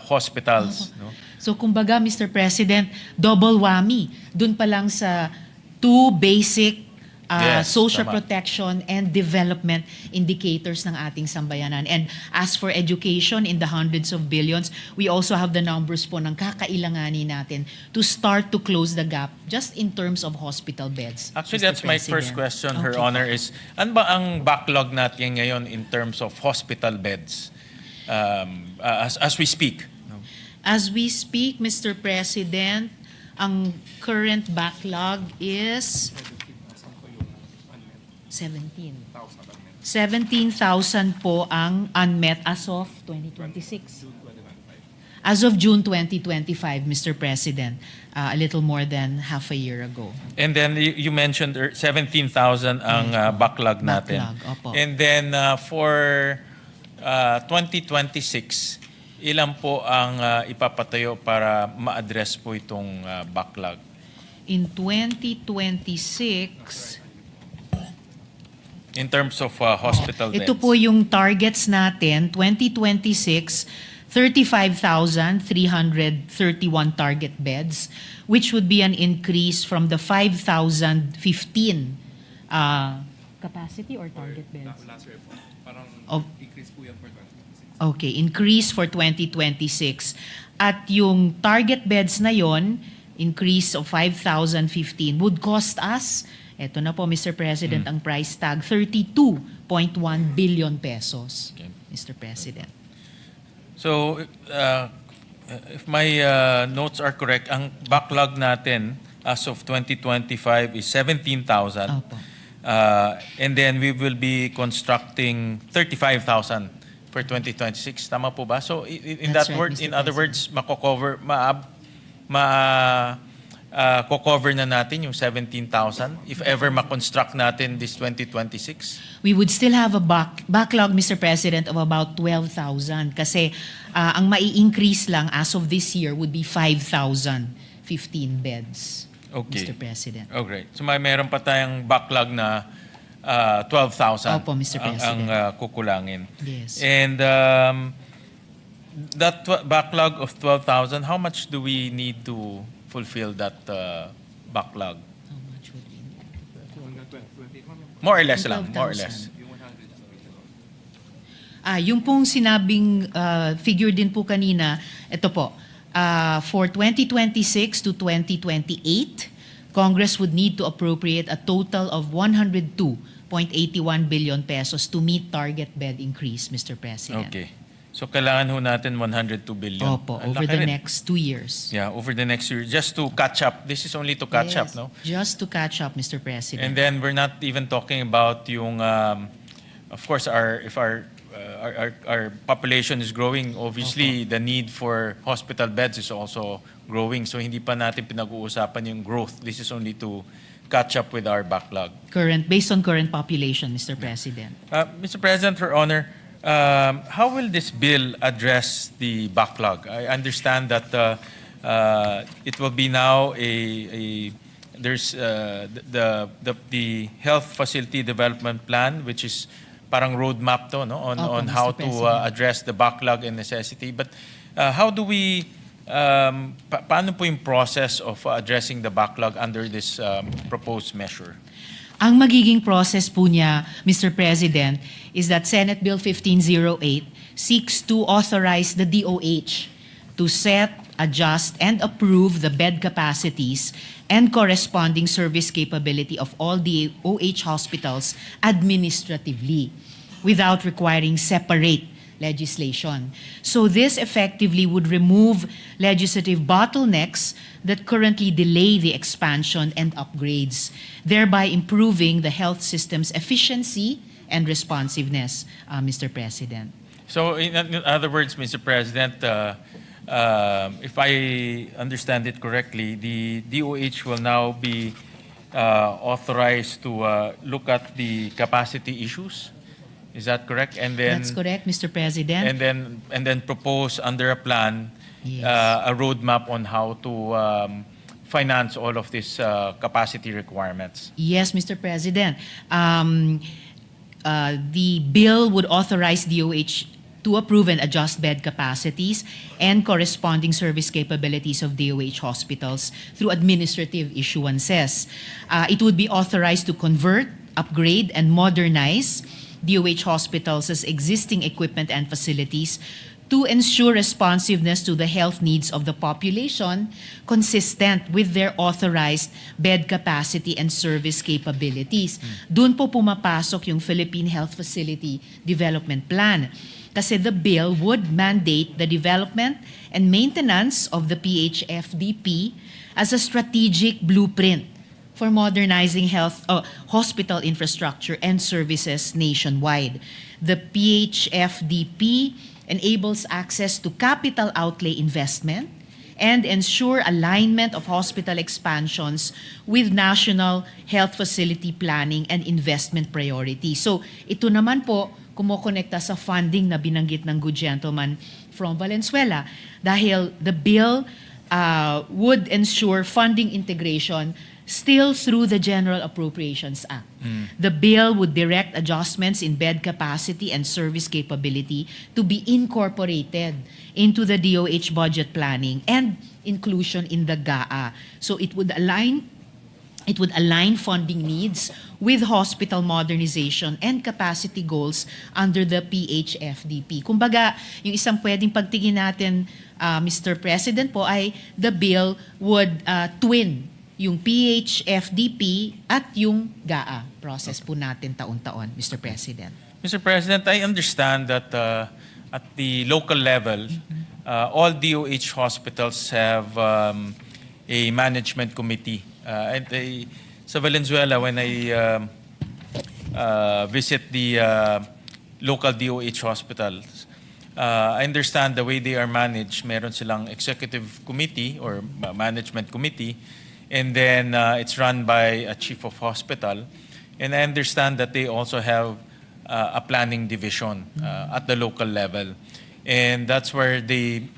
S10: hospitals. No?
S16: So kumbaga, Mr. President, double whammy. Doon pa lang sa two basic
S10: Yes,
S16: social
S10: tama.
S16: protection and development indicators ng ating sambayanan. And as for education, in the hundreds of billions, we also have the numbers po ng kakailanganin natin to start to close the gap just in terms of hospital beds.
S10: Actually,
S16: Mr.
S10: that's my first
S16: President.
S10: question, Her
S16: Okay.
S10: Honor, is ano ba ang backlog natin ngayon in terms of hospital beds as we speak? No?
S16: As we speak, Mr. President, ang current backlog is 17,000 po ang unmet as of 2026. As of June 2025, Mr. President, a little more than half a year ago.
S10: And then you mentioned 17,000 ang backlog natin.
S16: Backlog, opo.
S10: And then for 2026, ilan po ang ipapatayo para ma-address po itong backlog?
S16: In 2026,
S10: in terms of hospital beds?
S16: Ito po yung targets natin, 2026, 35,331 target beds, which would be an increase from the 5,015 capacity or target beds? Okay, increase for 2026. At yung target beds na yon, increase of 5,015, would cost us, eto na po Mr. President, ang price tag, 32.1 billion pesos,
S10: Okay.
S16: Mr. President.
S10: So, if my notes are correct, ang backlog natin as of 2025 is 17,000.
S16: Opo.
S10: And then we will be constructing 35,000 for 2026. Tama po ba? So, in
S16: That's
S10: that
S16: right,
S10: word,
S16: Mr.
S10: in other words, mako-cover na natin yung 17,000 if ever ma-construct natin this 2026?
S16: We would still have a backlog, Mr. President, of about 12,000 kasi ang mai-increase lang as of this year would be 5,015 beds,
S10: Okay.
S16: Mr. President.
S10: Oh, great. So meron pa tayong backlog na 12,000
S16: Opo, Mr. President.
S10: ang kukulangin.
S16: Yes.
S10: And that backlog of 12,000, how much do we need to fulfill that backlog?
S16: How much would we need?
S10: More or less lang, more or
S16: 12,000.
S10: less.
S16: Yung pong sinabing figure din po kanina, ito po, for 2026 to 2028, Congress would need to appropriate a total of 102.81 billion pesos to meet target bed increase, Mr. President.
S10: Okay. So kailangan ho natin 102 billion.
S16: Opo,
S10: Ang
S16: over
S10: laki
S16: the
S10: rin.
S16: next 2 years.
S10: Yeah, over the next year, just to catch up. This is only to catch up,
S16: Yes,
S10: no?
S16: Just to catch up, Mr. President.
S10: And then we're not even talking about yung, of course, if our population is growing, obviously the need for hospital beds is also growing. So hindi pa natin pinag-uusapan yung growth. This is only to catch up with our backlog.
S16: Based on current population, Mr. President.
S10: Mr. President, for honor, how will this bill address the backlog? I understand that it will be now there's the health facility development plan, which is parang roadmap to, no, on
S16: Opo,
S10: how
S16: Mr.
S10: to
S16: President.
S10: address the backlog and necessity. But how do we paano po yung process of addressing the backlog under this proposed measure?
S16: Ang magiging process po niya, Mr. President, is that Senate Bill 1508 seeks to authorize the DOH to set, adjust, and approve the bed capacities and corresponding service capability of all DOH hospitals administratively without requiring separate legislation. So this effectively would remove legislative bottlenecks that currently delay the expansion and upgrades, thereby improving the health system's efficiency and responsiveness, Mr. President.
S10: So in other words, Mr. President, if I understand it correctly, the DOH will now be authorized to look at the capacity issues. Is that correct? And then
S16: That's correct, Mr. President.
S10: and then propose under a plan
S16: Yes.
S10: a roadmap on how to finance all of these capacity requirements.
S16: Yes, Mr. President. The bill would authorize DOH to approve and adjust bed capacities and corresponding service capabilities of DOH hospitals through administrative issuances. It would be authorized to convert, upgrade, and modernize DOH hospitals' existing equipment and facilities to ensure responsiveness to the health needs of the population consistent with their authorized bed capacity and service capabilities. Doon po pumapasok yung Philippine Health Facility Development Plan. Kasi the bill would mandate the development and maintenance of the PHFDP as a strategic blueprint for modernizing hospital infrastructure and services nationwide. The PHFDP enables access to capital outlay investment and ensure alignment of hospital expansions with national health facility planning and investment priorities. So ito naman po kumokonekta sa funding na binanggit ng good gentleman from Valenzuela dahil the bill would ensure funding integration still through the General Appropriations Act. The bill would direct adjustments in bed capacity and service capability to be incorporated into the DOH budget planning and inclusion in the GAA. So it would align funding needs with hospital modernization and capacity goals under the PHFDP. Kumbaga, yung isang pwedeng pagtingin natin, Mr. President po, ay the bill would twin yung PHFDP at yung GAA process po natin taon-taon, Mr. President.
S10: Mr. President, I understand that at the local level, all DOH hospitals have a management committee. Sa Valenzuela, when I visit the local DOH hospitals, I understand the way they are managed. Meron silang executive committee or management committee, and then it's run by a chief of hospital. And I understand that they also have a planning division at the local level. And that's where they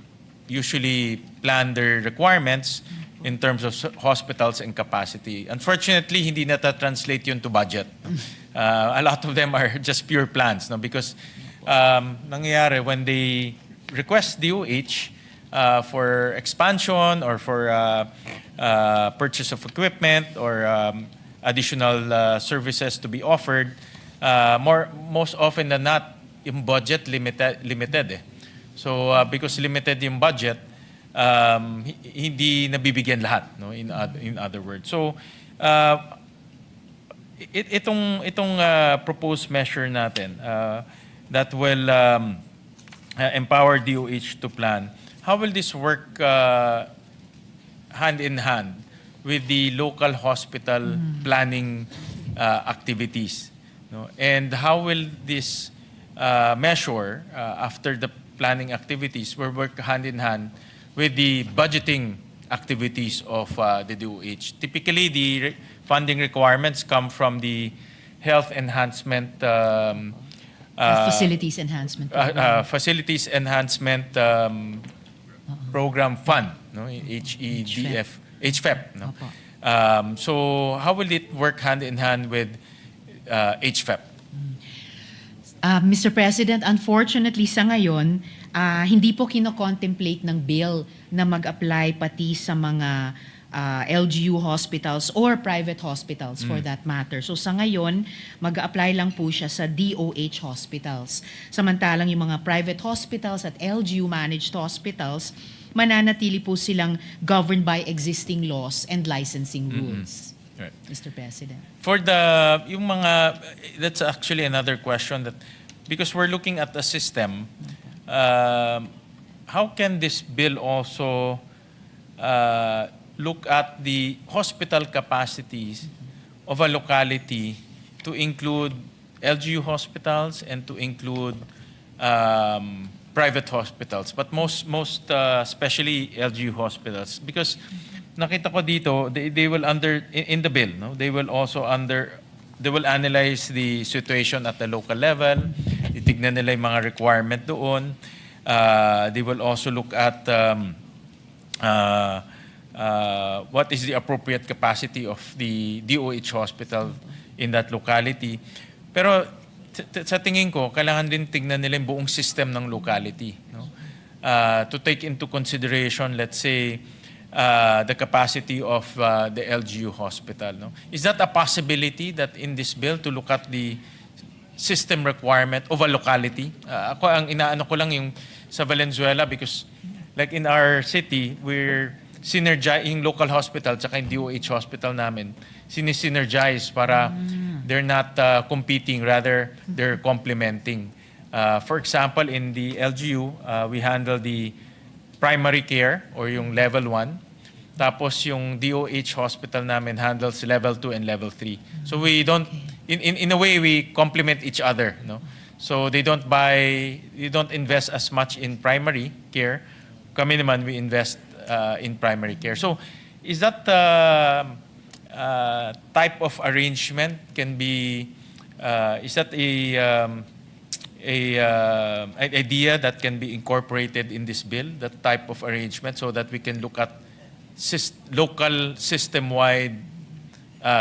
S10: usually plan their requirements in terms of hospitals and capacity. Unfortunately, hindi nata-translate yun to budget. A lot of them are just pure plans, no? Because nangyayari when they request DOH for expansion or for purchase of equipment or additional services to be offered, most often than not, yung budget limited eh. So because limited yung budget, hindi nabibigyan lahat, no? In other words. So itong proposed measure natin that will empower DOH to plan, how will this work hand in hand with the local hospital planning activities? No? And how will this measure after the planning activities will work hand in hand with the budgeting activities of the DOH? Typically, the funding requirements come from the health enhancement
S16: Facilities enhancement program.
S10: facilities enhancement program fund, no? HFEP, no? So how will it work hand in hand with HFEP?
S16: Mr. President, unfortunately sa ngayon, hindi po kino-contemplate ng bill na mag-apply pati sa mga LGU hospitals or private hospitals for that matter. So sa ngayon, mag-apply lang po siya sa DOH hospitals. Samantalang yung mga private hospitals at LGU managed hospitals, mananatili po silang governed by existing laws and licensing rules.
S10: Right.
S16: Mr. President.
S10: For yung mga, that's actually another question that, because we're looking at a system, how can this bill also look at the hospital capacities of a locality to include LGU hospitals and to include private hospitals, but most especially LGU hospitals, because nakita ko dito they will in the bill, no, they will analyze the situation at the local level, titignan nila yung mga requirement doon, they will also look at what is the appropriate capacity of the DOH hospital in that locality. Pero sa tingin ko, kailangan din tingnan nila yung buong system ng locality, no? To take into consideration, let's say, the capacity of the LGU hospital. No? Is that a possibility that in this bill to look at the system requirement of a locality? Ako, ang inaano ko lang yung sa Valenzuela, because like in our city, we're synergizing local hospital tsaka yung DOH hospital namin, sinisynergize para they're not competing, rather they're complementing. For example, in the LGU, we handle the primary care or yung level 1. Tapos yung DOH hospital namin handles level 2 and level 3. So we don't, in a way, we complement each other, no? So they don't invest as much in primary care. Kami naman, we invest in primary care. So is that type of arrangement can be, is that an idea that can be incorporated in this bill, that type of arrangement, so that we can look at local system-wide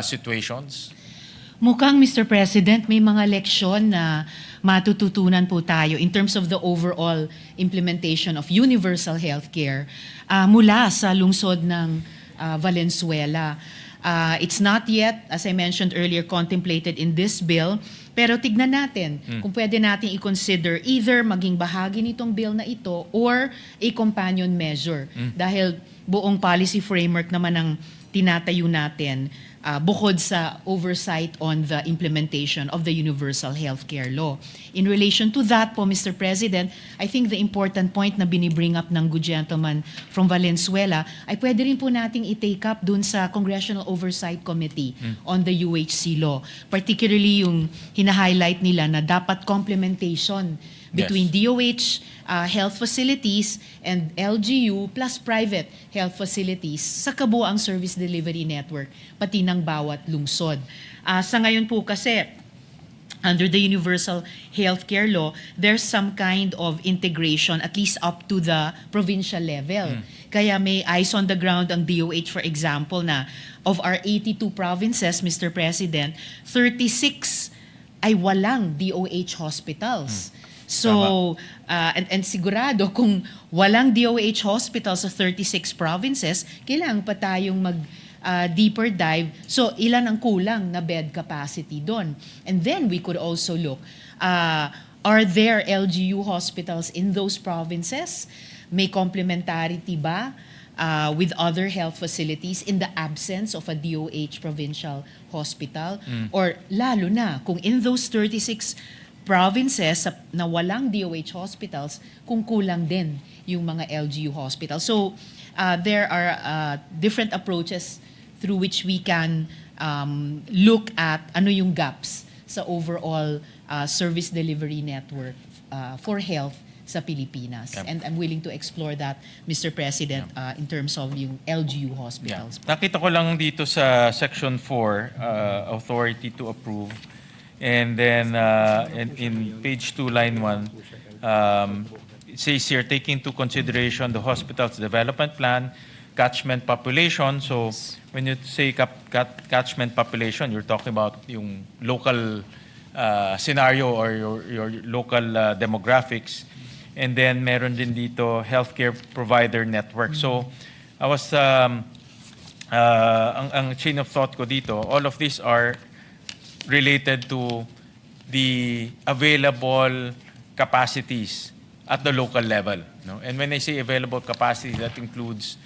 S10: situations?
S16: Mukhang, Mr. President, may mga leksyon na matututunan po tayo in terms of the overall implementation of universal healthcare mula sa lungsod ng Valenzuela. It's not yet, as I mentioned earlier, contemplated in this bill, pero tignan natin kung pwede natin i-consider either maging bahagi nitong bill na ito or a companion measure. Dahil buong policy framework naman ang tinatayo natin bukod sa oversight on the implementation of the Universal Healthcare Law. In relation to that po, Mr. President, I think the important point na binibring up ng good gentleman from Valenzuela ay pwede rin po nating i-take up dun sa Congressional Oversight Committee on the UHC law. Particularly yung hina-highlight nila na dapat complementation between DOH health facilities and LGU plus private health facilities sa kabuuang service delivery network, pati ng bawat lungsod. Sa ngayon po kasi, under the Universal Healthcare Law, there's some kind of integration at least up to the provincial level. Kaya may eyes on the ground ang DOH, for example, na of our 82 provinces, Mr. President, 36 ay walang DOH hospitals. So, and sigurado kung walang DOH hospital sa 36 provinces, kailangan pa tayong deeper dive. So, ilan ang kulang na bed capacity doon? And then we could also look, are there LGU hospitals in those provinces? May complementarity ba with other health facilities in the absence of a DOH provincial hospital? Or lalo na, kung in those 36 provinces na walang DOH hospitals, kung kulang din yung mga LGU hospitals. So, there are different approaches through which we can look at ano yung gaps sa overall service delivery network for health sa Pilipinas. And I'm willing to explore that, Mr. President, in terms of yung LGU hospitals.
S10: Nakita ko lang dito sa Section 4, authority to approve. And then in page 2, line 1, it says here, taking into consideration the hospital's development plan, catchment population. So when you say catchment population, you're talking about yung local scenario or your local demographics. And then meron din dito healthcare provider network. So I was, ang chain of thought ko dito, all of these are related to the available capacities at the local level. No? And when I say available capacity, that includes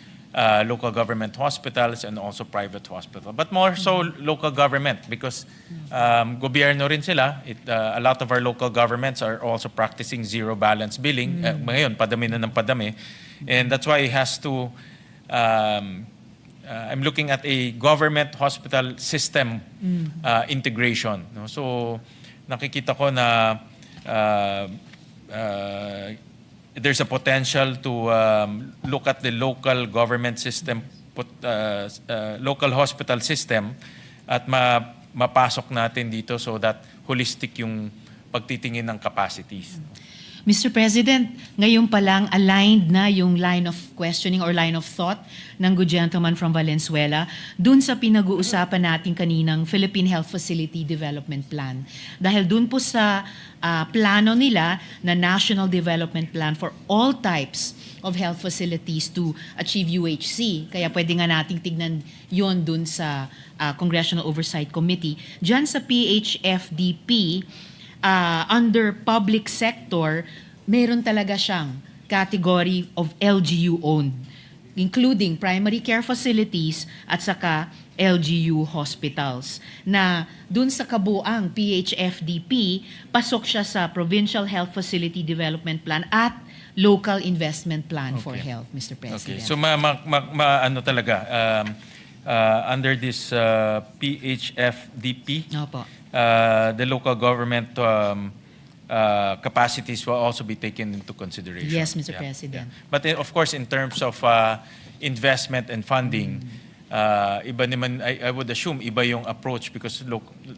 S10: local government hospitals and also private hospitals. But more so local government because gobyerno rin sila. A lot of our local governments are also practicing zero balance billing. Ngayon, padami na ng padami. And that's why it has to I'm looking at a government hospital system integration. No? So nakikita ko na there's a potential to look at the local government system, local hospital system at mapasok natin dito so that holistic yung pagtitingin ng capacities.
S16: Mr. President, ngayon pa lang aligned na yung line of questioning or line of thought ng good gentleman from Valenzuela dun sa pinag-uusapan natin kaninang Philippine Health Facility Development Plan. Dahil dun po sa plano nila na National Development Plan for all types of health facilities to achieve UHC. Kaya pwede nga nating tignan yon dun sa Congressional Oversight Committee. Diyan sa PHFDP, under public sector, meron talaga siyang category of LGU-owned, including primary care facilities at saka LGU hospitals. Na dun sa kabuang PHFDP, pasok siya sa Provincial Health Facility Development Plan at Local Investment Plan for Health, Mr. President.
S10: Okay. So ano talaga, under this PHFDP,
S16: Opo.
S10: The local government capacities will also be taken into consideration.
S16: Yes, Mr. President.
S10: But of course, in terms of investment and funding, iba naman, I would assume, iba yung approach because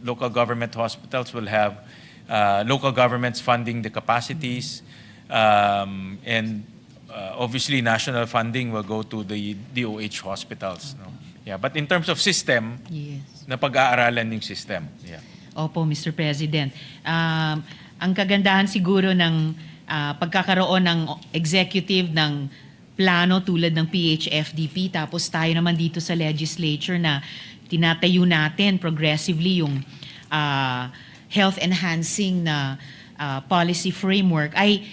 S10: local government hospitals will have local governments funding the capacities, and obviously national funding will go to the DOH hospitals. No? Yeah, but in terms of system,
S16: Yes.
S10: na pag-aaralan yung system. Yeah.
S16: Opo, Mr. President. Ang kagandahan siguro ng pagkakaroon ng executive ng plano tulad ng PHFDP, tapos tayo naman dito sa legislature na tinatayo natin progressively yung health enhancing na policy framework ay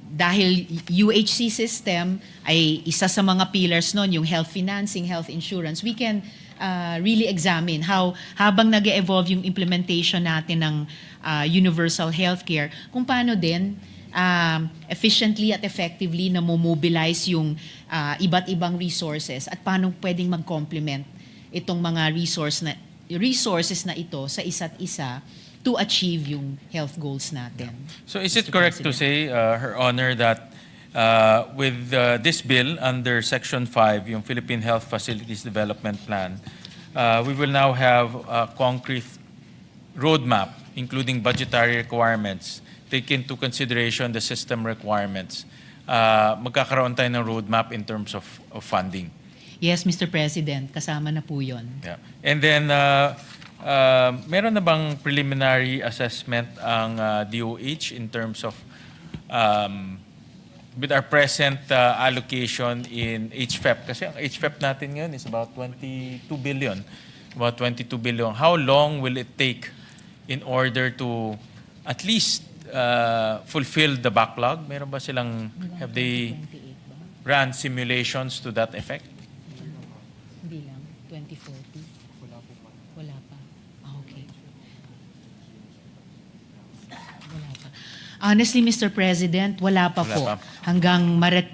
S16: dahil UHC system ay isa sa mga pillars nun, yung health financing, health insurance, we can really examine how habang nag-evolve yung implementation natin ng universal healthcare, kung paano din efficiently at effectively na mobilize yung iba't ibang resources at paano pwedeng mag-complement itong mga resources na ito sa isa't isa to achieve yung health goals natin.
S10: So is it
S16: Mr.
S10: correct to
S16: President.
S10: say, Her Honor, that with this bill under Section 5, yung Philippine Health Facilities Development Plan, we will now have a concrete roadmap, including budgetary requirements, take into consideration the system requirements. Magkakaroon tayo ng roadmap in terms of funding.
S16: Yes, Mr. President, kasama na po yun.
S10: Yeah. And then, meron na bang preliminary assessment ang DOH in terms of with our present allocation in HFEP? Kasi ang HFEP natin ngayon is about 22 billion. About 22 billion. How long will it take in order to at least fulfill the backlog? Meron ba silang, have they ran simulations to that effect?
S16: Hindi lang, 2040. Wala pa. Okay. Wala pa. Honestly, Mr. President, wala pa
S10: Wala
S16: po.
S10: pa.
S16: Hanggang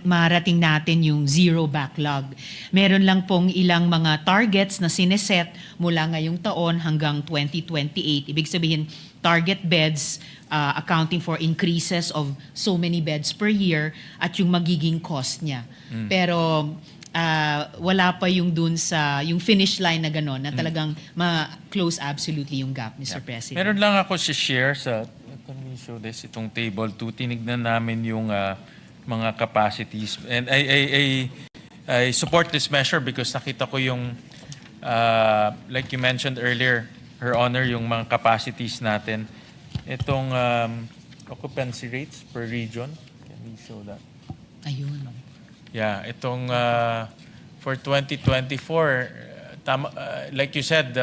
S16: marating natin yung zero backlog. Meron lang pong ilang mga targets na sineset mula ngayong taon hanggang 2028. Ibig sabihin, target beds accounting for increases of so many beds per year at yung magiging cost niya. Pero wala pa yung dun sa yung finish line na gano'n na talagang ma-close absolutely yung gap, Mr. President.
S10: Meron lang ako share sa, let me show this, itong table 2. Tinignan namin yung mga capacities. And I support this measure because nakita ko yung, like you mentioned earlier, Her Honor, yung mga capacities natin. Itong occupancy rates per region. Can we show that?
S16: Ayun.
S10: Yeah, itong for 2024, tama, like you said,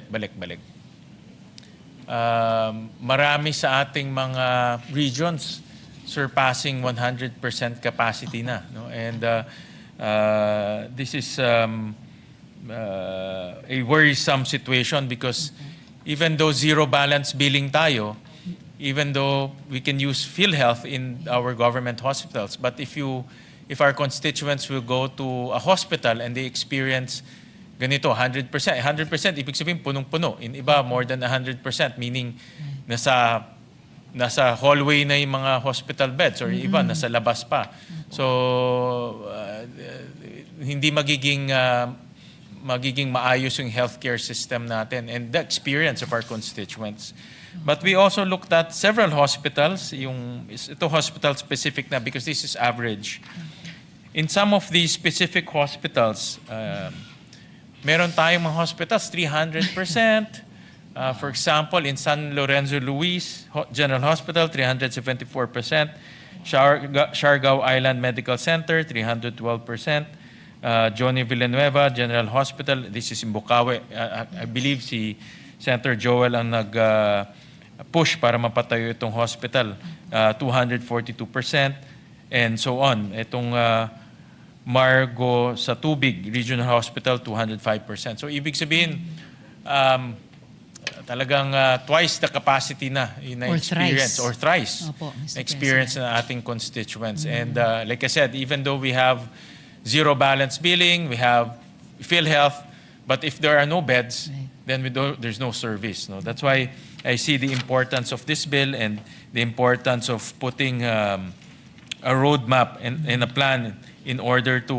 S10: balik. Marami sa ating mga regions surpassing 100% capacity na, no? And this is a worrisome situation because even though zero balance billing tayo, even though we can use PhilHealth in our government hospitals, but if our constituents will go to a hospital and they experience ganito, 100%, ibig sabihin punong-puno. In iba, more than 100%, meaning nasa hallway na yung mga hospital beds or iba, nasa labas pa. So, hindi magiging maayos yung healthcare system natin and the experience of our constituents. But we also looked at several hospitals, ito hospital specific na because this is average. In some of these specific hospitals, meron tayong mga hospitals 300%. For example, in San Lorenzo Luis General Hospital, 374%. Siargao Island Medical Center, 312%. Johnny Villanueva General Hospital, this is in Bukawi. I believe si Senator Joel ang nag-push para mapatayo itong hospital, 242%, and so on. Itong Margo sa Tubig Regional Hospital, 205%. So ibig sabihin, talagang twice the capacity na in
S16: Or
S10: experience
S16: thrice.
S10: or thrice
S16: Opo, Mr.
S10: experience na ating constituents. And like I said, even though we have zero balance billing, we have PhilHealth, but if there are no beds, then there's no service. No? That's why I see the importance of this bill and the importance of putting a roadmap and a plan in order to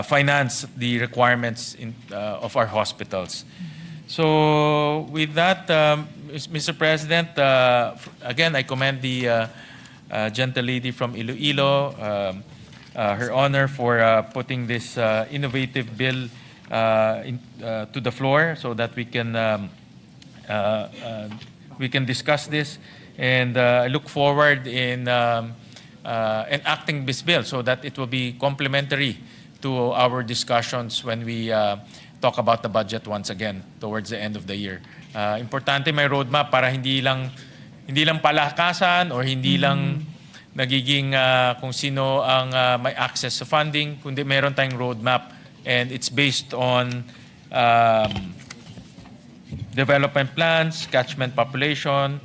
S10: finance the requirements of our hospitals. So with that, Mr. President, again, I commend the gentle lady from Iloilo, Her Honor for putting this innovative bill to the floor so that we can discuss this. And I look forward in enacting this bill so that it will be complementary to our discussions when we talk about the budget once again towards the end of the year. Importante may roadmap para hindi lang palakasan or hindi lang nagiging kung sino ang may access sa funding, kundi meron tayong roadmap and it's based on development plans, catchment population,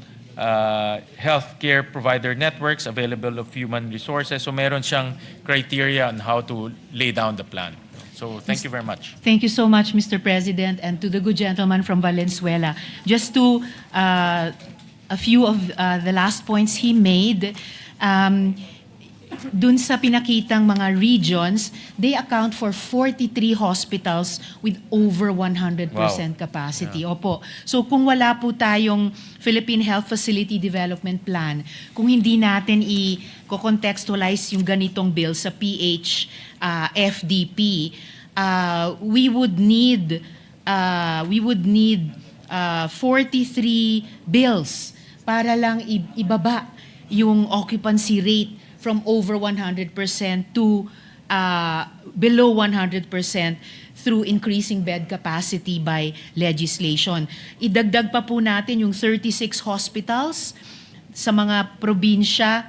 S10: healthcare provider networks, available of human resources. So meron siyang criteria on how to lay down the plan. So thank you very much.
S16: Thank you so much, Mr. President, and to the good gentleman from Valenzuela. Just to a few of the last points he made, dun sa pinakitang mga regions, they account for 43 hospitals with over 100% capacity. Opo. So kung wala po tayong Philippine Health Facility Development Plan, kung hindi natin i-contextualize yung ganitong bill sa PH FDP, we would need 43 bills para lang ibaba yung occupancy rate from over 100% to below 100% through increasing bed capacity by legislation. Idagdag pa po natin yung 36 hospitals sa mga probinsya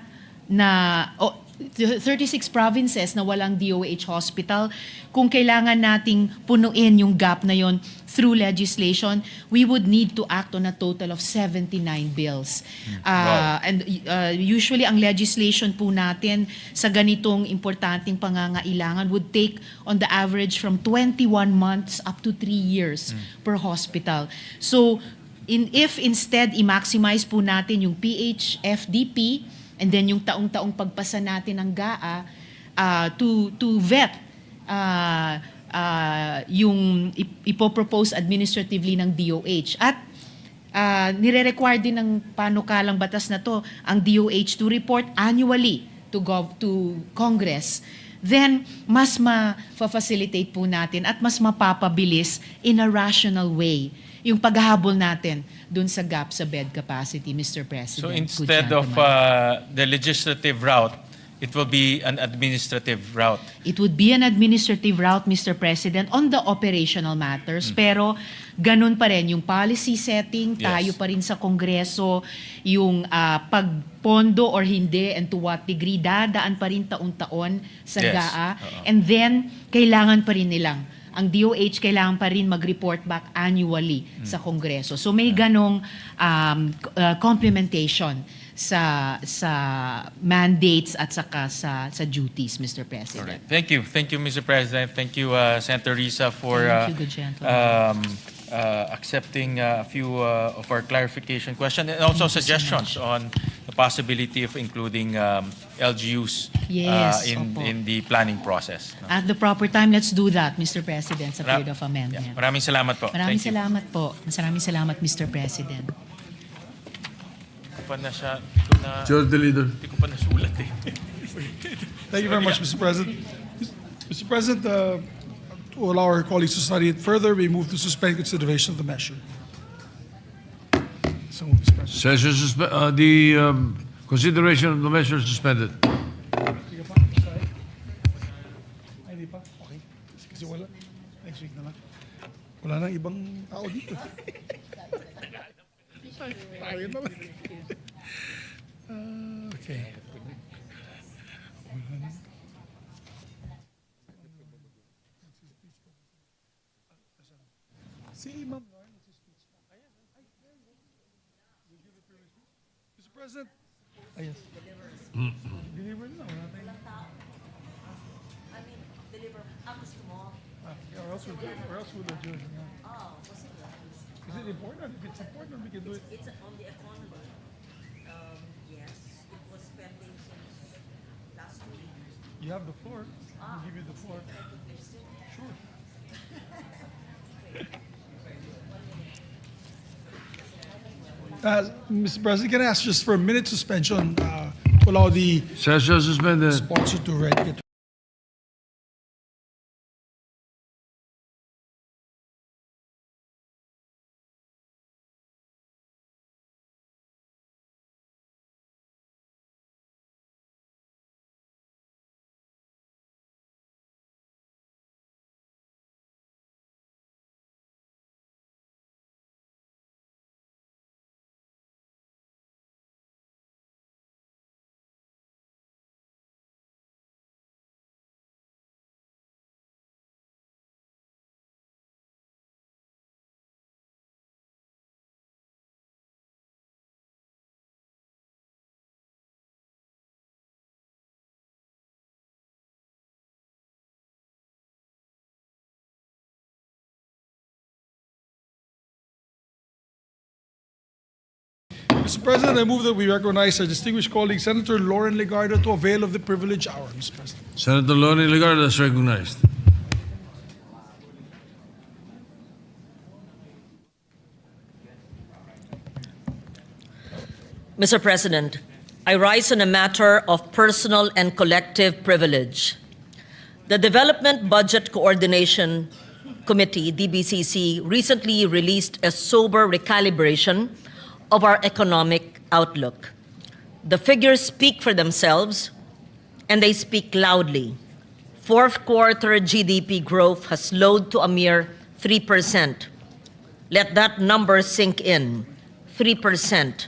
S16: na 36 provinces na walang DOH hospital. Kung kailangan nating punuin yung gap na yon through legislation, we would need to act on a total of 79 bills. And usually ang legislation po natin sa ganitong importanteng pangangailangan would take on the average from 21 months up to 3 years per hospital. So if instead i-maximize po natin yung PH FDP and then yung taong-taong pagpasa natin ng GAA to vet yung ipopropose administratively ng DOH. At nire-require din ng panukalang batas na to ang DOH to report annually to Congress. Then, mas ma-facilitate po natin at mas mapapabilis in a rational way yung paghahabol natin dun sa gap sa bed capacity, Mr. President.
S10: So instead of the legislative route, it will be an administrative route.
S16: It would be an administrative route, Mr. President, on the operational matters. Pero ganun pa rin, yung policy setting, tayo pa rin sa Kongreso, yung pagpondo or hindi and to what degree, dadaan pa rin taon-taon sa GAA. And then, kailangan pa rin nilang ang DOH kailangan pa rin mag-report back annually sa Kongreso. So may ganong complementation sa mandates at saka sa duties, Mr. President.
S10: Right. Thank you, Mr. President. Thank you, Senator Risa, for
S16: Thank you, good gentleman.
S10: accepting a few of our clarification questions and also suggestions on the possibility of including LGUs in the planning process.
S16: At the proper time, let's do that, Mr. President, sa period of amendment.
S10: Maraming salamat po.
S16: Maraming
S10: Thank you.
S16: salamat po. Maraming salamat, Mr. President.
S10: Hindi ko pa na siya,
S2: George the Leader.
S10: hindi ko pa nasulat eh.
S4: Thank you very much, Mr. President. Mr. President, to allow our colleagues to study it further, we move to suspend consideration of the measure. So, Mr. President.
S2: Session the consideration of the measure suspended.
S4: Ay, di pa? Okay. Kasi wala. Next week na lang. Wala nang ibang tao dito. Tayo na lang. Okay. Si Ma'am Lauren, Mr. President. Yes. Deliver na. Wala tayong... Or else we'll adjourn. Is it important? If it's important, we can do it.
S11: It's on the economy. Yes, it was pending since last week.
S4: You have the floor. I'll give you the floor. Sure. Mr. President, can I ask just for a minute suspension to allow the
S2: Session suspended.
S4: sponsor to get Mr. President, I move that we recognize our distinguished colleague, Senator Lauren Legarda, to avail of the privilege hour, Mr. President.
S2: Senator Lonnie Legarda is recognized.
S11: Mr. President, I rise on a matter of personal and collective privilege. The Development Budget Coordination Committee, DBCC, recently released a sober recalibration of our economic outlook. The figures speak for themselves, and they speak loudly. Fourth quarter GDP growth has slowed to a mere 3%. Let that number sink in, 3%.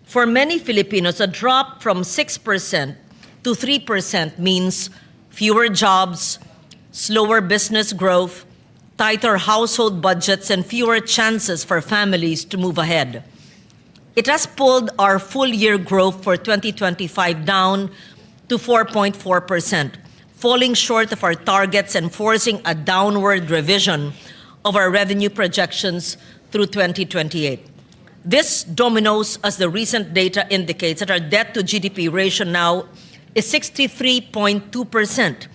S11: For many Filipinos, a drop from 6% to 3% means fewer jobs, slower business growth, tighter household budgets, and fewer chances for families to move ahead. It has pulled our full-year growth for 2025 down to 4.4%, falling short of our targets and forcing a downward revision of our revenue projections through 2028. This dominoes as the recent data indicates that our debt-to-GDP ratio now is 63.2%,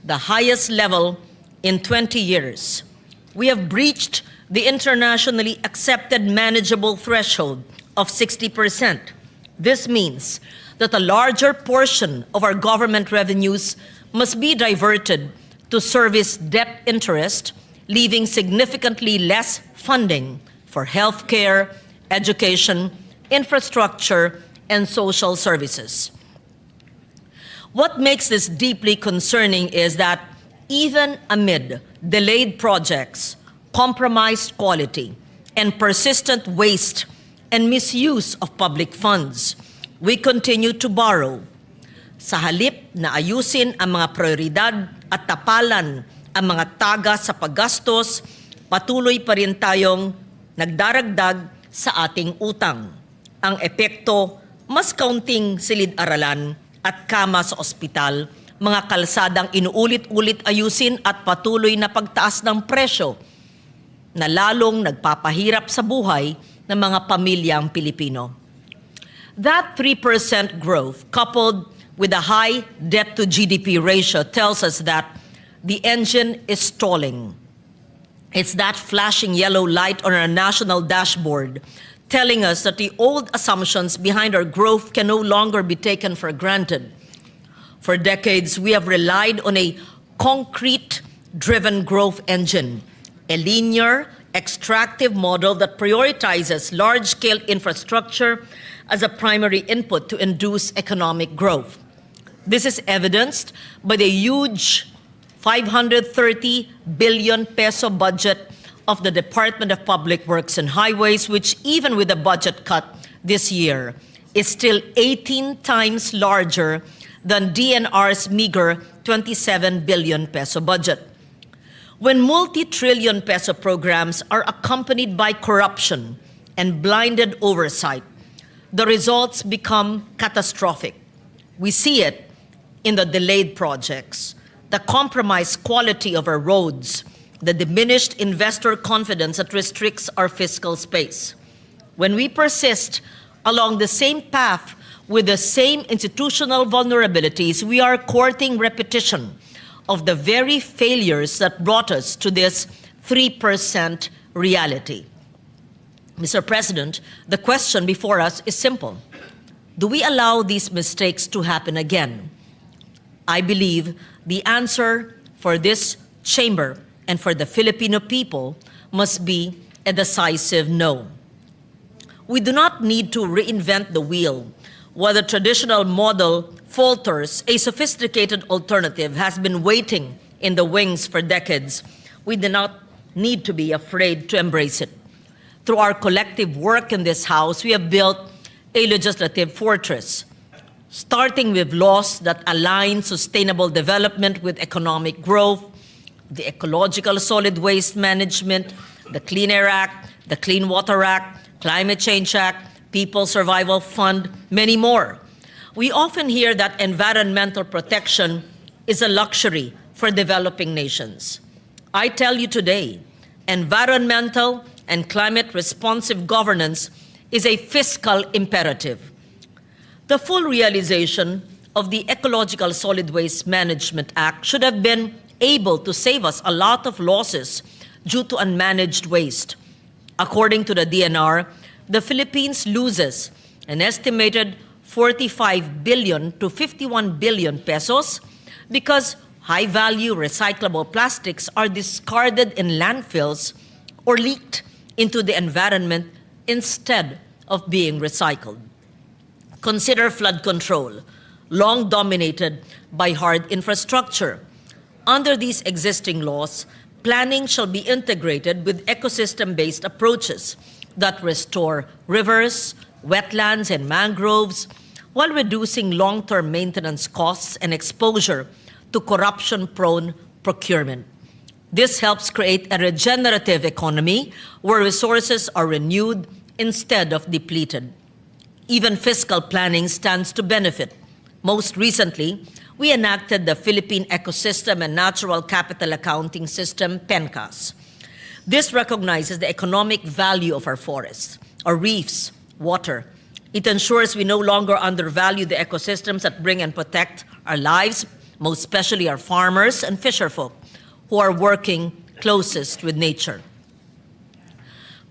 S11: the highest level in 20 years. We have breached the internationally accepted manageable threshold of 60%. This means that a larger portion of our government revenues must be diverted to service debt interest, leaving significantly less funding for healthcare, education, infrastructure, and social services. What makes this deeply concerning is that even amid delayed projects, compromised quality, and persistent waste and misuse of public funds, we continue to borrow. Sa halip na ayusin ang mga prioridad at tapalan ang mga taga sa paggastos, patuloy pa rin tayong nagdaragdag sa ating utang. Ang epekto, mas kaunting silid-aralan at kama sa ospital, mga kalsadang inuulit-ulit ayusin at patuloy na pagtaas ng presyo na lalong nagpapahirap sa buhay ng mga pamilyang Pilipino. That 3% growth coupled with a high debt-to-GDP ratio tells us that the engine is stalling. It's that flashing yellow light on our national dashboard telling us that the old assumptions behind our growth can no longer be taken for granted. For decades, we have relied on a concrete-driven growth engine, a linear, extractive model that prioritizes large-scale infrastructure as a primary input to induce economic growth. This is evidenced by the huge 530 billion peso budget of the Department of Public Works and Highways, which even with a budget cut this year, is still 18 times larger than DNR's meager 27 billion peso budget. When multi-trillion peso programs are accompanied by corruption and blinded oversight, the results become catastrophic. We see it in the delayed projects, the compromised quality of our roads, the diminished investor confidence that restricts our fiscal space. When we persist along the same path with the same institutional vulnerabilities, we are courting repetition of the very failures that brought us to this 3% reality. Mr. President, the question before us is simple. Do we allow these mistakes to happen again? I believe the answer for this chamber and for the Filipino people must be a decisive no. We do not need to reinvent the wheel. While the traditional model falters, a sophisticated alternative has been waiting in the wings for decades. We do not need to be afraid to embrace it. Through our collective work in this House, we have built a legislative fortress, starting with laws that align sustainable development with economic growth, the Ecological Solid Waste Management, the Clean Air Act, the Clean Water Act, Climate Change Act, People's Survival Fund, many more. We often hear that environmental protection is a luxury for developing nations. I tell you today, environmental and climate responsive governance is a fiscal imperative. The full realization of the Ecological Solid Waste Management Act should have been able to save us a lot of losses due to unmanaged waste. According to the DNR, the Philippines loses an estimated 45 billion to 51 billion pesos because high-value recyclable plastics are discarded in landfills or leaked into the environment instead of being recycled. Consider flood control, long dominated by hard infrastructure. Under these existing laws, planning shall be integrated with ecosystem-based approaches that restore rivers, wetlands, and mangroves while reducing long-term maintenance costs and exposure to corruption-prone procurement. This helps create a regenerative economy where resources are renewed instead of depleted. Even fiscal planning stands to benefit. Most recently, we enacted the Philippine Ecosystem and Natural Capital Accounting System, PENCAS. This recognizes the economic value of our forests, our reefs, water. It ensures we no longer undervalue the ecosystems that bring and protect our lives, most especially our farmers and fisherfolk, who are working closest with nature.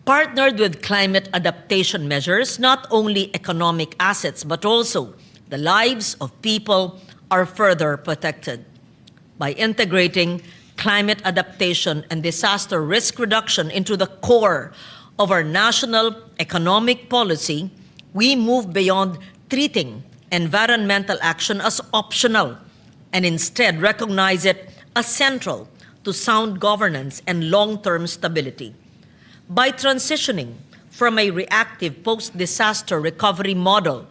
S11: Partnered with climate adaptation measures, not only economic assets, but also the lives of people are further protected. By integrating climate adaptation and disaster risk reduction into the core of our national economic policy, we move beyond treating environmental action as optional and instead recognize it as central to sound governance and long-term stability. By transitioning from a reactive post-disaster recovery model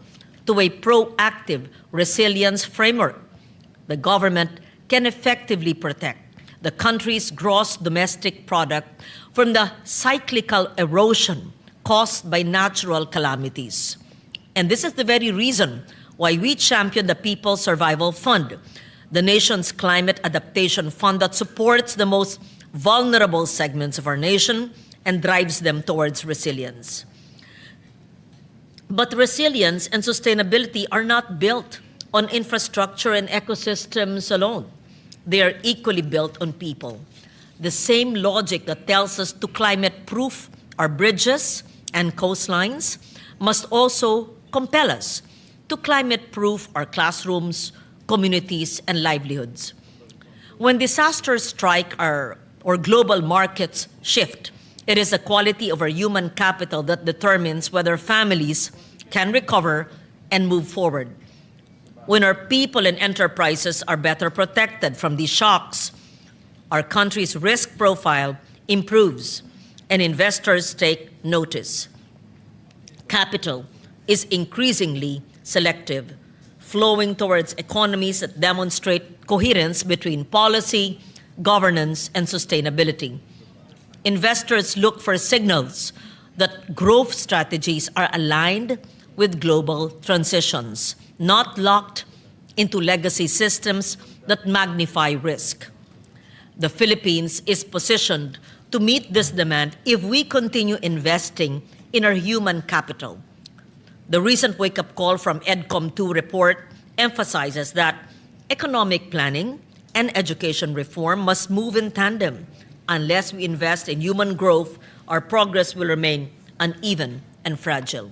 S11: to a proactive resilience framework, the government can effectively protect the country's gross domestic product from the cyclical erosion caused by natural calamities. And this is the very reason why we champion the People's Survival Fund, the nation's climate adaptation fund that supports the most vulnerable segments of our nation and drives them towards resilience. But resilience and sustainability are not built on infrastructure and ecosystems alone. They are equally built on people. The same logic that tells us to climate-proof our bridges and coastlines must also compel us to climate-proof our classrooms, communities, and livelihoods. When disasters strike or global markets shift, it is the quality of our human capital that determines whether families can recover and move forward. When our people and enterprises are better protected from these shocks, our country's risk profile improves and investors take notice. Capital is increasingly selective, flowing towards economies that demonstrate coherence between policy, governance, and sustainability. Investors look for signals that growth strategies are aligned with global transitions, not locked into legacy systems that magnify risk. The Philippines is positioned to meet this demand if we continue investing in our human capital. The recent wake-up call from EDCOM 2 report emphasizes that economic planning and education reform must move in tandem. Unless we invest in human growth, our progress will remain uneven and fragile.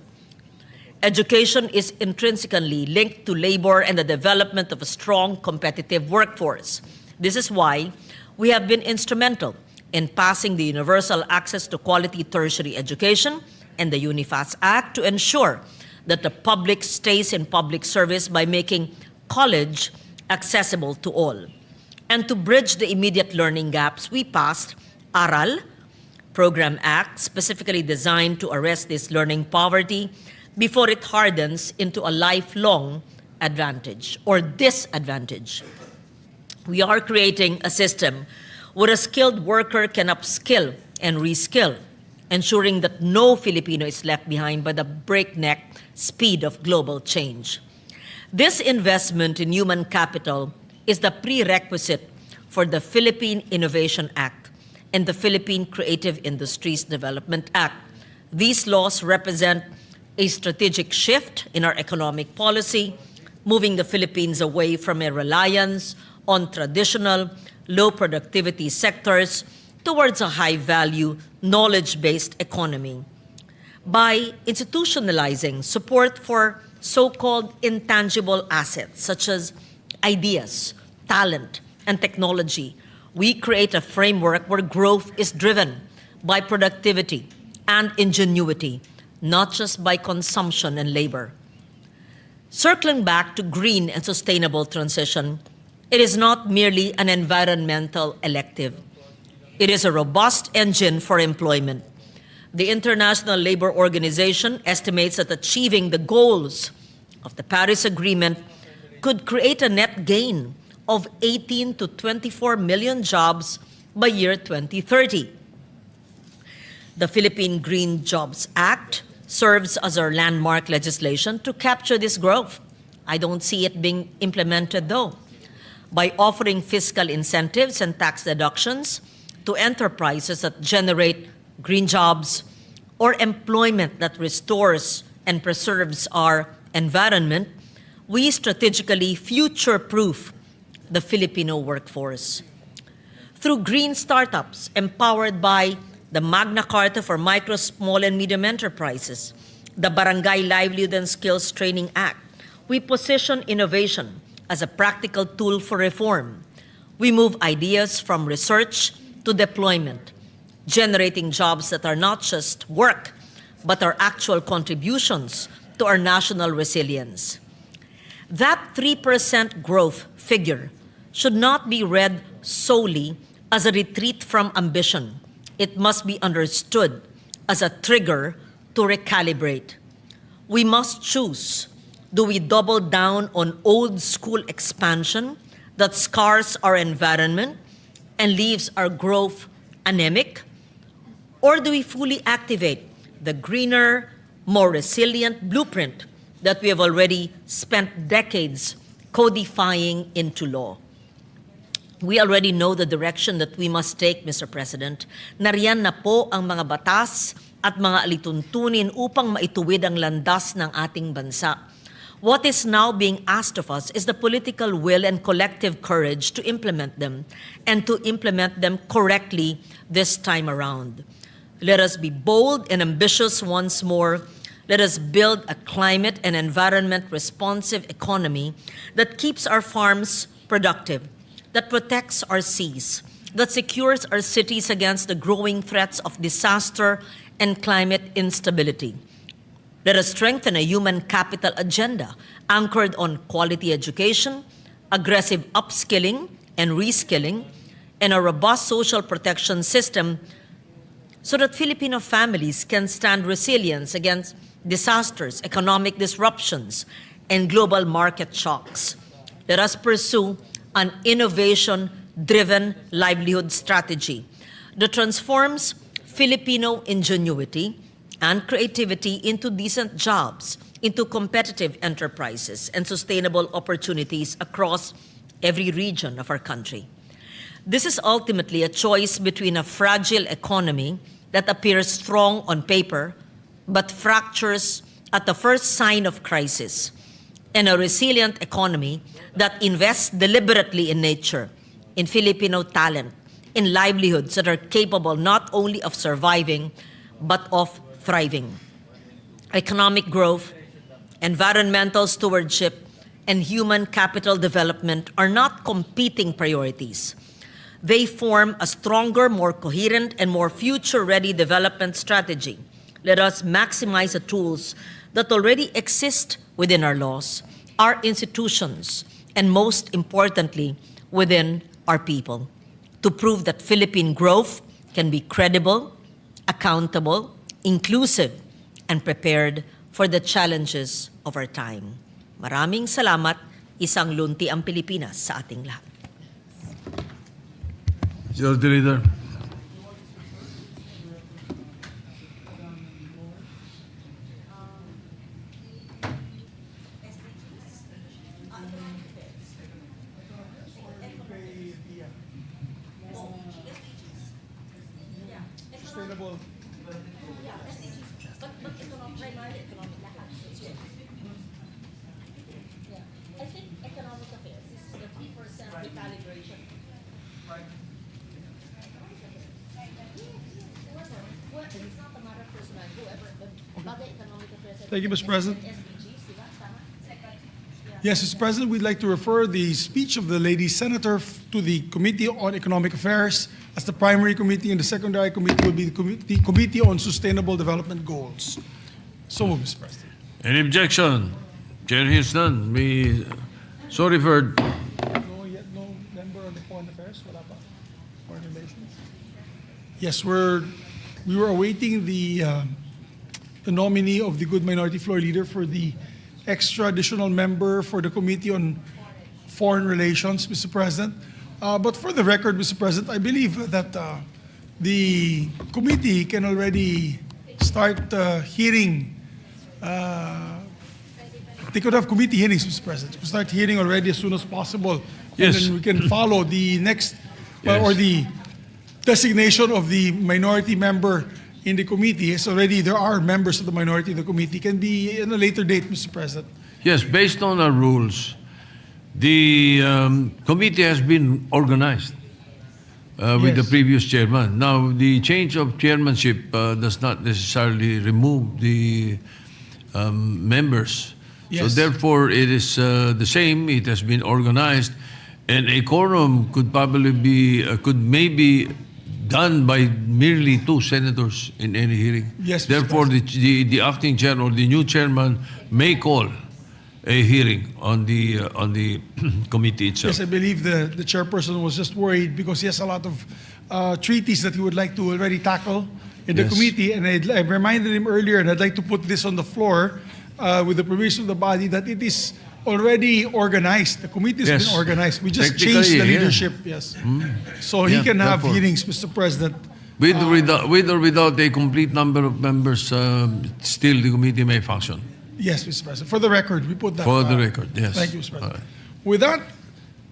S11: Education is intrinsically linked to labor and the development of a strong, competitive workforce. This is why we have been instrumental in passing the Universal Access to Quality Tertiary Education and the UNIFAS Act to ensure that the public stays in public service by making college accessible to all. And to bridge the immediate learning gaps, we passed ARAL, Program Act, specifically designed to arrest this learning poverty before it hardens into a lifelong advantage or disadvantage. We are creating a system where a skilled worker can upskill and reskill, ensuring that no Filipino is left behind by the breakneck speed of global change. This investment in human capital is the prerequisite for the Philippine Innovation Act and the Philippine Creative Industries Development Act. These laws represent a strategic shift in our economic policy, moving the Philippines away from a reliance on traditional low productivity sectors towards a high-value, knowledge-based economy. By institutionalizing support for so-called intangible assets such as ideas, talent, and technology, we create a framework where growth is driven by productivity and ingenuity, not just by consumption and labor. Circling back to green and sustainable transition, it is not merely an environmental elective. It is a robust engine for employment. The International Labor Organization estimates that achieving the goals of the Paris Agreement could create a net gain of 18 to 24 million jobs by year 2030. The Philippine Green Jobs Act serves as our landmark legislation to capture this growth. I don't see it being implemented though. By offering fiscal incentives and tax deductions to enterprises that generate green jobs or employment that restores and preserves our environment, we strategically future-proof the Filipino workforce. Through green startups empowered by the Magna Carta for Micro, Small, and Medium Enterprises, the Barangay Livelihood and Skills Training Act, we position innovation as a practical tool for reform. We move ideas from research to deployment, generating jobs that are not just work, but are actual contributions to our national resilience. That 3% growth figure should not be read solely as a retreat from ambition. It must be understood as a trigger to recalibrate. We must choose. Do we double down on old school expansion that scars our environment and leaves our growth anemic? Or do we fully activate the greener, more resilient blueprint that we have already spent decades codifying into law? We already know the direction that we must take, Mr. President. Nariyan na po ang mga batas at mga alituntunin upang maituwid ang landas ng ating bansa. What is now being asked of us is the political will and collective courage to implement them, and to implement them correctly this time around. Let us be bold and ambitious once more. Let us build a climate and environment responsive economy that keeps our farms productive, that protects our seas, that secures our cities against the growing threats of disaster and climate instability. Let us strengthen a human capital agenda anchored on quality education, aggressive upskilling and reskilling, and a robust social protection system so that Filipino families can stand resilience against disasters, economic disruptions, and global market shocks. Let us pursue an innovation-driven livelihood strategy that transforms Filipino ingenuity and creativity into decent jobs, into competitive enterprises, and sustainable opportunities across every region of our country. This is ultimately a choice between a fragile economy that appears strong on paper but fractures at the first sign of crisis, and a resilient economy that invests deliberately in nature, in Filipino talent, in livelihoods that are capable not only of surviving but of thriving. Economic growth, environmental stewardship, and human capital development are not competing priorities. They form a stronger, more coherent, and more future-ready development strategy. Let us maximize the tools that already exist within our laws, our institutions, and most importantly, within our people, to prove that Philippine growth can be credible, accountable, inclusive, and prepared for the challenges of our time. Maraming salamat. Isang lunti ang Pilipinas sa ating lahat.
S2: Majority Leader.
S4: Sustainable.
S11: But ito primarily economic
S4: Thank you, Mr. President. Yes, Mr. President, we'd like to refer the speech of the lady senator to the Committee on Economic Affairs as the primary committee, and the secondary committee will be the Committee on Sustainable Development Goals. So moved, Mr. President.
S2: Any objection? Chair hears none. We so referred.
S4: No member on the Foreign Affairs? Wala pa? Foreign Relations? Yes, we were awaiting the nominee of the Good Minority Floor Leader for the extra additional member for the Committee on Foreign Relations, Mr. President. But for the record, Mr. President, I believe that the committee can already start hearing. They could have committee hearings, Mr. President. We start hearing already as soon as possible.
S2: Yes.
S4: And then we can follow the next,
S2: Yes.
S4: or the designation of the minority member in the committee. Yes, already there are members of the minority in the committee. Can be in a later date, Mr. President.
S2: Yes, based on our rules, the committee has been organized with the
S4: Yes.
S2: previous chairman. Now, the change of chairmanship does not necessarily remove the members. So
S4: Yes.
S2: therefore, it is the same. It has been organized, and a quorum could probably be could maybe done by merely 2 senators in any hearing.
S4: Yes, Mr.
S2: Therefore, the acting chair or the new chairman may call a hearing on the committee itself.
S4: Yes, I believe the chairperson was just worried because he has a lot of treaties that he would like to already tackle in the
S2: Yes.
S4: committee. And I reminded him earlier, and I'd like to put this on the floor with the permission of the body, that it is already organized. The committee has
S2: Yes.
S4: been organized. We just
S2: Technically,
S4: changed the
S2: yeah.
S4: leadership, yes. So he
S2: Yeah,
S4: can have
S2: therefore.
S4: hearings, Mr. President.
S2: With or without a complete number of members, still the committee may function.
S4: Yes, Mr. President. For the record, we put that.
S2: For the record, yes.
S4: Thank you, Mr. President.
S2: All right.
S4: With that,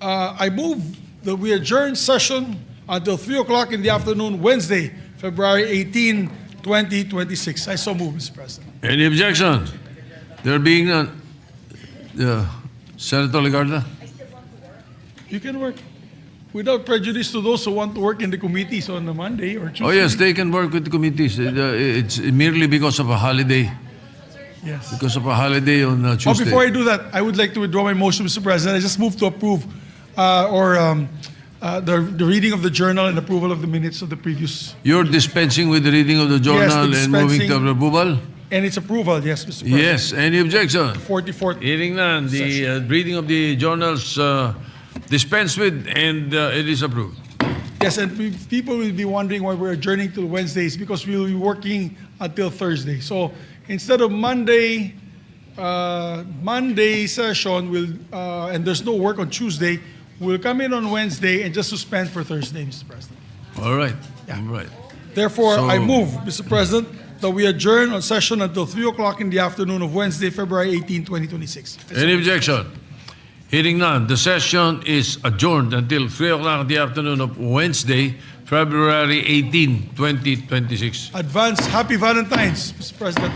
S4: I move that we adjourn session until 3 o'clock in the afternoon, Wednesday, February 18, 2026. I so move, Mr. President.
S2: Any objections? There being none. Senator Legarda?
S4: You can work without prejudice to those who want to work in the committees on a Monday or Tuesday.
S2: Oh yes, they can work with the committees. It's merely because of a holiday.
S4: Yes.
S2: Because of a holiday on
S4: Oh,
S2: Tuesday.
S4: before I do that, I would like to withdraw my motion, Mr. President. I just move to approve the reading of the journal and approval of the minutes of the previous.
S2: You're dispensing with the reading of the journal
S4: Yes, the
S2: and moving to
S4: dispensing.
S2: approval?
S4: And its approval, yes, Mr. President.
S2: Yes. Any objection?
S4: 44th.
S2: Hearing none, the reading of the journals dispensed with, and it is approved.
S4: Yes, and people will be wondering why we're adjourning till Wednesdays, because we will be working until Thursday. So instead of Monday session, and there's no work on Tuesday, we'll come in on Wednesday and just suspend for Thursday, Mr. President.
S2: All right. All right.
S4: Therefore,
S2: So-
S4: I move, Mr. President, that we adjourn on session until 3 o'clock in the afternoon of Wednesday, February 18, 2026.
S2: Any objection? Hearing none, the session is adjourned until 3 o'clock in the afternoon of Wednesday, February 18, 2026.
S4: Advance Happy Valentine's, Mr. President.